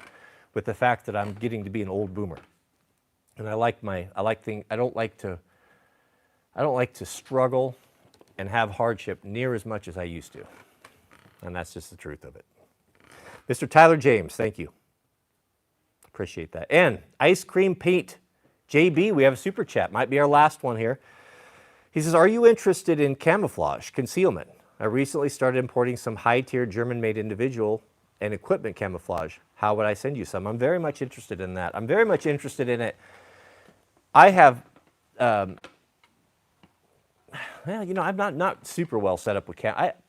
with the fact that I'm getting to be an old boomer. And I don't like to struggle and have hardship near as much as I used to. And that's just the truth of it. Mr. Tyler James, thank you. Appreciate that. And Ice Cream Paint JB, we have a super chat. Might be our last one here. He says, are you interested in camouflage, concealment? I recently started importing some high-tier German-made individual and equipment camouflage. How would I send you some? I'm very much interested in that. I'm very much interested in it. I have, well, you know, I'm not super well set up with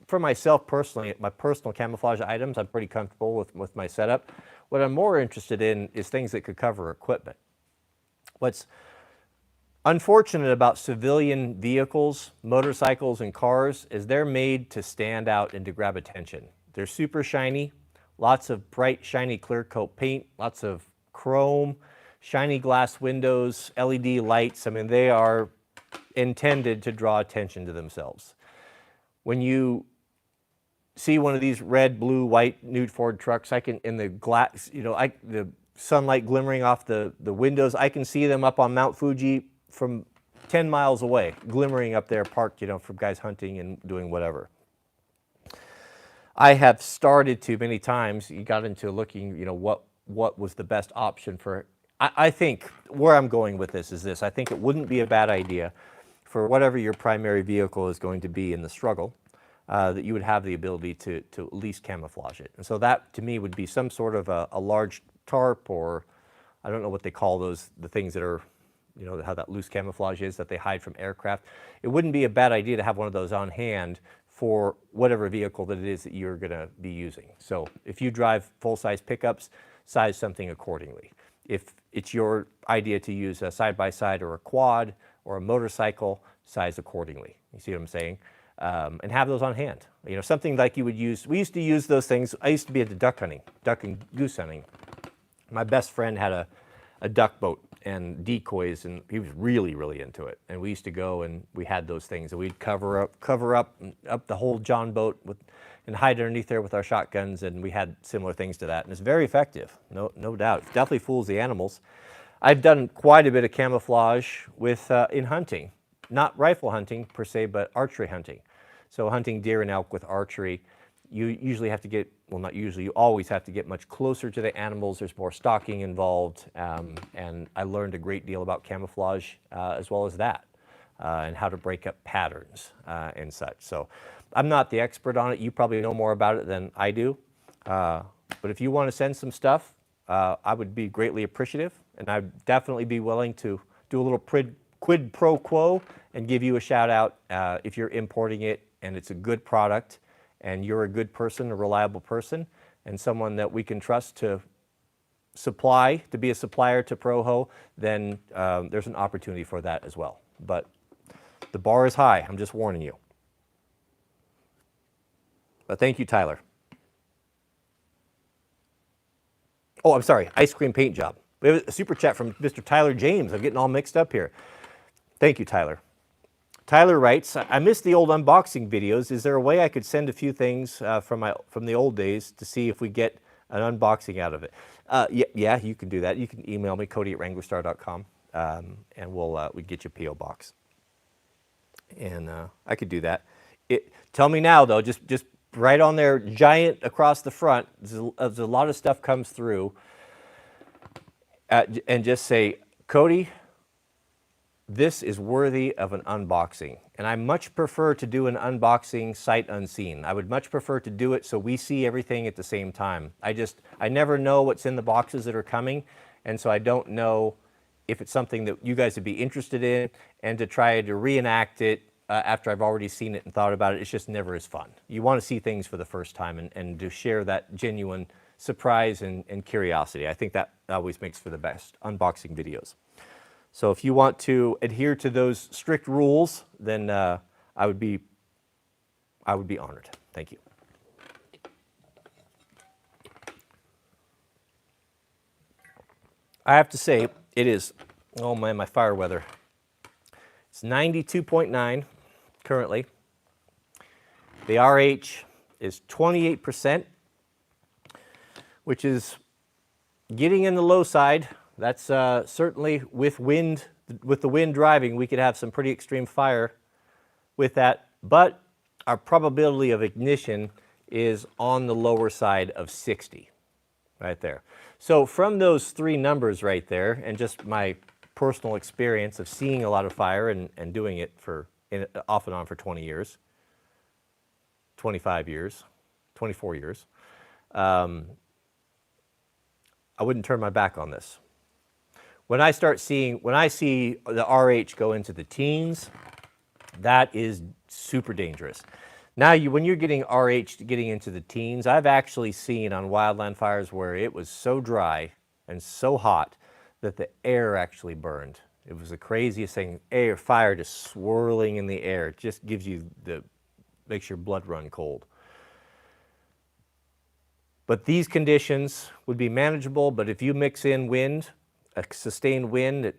for myself personally, my personal camouflage items, I'm pretty comfortable with my setup. What I'm more interested in is things that could cover equipment. What's unfortunate about civilian vehicles, motorcycles, and cars is they're made to stand out and to grab attention. They're super shiny, lots of bright, shiny clear coat paint, lots of chrome, shiny glass windows, LED lights. I mean, they are intended to draw attention to themselves. When you see one of these red, blue, white Nude Ford trucks, I can, in the glass, you know, the sunlight glimmering off the windows, I can see them up on Mount Fuji from 10 miles away, glimmering up there, parked, you know, from guys hunting and doing whatever. I have started to many times, you got into looking, you know, what was the best option for, I think where I'm going with this is this. I think it wouldn't be a bad idea for whatever your primary vehicle is going to be in the struggle, that you would have the ability to at least camouflage it. And so that to me would be some sort of a large tarp, or I don't know what they call those, the things that are, you know, how that loose camouflage is that they hide from aircraft. It wouldn't be a bad idea to have one of those on hand for whatever vehicle that it is that you're going to be using. So if you drive full-size pickups, size something accordingly. If it's your idea to use a side-by-side or a quad or a motorcycle, size accordingly. You see what I'm saying? And have those on hand. You know, something like you would use, we used to use those things. I used to be into duck hunting, duck and goose hunting. My best friend had a duck boat and decoys, and he was really, really into it. And we used to go and we had those things, and we'd cover up the whole John boat and hide underneath there with our shotguns, and we had similar things to that. And it's very effective, no doubt. It definitely fools the animals. I've done quite a bit of camouflage with in hunting, not rifle hunting per se, but archery hunting. So hunting deer and elk with archery, you usually have to get, well, not usually, you always have to get much closer to the animals. There's more stalking involved, and I learned a great deal about camouflage as well as that, and how to break up patterns and such. So I'm not the expert on it. You probably know more about it than I do. But if you want to send some stuff, I would be greatly appreciative, and I'd definitely be willing to do a little quid pro quo and give you a shout out if you're importing it and it's a good product and you're a good person, a reliable person, and someone that we can trust to supply, to be a supplier to Proho, then there's an opportunity for that as well. But the bar is high, I'm just warning you. But thank you, Tyler. Oh, I'm sorry, ice cream paint job. We have a super chat from Mr. Tyler James. I'm getting all mixed up here. Thank you, Tyler. Tyler writes, I missed the old unboxing videos. Is there a way I could send a few things from the old days to see if we get an unboxing out of it? Yeah, you can do that. You can email me, Cody@Wranglerstar.com, and we'll get you a P.O. box. And I could do that. Tell me now, though, just right on there, giant across the front, there's a lot of stuff comes through, and just say, Cody, this is worthy of an unboxing. And I much prefer to do an unboxing sight unseen. I would much prefer to do it so we see everything at the same time. I never know what's in the boxes that are coming, and so I don't know if it's something that you guys would be interested in, and to try to reenact it after I've already seen it and thought about it, it's just never as fun. You want to see things for the first time and to share that genuine surprise and curiosity. I think that always makes for the best unboxing videos. So if you want to adhere to those strict rules, then I would be honored. Thank you. I have to say, it is, oh man, my fire weather. It's 92.9 currently. The RH is 28%, which is getting in the low side. That's certainly with the wind driving, we could have some pretty extreme fire with that, but our probability of ignition is on the lower side of 60, right there. So from those three numbers right there, and just my personal experience of seeing a lot of fire and doing it for off and on for 20 years, 25 years, 24 years, I wouldn't turn my back on this. When I see the RH go into the teens, that is super dangerous. Now, when you're getting RH getting into the teens, I've actually seen on wildland fires where it was so dry and so hot that the air actually burned. It was the craziest thing. Fire just swirling in the air. It just makes your blood run cold. But these conditions would be manageable, but if you mix in wind, a sustained wind at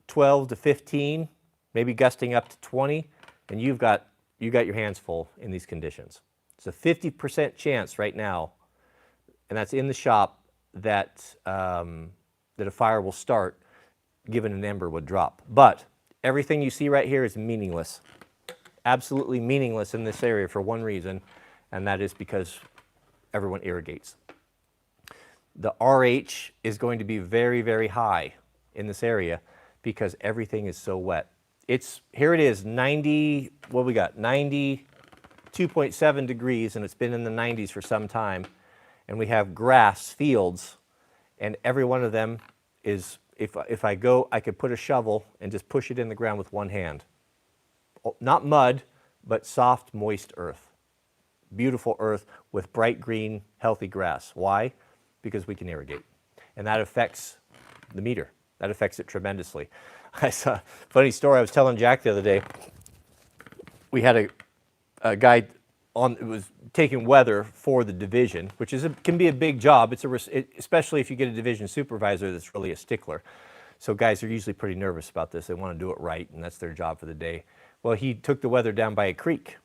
12 to 15, maybe gusting up to 20, and you got your hands full in these conditions. It's a 50% chance right now, and that's in the shop, that a fire will start given an ember would drop. But everything you see right here is meaningless, absolutely meaningless in this area for one reason, and that is because everyone irrigates. The RH is going to be very, very high in this area because everything is so wet. Here it is, 92.7 degrees, and it's been in the 90s for some time. And we have grass fields, and every one of them is, if I go, I could put a shovel and just push it in the ground with one hand. Not mud, but soft, moist earth. Beautiful earth with bright green, healthy grass. Why? Because we can irrigate. And that affects the meter. That affects it tremendously. I saw a funny story I was telling Jack the other day. We had a guy was taking weather for the division, which can be a big job. Especially if you get a division supervisor that's really a stickler. So guys are usually pretty nervous about this. They want to do it right, and that's their job for the day. Well, he took the weather down by a creek,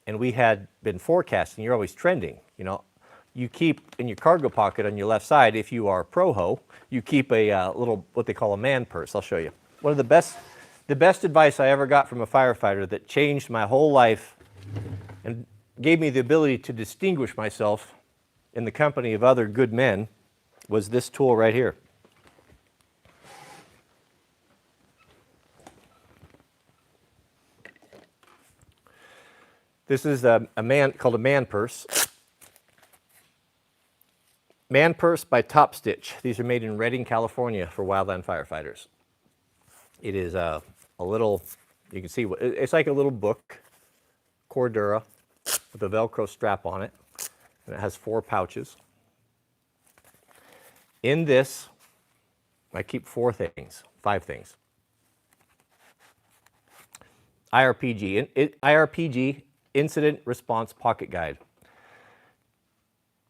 and we had been forecasting. You're always trending, you know. You keep in your cargo pocket on your left side, if you are pro-ho, you keep a little, what they call a man purse. I'll show you. One of the best advice I ever got from a firefighter that changed my whole life and gave me the ability to distinguish myself in the company of other good men was this tool right here. This is called a man purse. Man purse by Top Stitch. These are made in Redding, California for wildland firefighters. It is a little, you can see, it's like a little book, Cordura, with a Velcro strap on it, and it has 4 pouches. In this, I keep 5 things. IRPG, Incident Response Pocket Guide.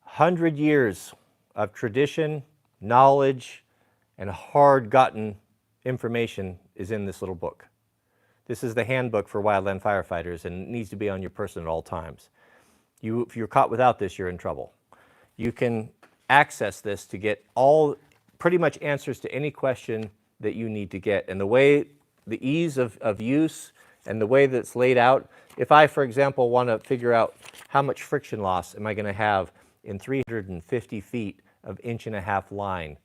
100 years of tradition, knowledge, and hard-gotten information is in this little book. This is the handbook for wildland firefighters, and it needs to be on your person at all times. If you're caught without this, you're in trouble. You can access this to get pretty much answers to any question that you need to get. And the ease of use and the way that it's laid out, if I, for example, want to figure out how much friction loss am I going to have in 350 feet of 1.5-inch line,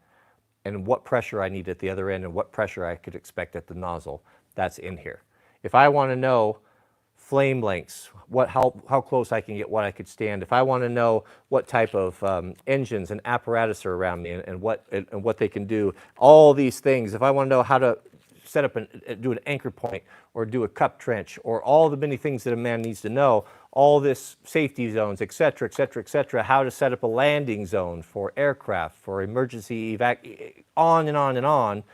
and what pressure I need at the other end and what pressure I could expect at the nozzle, that's in here. If I want to know flame lengths, how close I can get, what I could stand, if I want to know what type of engines and apparatus are around me and what they can do, all these things, if I want to know how to set up do an anchor point or do a cup trench or all the many things that a man needs to know, all this safety zones, et cetera, et cetera, et cetera, how to set up a landing zone for aircraft, for emergency on and on and on.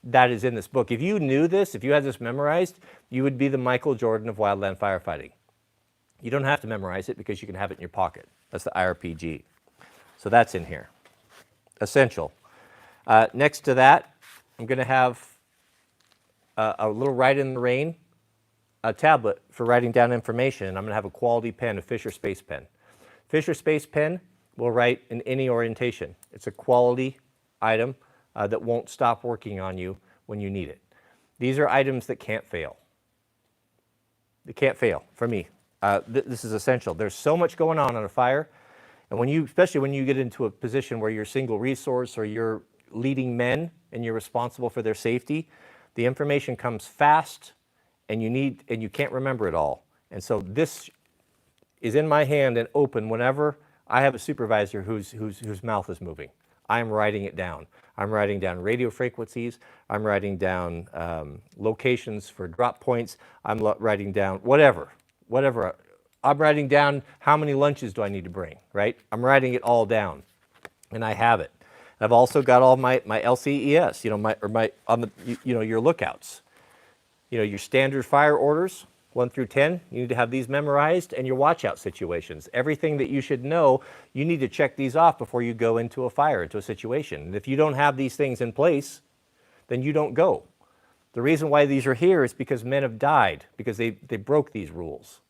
That is in this book. If you knew this, if you had this memorized, you would be the Michael Jordan of wildland firefighting. You don't have to memorize it because you can have it in your pocket. That's the IRPG. So that's in here. Essential. Next to that, I'm going to have a little Write in the Rain, a tablet for writing down information, and I'm going to have a quality pen, a Fisher Space Pen. Fisher Space Pen will write in any orientation. It's a quality item that won't stop working on you when you need it. These are items that can't fail. They can't fail for me. This is essential. There's so much going on a fire, and especially when you get into a position where you're single resource or you're leading men and you're responsible for their safety, the information comes fast, and you can't remember it all. And so this is in my hand and open whenever I have a supervisor whose mouth is moving. I'm writing it down. I'm writing down radio frequencies. I'm writing down locations for drop points. I'm writing down whatever. I'm writing down how many lunches do I need to bring, right? I'm writing it all down, and I have it. I've also got all my LCES, your lookouts. Your standard fire orders, 1 through 10, you need to have these memorized, and your watch out situations. Everything that you should know, you need to check these off before you go into a fire, into a situation. And if you don't have these things in place, then you don't go. The reason why these are here is because men have died, because they broke these rules.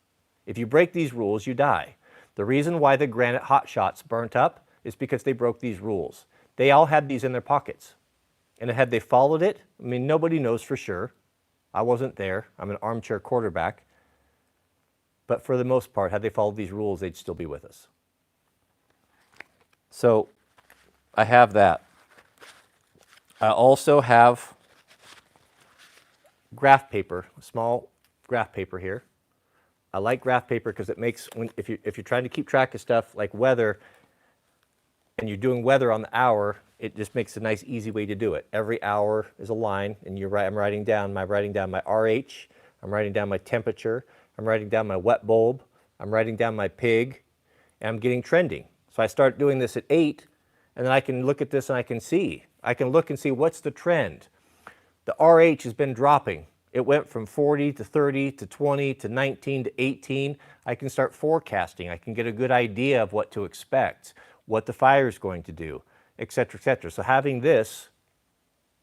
If you break these rules, you die. The reason why the granite hotshots burnt up is because they broke these rules. They all had these in their pockets. And had they followed it, nobody knows for sure. I wasn't there. I'm an armchair quarterback. But for the most part, had they followed these rules, they'd still be with us. So I have that. I also have graph paper, small graph paper here. I like graph paper because it makes, if you're trying to keep track of stuff like weather, and you're doing weather on the hour, it just makes a nice, easy way to do it. Every hour is a line, and I'm writing down my RH, I'm writing down my temperature, I'm writing down my wet bulb, I'm writing down my pig, and I'm getting trending. So I start doing this at 8, and then I can look at this and I can look and see what's the trend. The RH has been dropping. It went from 40 to 30 to 20 to 19 to 18. I can start forecasting. I can get a good idea of what to expect, what the fire is going to do, et cetera, et cetera. So having this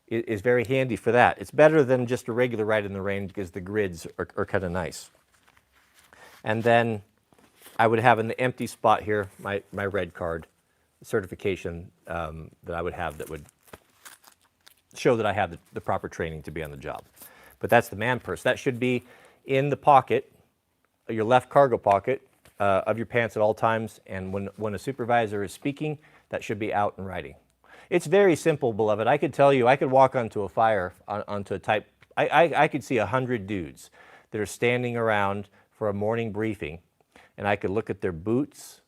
is very handy for that. It's better than just a regular Write in the Rain because the grids are kind of nice. And then I would have in the empty spot here my red card certification that I would have that would show that I have the proper training to be on the job. But that's the man purse. That should be in the pocket, your left cargo pocket of your pants at all times. And when a supervisor is speaking, that should be out and writing. It's very simple, beloved. I could tell you, I could walk onto a fire, onto a type, I could see 100 dudes that are standing around for a morning briefing, and I could look at their boots,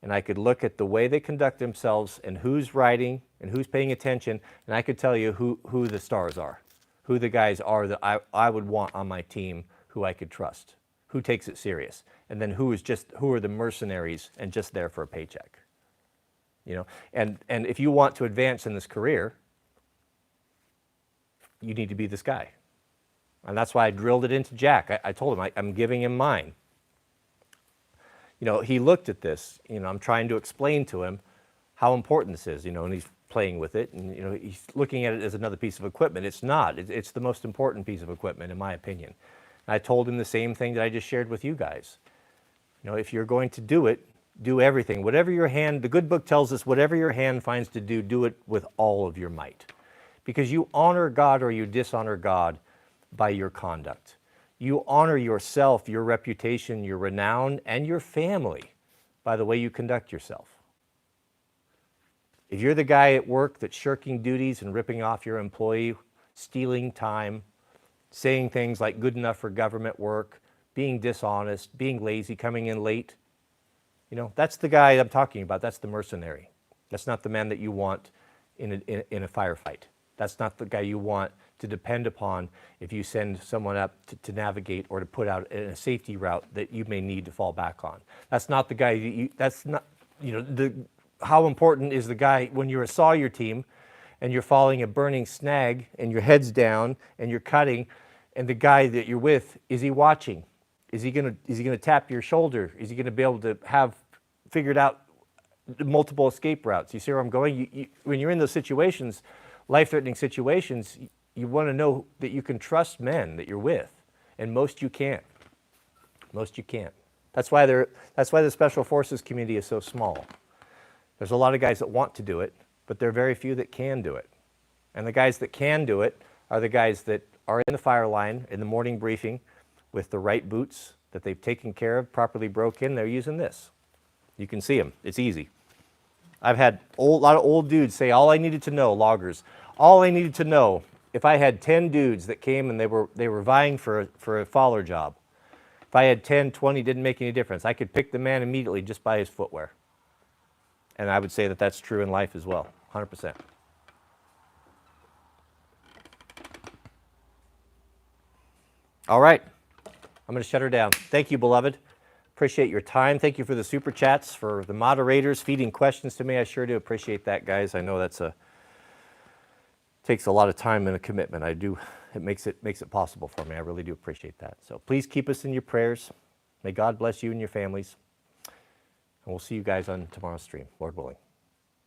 and I could look at the way they conduct themselves, and who's writing, and who's paying attention, and I could tell you who the stars are, who the guys are that I would want on my team, who I could trust, who takes it serious, and then who are the mercenaries and just there for a paycheck. And if you want to advance in this career, you need to be this guy. And that's why I drilled it into Jack. I told him I'm giving him mine. He looked at this. I'm trying to explain to him how important this is, and he's playing with it, and he's looking at it as another piece of equipment. It's not. It's the most important piece of equipment, in my opinion. And I told him the same thing that I just shared with you guys. If you're going to do it, do everything. Whatever your hand, the good book tells us, whatever your hand finds to do, do it with all of your might. Because you honor God or you dishonor God by your conduct. You honor yourself, your reputation, your renown, and your family by the way you conduct yourself. If you're the guy at work that's shirking duties and ripping off your employee, stealing time, saying things like good enough for government work, being dishonest, being lazy, coming in late, that's the guy I'm talking about. That's the mercenary. That's not the man that you want in a firefight. That's not the guy you want to depend upon if you send someone up to navigate or to put out in a safety route that you may need to fall back on. That's not the guy that you, that's not, you know, how important is the guy when you're a sawyer team and you're following a burning snag and your head's down and you're cutting, and the guy that you're with, is he watching? Is he gonna tap your shoulder? Is he gonna be able to have figured out multiple escape routes? You see where I'm going? When you're in those situations, life-threatening situations, you want to know that you can trust men that you're with, and most you can't. Most you can't. That's why the Special Forces community is so small. There's a lot of guys that want to do it, but there are very few that can do it. And the guys that can do it are the guys that are in the fire line in the morning briefing with the right boots that they've taken care of, properly broke in. They're using this. You can see them. It's easy. I've had a lot of old dudes say, all I needed to know, loggers, all I needed to know, if I had 10 dudes that came and they were vying for a faller job, if I had 10, 20, didn't make any difference. I could pick the man immediately just by his footwear. And I would say that that's true in life as well, 100%. All right, I'm going to shut her down. Thank you, beloved. Appreciate your time. Thank you for the super chats, for the moderators feeding questions to me. I sure do appreciate that, guys. I know takes a lot of time and a commitment. It makes it possible for me. I really do appreciate that. So please keep us in your prayers. May God bless you and your families. And we'll see you guys on tomorrow's stream, Lord willing.